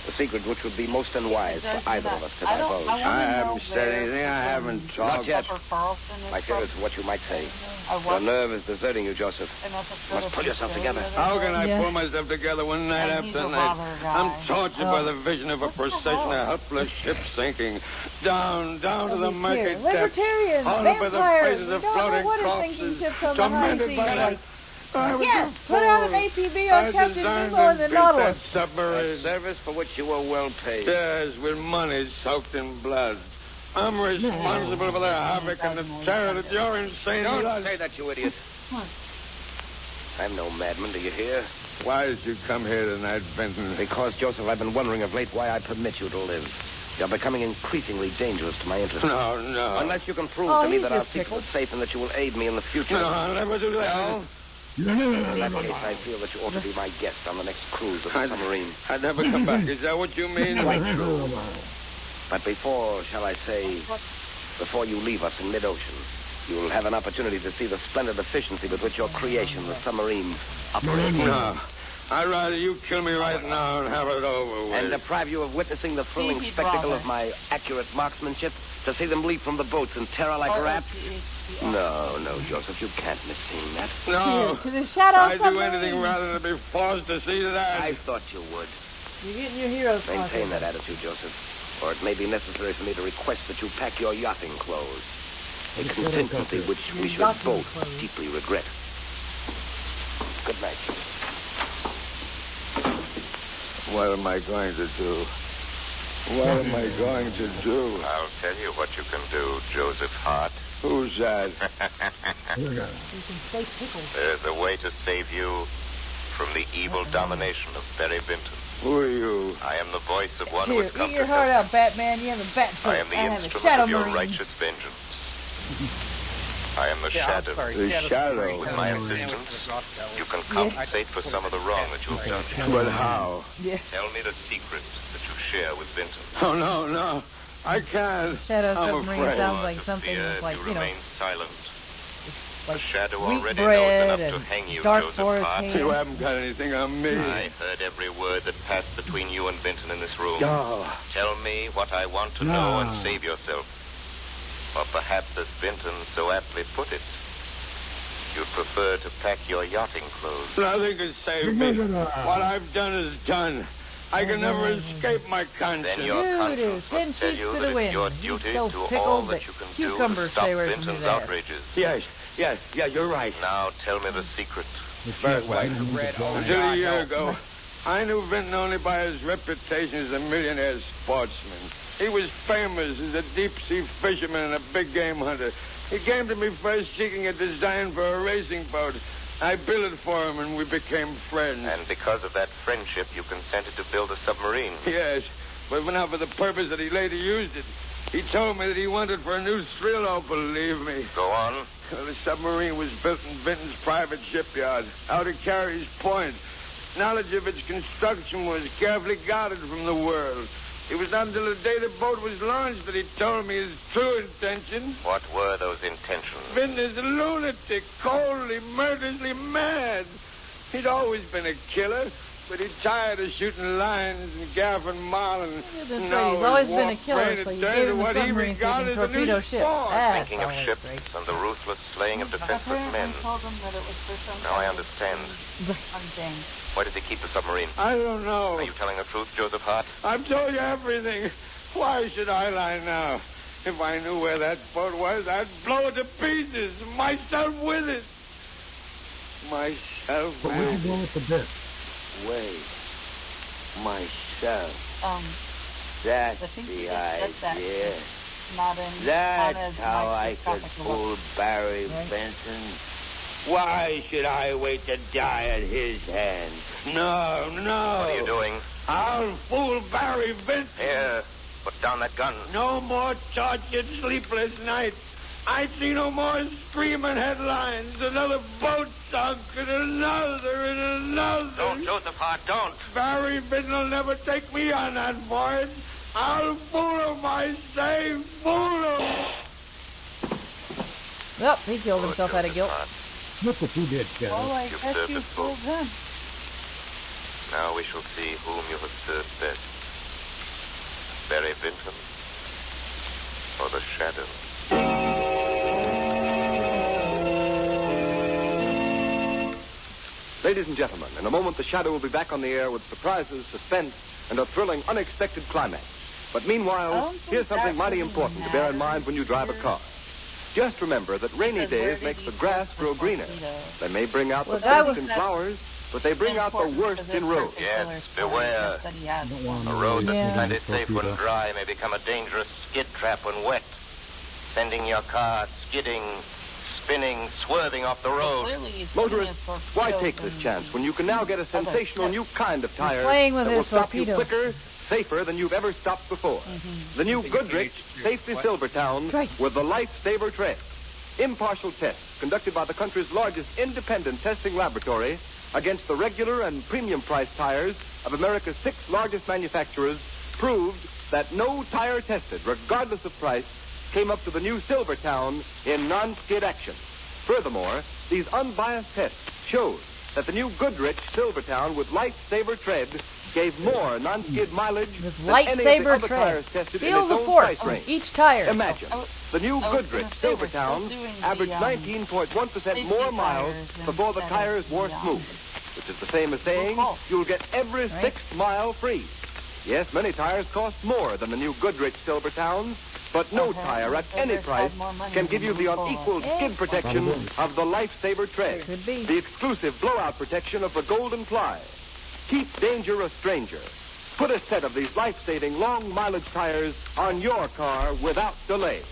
A secret which would be most unwise for either of us to divulge. I haven't said anything. I haven't talked. Not yet. Carlson is I fear it's what you might say. I Your nerve is deserting you, Joseph. an You episode must of pull yourself Australia together. the other How can I day. pull myself together one night And he's after a night? bother guy. I'm tortured by the vision of a procession of helpless ships sinking down to the murky depths. Libertarians, haunted by the vampires, faces we of don't know floating what is sinking corpses, ships on the high tormented seas by that. like. I was Yes, a put out an fool. APB on I Captain designed Nemo and the and built that Nautilus. submarine. A service for which you were well paid. Yes, with money soaked in blood. I'm responsible for the havoc and the terror that your insane Don't blood... say that, you idiot. I'm no madman, do you hear? Why did you come here tonight, Benton? Because, Joseph, I've been wondering of late why I permit you to live. You're becoming increasingly dangerous to my interests. No. Unless you can prove Oh, to me he's that our just secret pickled. is safe and that you will aid me in the future. No, I'll never do that. No? In that case, I feel that you ought to be my guest on the next cruise of the submarine. I'd never come back. Is that what you mean? Quite true. But before, shall I say, before you leave us in mid-ocean, you'll have an opportunity to see the splendid efficiency with which your creation, the submarine, operates. No. I'd rather you kill me right now and have it over with. And deprive you of witnessing the thrilling He'd spectacle rather. of my accurate marksmanship, to see them leap from the boats in terror like rats? No, Joseph, you can't miss seeing that. No. To the shadow I'd do submarine. anything rather than be forced to see that. I thought you would. You're getting your heroes Maintain costume. that attitude, Joseph. Or it may be necessary for me to request that you pack your yachting clothes. A contingency which we should yachting both clothes. deeply regret. Good night. What am I going to do? What am I going to do? I'll tell you what you can do, Joseph Hart. Who's that? You can stay pickled. There's a way to save you from the evil domination of Barry Benton. Who are you? I am the voice of one who Here, has come eat your to heart help. out, Batman. You have a bat I boat. am the have a instrument shadow of your marine. righteous vengeance. I am the Yeah, I'm shadow. sorry. The shadow. With my assistance, you can compensate for some of the wrong that you have done. But how? Yeah. Tell me the secret that you share with Benton. Oh, no. I can't. Shadow I'm submarine afraid. sounds like To something fear with, like, to you know, remain silent. like The shadow wheat already bread knows enough to and hang you, dark Joseph forest Hart. ham. You haven't got anything on me. I heard every word that passed between you and Benton in this room. Oh. Tell me what I want to know and save yourself. Or perhaps, as Benton so aptly put it, you'd prefer to pack your yachting clothes. Nothing can save me. What I've done is done. I can never escape my conscience. Then your Dude conscience is 10 must tell sheets you to that the it's wind. your He's duty so to do all pickled that that you can cucumbers do to stop stay away from Benton's his ass. outrages. Yes, you're right. Now tell me the secret. Very well. Until a year ago, I knew Benton only by his reputation as a millionaire sportsman. He was famous as a deep-sea fisherman and a big-game hunter. He came to me first seeking a design for a racing boat. I built it for him, and we became friends. And because of that friendship, you consented to build a submarine. Yes, but not for the purpose that he later used it. He told me that he wanted for a new thrill, oh, believe me. Go on. Well, the submarine was built in Benton's private shipyard, out at Carrie's Point. Knowledge of its construction was carefully guarded from the world. It was not until the day the boat was launched that he told me his true intention. What were those intentions? Benton is a lunatic, coldly, murderously mad. He'd always been a killer, but he tired of shooting lions and gaffing marlin. This Now lady, he's his always been a warped killer, brain so had you turned gave to him a what he submarine so he regarded can as a new torpedo ships. sport. That's Thinking of always ships great. and the ruthless slaying of defenseless men. told them that it was for some Now I kind of understand. hunting. Why did they keep the submarine? I don't know. Are you telling the truth, Joseph Hart? I've told you everything. Why should I lie now? If I knew where that boat was, I'd blow it to pieces. Myself with it. Myself But would you with blow it to bits? Wait. Myself. I That's think the you just said that. idea. Not in That's on as how I could microscopic fool look. Barry Right. Benson. Why should I wait to die at his hands? No. What are you doing? I'll fool Barry Benson. Here, put down that gun. No more tortured, sleepless nights. I see no more screaming headlines. Another boat sunk, and another, and another. Don't, Joseph Hart, don't. Barry Benton will never take me on that voyage. I'll fool him, I say, fool him. Well, he killed himself out of guilt. Look what you did, Shadow. Well, I You've guess served you us fooled both. him. Now we shall see whom you have served best. Barry Vinton or the Shadow? Ladies and gentlemen, in a moment the Shadow will be back on the air with surprises, suspense, and a thrilling, unexpected climax. But meanwhile, here's something mighty important to bear in mind when you drive a car. Just remember that rainy days make the grass grow greener. They may bring out the best in flowers, but they bring out the worst in roads. Yes, beware. A road that's plenty safe when dry may become a dangerous skid trap when wet, sending your car skidding, spinning, swerving off the road. Motorists, why take this chance when you can now get a sensational new kind of tire playing with that will his stop you torpedoes. quicker, safer than you've ever stopped before? The new Goodrich Safety Silvertown with the Lifesaver tread. Impartial tests conducted by the country's largest independent testing laboratory against the regular and premium price tires of America's 6 largest manufacturers proved that no tire tested, regardless of price, came up to the new Silvertown in non-skid action. Furthermore, these unbiased tests showed that the new Goodrich Silvertown with Lifesaver tread gave more non-skid mileage than any of the Lightsaber other tires tread. tested Feel in the its own force price on range. each tire. Imagine, the new Goodrich Silvertown averaged 19.1% more miles before the tires wore smooth, which is the same as saying you'll get every 6th mile free. Yes, many tires cost more than the new Goodrich Silvertowns, but no tire at any price can give you the unequaled skid protection of the Lifesaver tread, the exclusive blowout protection of the Golden Ply. Keep danger a stranger. Put a set of these life-saving long-mileage tires on your car without delay.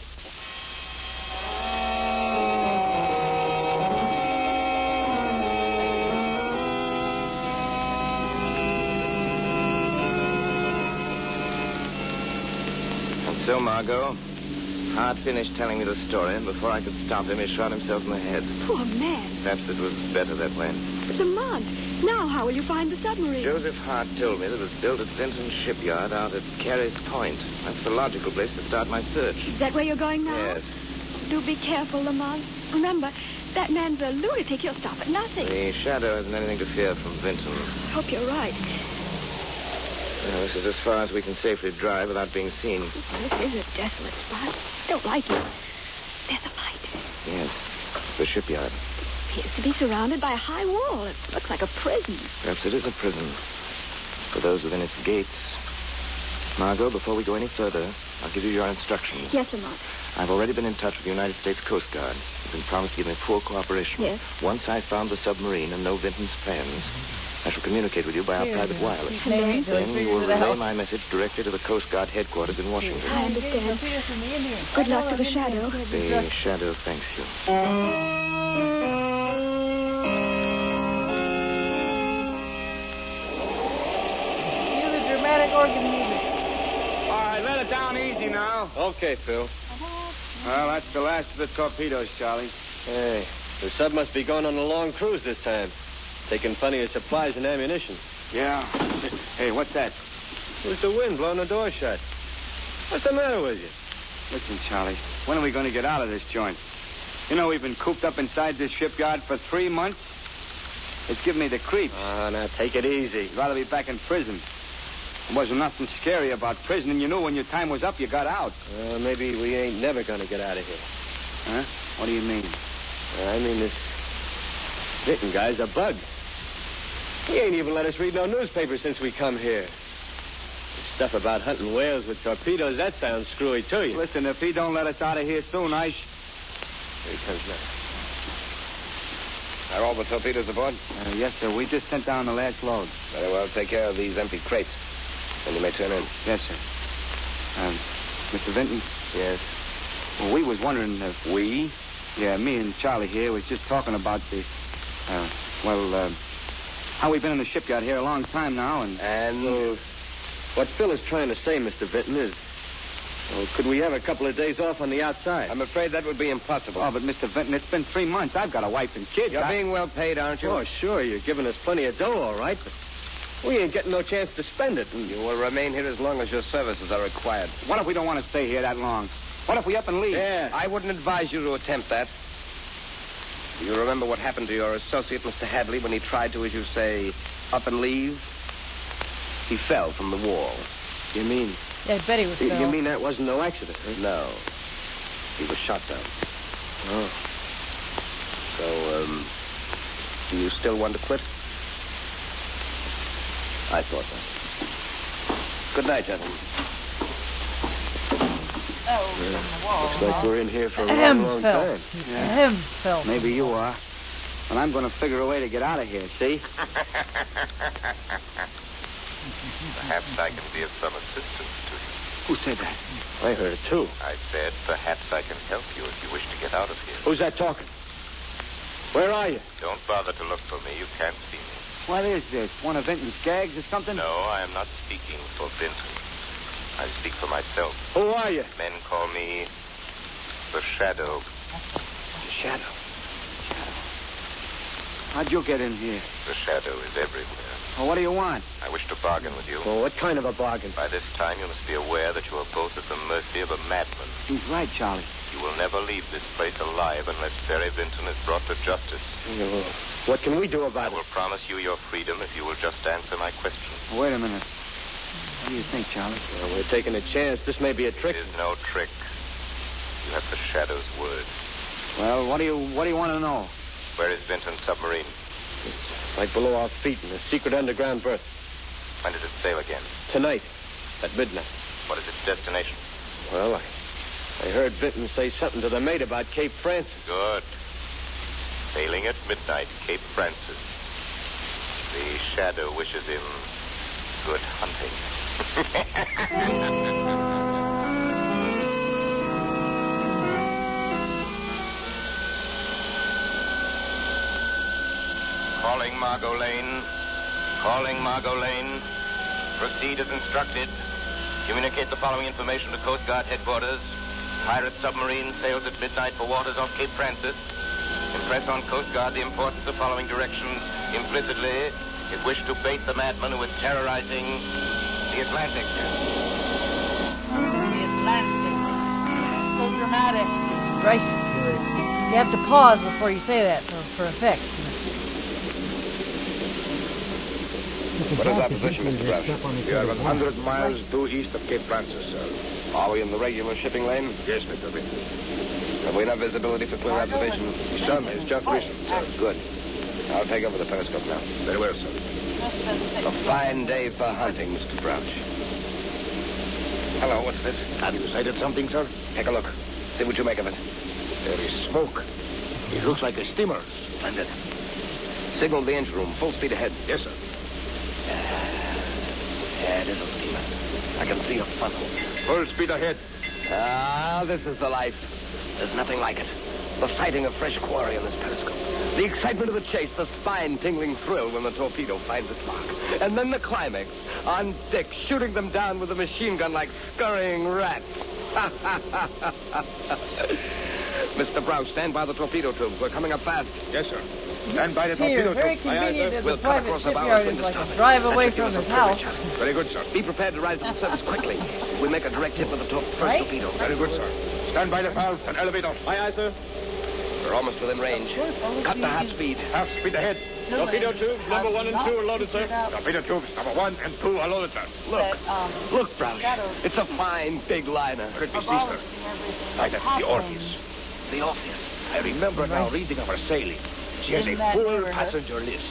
So, Margot, Hart finished telling me the story, and before I could stop him, he shot himself in the head. Poor man. Perhaps it was better that way. Lamont, now how will you find the submarine? Joseph Hart told me that it was built at Vinton's shipyard out at Carrie's Point. That's the logical place to start my search. Is that where you're going now? Yes. Do be careful, Lamont. Remember, that man's a lunatic. He'll stop at nothing. The Shadow hasn't anything to fear from Vinton. I hope you're right. Well, this is as far as we can safely drive without being seen. This is a desolate spot. Don't like it. There's a light. Yes, the shipyard. It appears to be surrounded by a high wall. It looks like a prison. Perhaps it is a prison for those within its gates. Margot, before we go any further, I'll give you your instructions. Yes, Lamont. I've already been in touch with the United States Coast Guard. You've been promised to give me full cooperation. Yes. Once I found the submarine and know Vinton's plans, I shall communicate with you by our private wireless. Then Then you will relay my message directly to the Coast Guard headquarters in Washington. I understand. Good luck to the Shadow. The Shadow thanks you. Cue the dramatic organ music. All right, let it down easy now. Okay, Phil. Well, that's the last of the torpedoes, Charlie. Hey, the sub must be going on a long cruise this time. Taking plenty of supplies and ammunition. Yeah. Hey, what's that? It was the wind blowing the door shut. What's the matter with you? Listen, Charlie, when are we going to get out of this joint? You know, we've been cooped up inside this shipyard for 3 months. It's giving me the creeps. Now take it easy. I'd rather be back in prison. There wasn't nothing scary about prison, and you knew when your time was up, you got out. Maybe we ain't never going to get out of here. Huh? What do you mean? I mean, this Vinton guy's a bug. He ain't even let us read no newspaper since we come here. The stuff about hunting whales with torpedoes, that sounds screwy to you. Listen, if he don't let us out of here soon, Here he comes now. Are all the torpedoes aboard? Yes, sir. We just sent down the last load. Very well. Take care of these empty crates. Then you may turn in. Yes, sir. Mr. Vinton? Yes? Well, we was wondering if... We? Yeah, me and Charlie here was just talking about the... how we've been in the shipyard here a long time now, And what Phil is trying to say, Mr. Vinton, is... Well, could we have a couple of days off on the outside? I'm afraid that would be impossible. Oh, but Mr. Vinton, it's been 3 months. I've got a wife and kids. You're being well paid, aren't you? Oh, sure. You're giving us plenty of dough, all right, but we ain't getting no chance to spend it. You will remain here as long as your services are required. What if we don't want to stay here that long? What if we up and leave? Yeah. I wouldn't advise you to attempt that. Do you remember what happened to your associate, Mr. Hadley, when he tried to, as you say, up and leave? He fell from the wall. You mean... Yeah, I bet he was fell. You mean that wasn't no accident, huh? No. He was shot down. Oh. So, do you still want to quit? I thought that. Good night, gentlemen. Oh, from the wall. Looks like we're in here for a long fell. time. Fell. Maybe you are. But I'm going to figure a way to get out of here, see? Perhaps I can be of some assistance to you. Who said that? I heard it, too. I said perhaps I can help you if you wish to get out of here. Who's that talking? Where are you? Don't bother to look for me. You can't see me. What is this? One of Vinton's gags or something? No, I am not speaking for Vinton. I speak for myself. Who are you? Men call me the Shadow. The Shadow? How'd you get in here? The Shadow is everywhere. Well, what do you want? I wish to bargain with you. Well, what kind of a bargain? By this time, you must be aware that you are both at the mercy of a madman. He's right, Charlie. You will never leave this place alive unless Barry Vinton is brought to justice. What can we do about I will promise you your freedom if you will just answer my question. Wait a minute. What do you think, Charlie? Well, we're taking a chance. This may be a trick. It is no trick. You have the Shadow's word. Well, what do you want to know? Where is Vinton's submarine? It's right below our feet in a secret underground berth. When does it sail again? Tonight, at midnight. What is its destination? Well, I heard Vinton say something to the mate about Cape Francis. Good. Sailing at midnight, Cape Francis. The Shadow wishes him good hunting. Calling Margot Lane. Calling Margot Lane. Proceed as instructed. Communicate the following information to Coast Guard headquarters. Pirate submarine sails at midnight for waters off Cape Francis. Impress on Coast Guard the importance of following directions implicitly if wish to bait the madman who is terrorizing the Atlantic. The Atlantic. So dramatic. Right. You have to pause before you say that for effect. What is our position, Mr. Prairie? We are 100 miles due east of Cape Francis, sir. Are we in the regular shipping lane? Yes, Mr. Vinton. Have we enough visibility for clear observation? Certainly, it's just recent, sir. Good. I'll take over the periscope now. Very well, sir. A fine day for hunting, Mr. Crouch. Hello, what's this? Have you sighted something, sir? Take a look. See what you make of it. There is smoke. It looks like a steamer. Splendid. Signal the engine room. Full speed ahead. Yes, sir. Yeah, it is a steamer. I can see a funnel. Full speed ahead. Ah, this is the life. There's nothing like it. The sighting of fresh quarry on this periscope. The excitement of the chase, the spine-tingling thrill when the torpedo finds its mark. And then the climax, on deck, shooting them down with a machine gun like scurrying rats. Mr. Brown, stand by the torpedo tube. We're coming up fast. Yes, sir. Stand by the Dear, torpedo very tube. convenient that We'll the cut private across the shipyard bow is like a and drive away give from us his a house. perfect shot. Very good, sir. Be prepared to rise to the surface quickly. We'll make a direct hit with the first Right? torpedo. Very good, sir. Stand by the valve and elevator. Aye, aye, sir. We're almost within range. Cut the half speed. Half speed ahead. Torpedo tubes number 1 and 2 are loaded, sir. Torpedo tubes number 1 and 2 are loaded, sir. Look, Brown. It's a fine, big liner. Could be seen, sir. Aye, that's the Orpheus. The Orpheus. I remember now reading of her sailing. She has a full passenger list.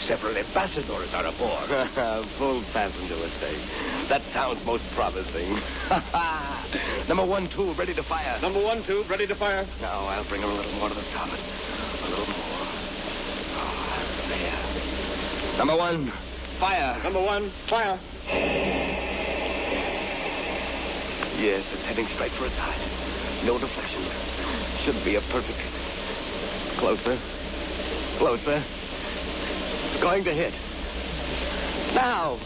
Several ambassadors are aboard. Full passenger list, eh? That sounds most promising. Number 1 tube ready to fire. Number 1 tube ready to fire. Now, I'll bring her a little more to the starboard. A little more. Oh, there. Number 1, fire. Number 1, fire. Yes, it's heading straight for its height. No deflection. Should be a perfect hit. Closer. Closer. It's going to hit. Now.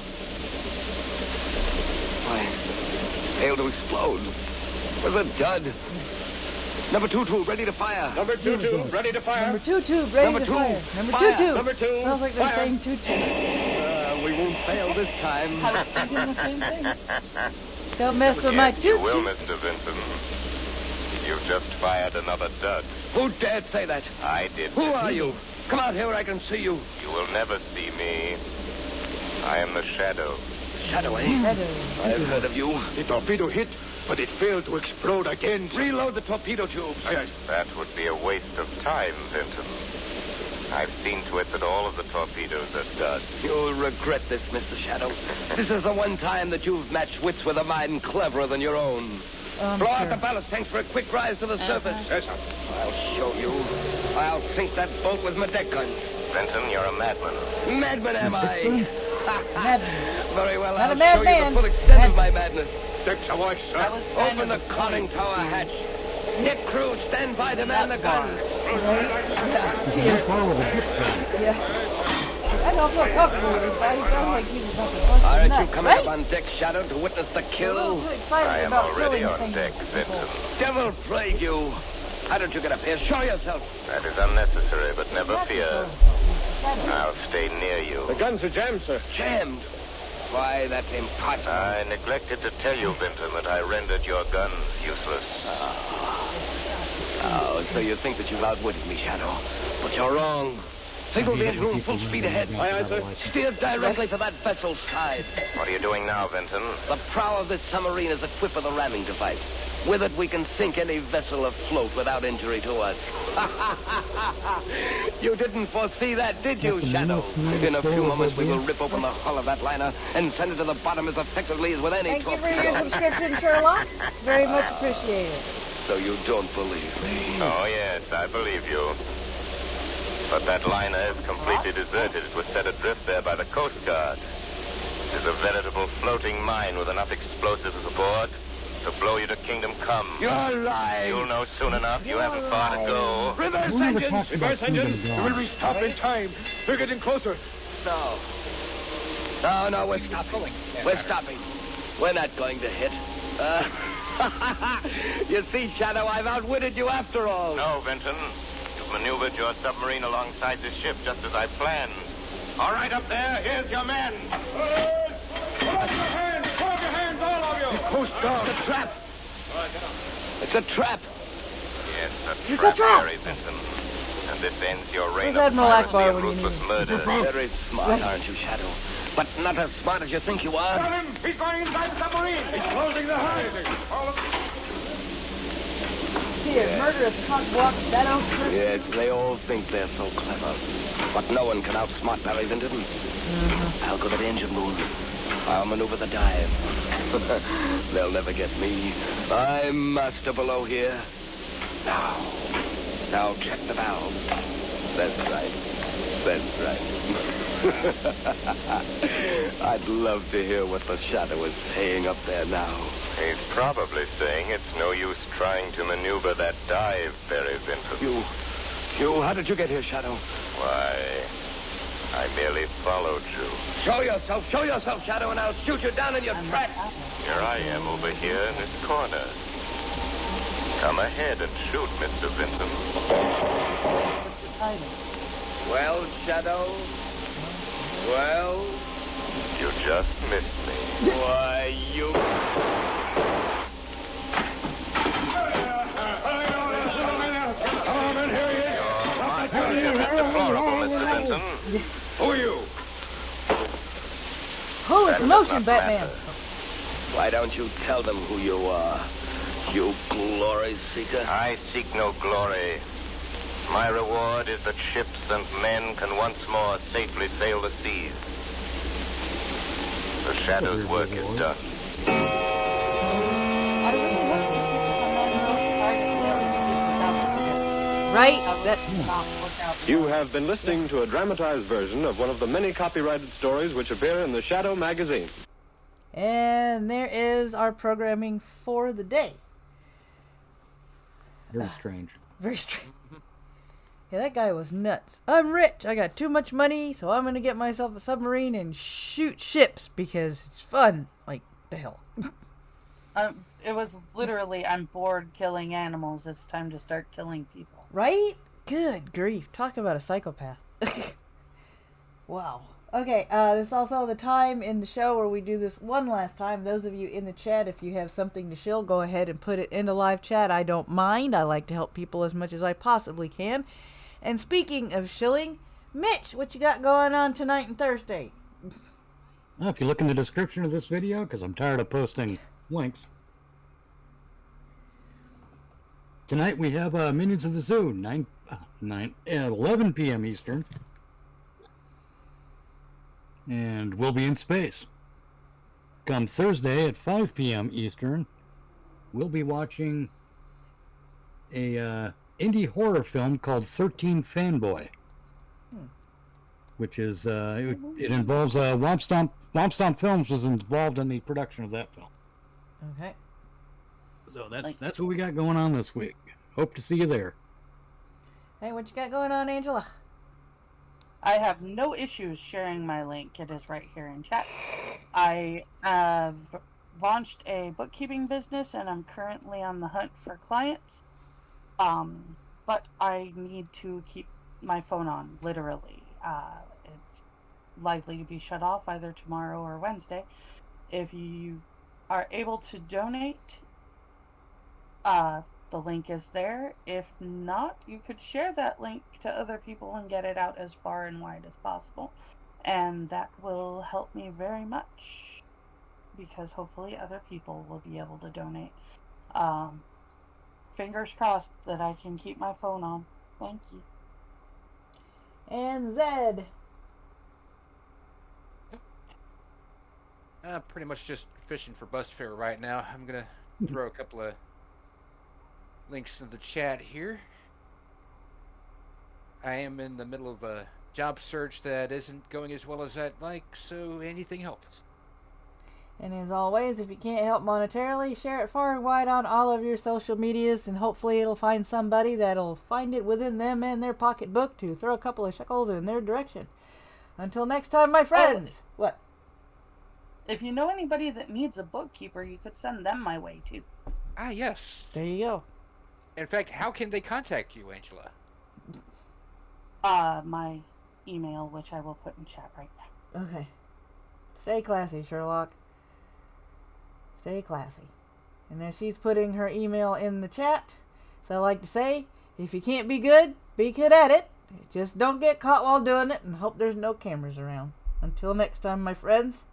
Why, failed to explode. With a dud. Number 2 tube ready to fire. Number 2 tube ready to fire. Number 2 tube ready Number to 2, fire. Number fire. 2 tube. Number 2, Sounds like they're fire. saying 2 tube. We won't fail this time. I was thinking the same thing. Don't mess with my Yes, 2 you will, tube. Mr. Vinton. You've just fired another dud. Who dared say that? I did. Who are you? Come out here where I can see you. You will never see me. I am the Shadow. Shadow, eh? Shadow. I've heard of you. The torpedo hit, but it failed to explode again. Reload the torpedo tubes. Aye, aye. That would be a waste of time, Vinton. I've seen to it that all of the torpedoes are done. You'll regret this, Mr. Shadow. This is the one time that you've matched wits with a mind cleverer than your own. Blow out the ballast tanks for a quick rise to the surface. Yes, sir. I'll show you. I'll sink that boat with my deck guns. Vinton, you're a madman. Madman, am I? Madman. Very well, Not I'll a mad show you man. the full extent of my madness. Decks awash, sir. Open the conning tower hatch. Deck crew, stand by to man the guns. Right? Yeah. Cheer. Yeah. I don't feel comfortable with this guy. He sounds like he's about to bust a Aren't nut, you coming right? up on deck, Shadow, to witness the A little kill? too excited I am about already killing on things. deck, Vinton. Devil plague you. Why don't you get up here? Show yourself. That is unnecessary, but never Not to fear. show himself, Mr. Shadow. I'll stay near you. The guns are jammed, sir. Jammed? Why, that's impossible. I neglected to tell you, Vinton, that I rendered your guns useless. Oh, so you think that you've outwitted me, Shadow. But you're wrong. Signal the engine room full speed ahead. Aye, aye, sir. Steer directly for that vessel's side. What are you doing now, Vinton? The prow of this submarine is equipped with a ramming device. With it, we can sink any vessel afloat without injury to us. You didn't foresee that, did you, Shadow? In a few moments, we will rip open the hull of that liner and send it to the bottom as effectively as with any Thank you for torpedo. your subscription, Sherlock. It's very much appreciated. So you don't believe me? Oh, yes, I believe you. But that liner is completely deserted. It was set adrift there by the Coast Guard. It is a veritable floating mine with enough explosives aboard to blow you to kingdom come. You're lying. You'll know soon enough. You haven't far to go. Reverse engines! Reverse engines! We will restop in time. We're getting closer. No. No, we're stopping. We're stopping. We're not going to hit. You see, Shadow, I've outwitted you after all. No, Vinton. You've maneuvered your submarine alongside the ship just as I planned. All right, up there. Here's your men. Put up your hands! Put up your hands, all of you! The Coast Guard. It's a trap. It's a trap. Yes, It's a trap. Mary Vinton. And this ends your reign Where's of Admiral piracy Akbar and when you ruthless need him? murder. Very smart, aren't you, Shadow? But not as smart as you think you are. Got him! He's going inside the submarine! He's closing the hatch! All of Dear, murderous cock-block Shadow person. Yes, they all think they're so clever. But no one can outsmart Barry Vinton. I'll go to the engine room. I'll maneuver the dive. They'll never get me. I'm master below here. Now check the valve. That's right. That's right. I'd love to hear what the Shadow is saying up there now. He's probably saying it's no use trying to maneuver that dive, Barry Vinton. How did you get here, Shadow? Why, I merely followed you. Show yourself, Shadow, and I'll shoot you down in your tracks. Here I am over here in this corner. Come ahead and shoot, Mr. Vinton. Well, Shadow? Well? You just missed me. Why, you... Come on, here he is! Your marksmanship is deplorable, Mr. Vinton. Who are you? Holy That commotion, does not Batman. matter. Why don't you tell them who you are, you glory seeker? I seek no glory. My reward is that ships and men can once more safely sail the seas. The Shadow's work is done. I really hope this ship will come in really tired as well as without the ship. Right? That would not work out. You have been listening to a dramatized version of one of the many copyrighted stories which appear in the Shadow magazine. And there is our programming for the day. Very strange. Very strange. Yeah, that guy was nuts. I'm rich. I got too much money, so I'm going to get myself a submarine and shoot ships because it's fun. Like, the hell. It was literally, I'm bored killing animals. It's time to start killing people. Right? Good grief. Talk about a psychopath. Wow. Okay, this is also the time in the show where we do this one last time. Those of you in the chat, if you have something to shill, go ahead and put it in the live chat. I don't mind. I like to help people as much as I possibly can. And speaking of shilling, Mitch, what you got going on tonight and Thursday? If you look in the description of this video, because I'm tired of posting links. Tonight we have Minions of the Zoo, 11 p.m. Eastern. And we'll be in space. Come Thursday at 5 p.m. Eastern, we'll be watching a indie horror film called 13 Fanboy. Which is, it involves, Womp Stomp Films was involved in the production of that film. Okay. So that's what we got going on this week. Hope to see you there. Hey, what you got going on, Angela? I have no issues sharing my link. It is right here in chat. I have launched a bookkeeping business and I'm currently on the hunt for clients. But I need to keep my phone on, literally. It's likely to be shut off either tomorrow or Wednesday. If you are able to donate, the link is there. If not, you could share that link to other people and get it out as far and wide as possible. And that will help me very much, because hopefully other people will be able to donate. Fingers crossed that I can keep my phone on. Thank you. And Zed. Pretty much just fishing for bus fare right now. I'm gonna throw a couple of links in the chat here. I am in the middle of a job search that isn't going as well as I'd like, so anything helps. And as always, if you can't help monetarily, share it far and wide on all of your social medias, and hopefully it'll find somebody that'll find it within them and their pocketbook to throw a couple of shekels in their direction. Until next time, my friends. What? If you know anybody that needs a bookkeeper, you could send them my way too. Ah, yes. There you go. In fact, how can they contact you, Angela? My email, which I will put in chat right now. Okay. Stay classy, Sherlock. Stay classy. And as she's putting her email in the chat, so I like to say, if you can't be good at it. Just don't get caught while doing it, and hope there's no cameras around. Until next time, my friends,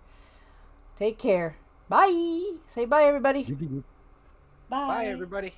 take care. Bye. Say bye, everybody. Bye. Bye, everybody.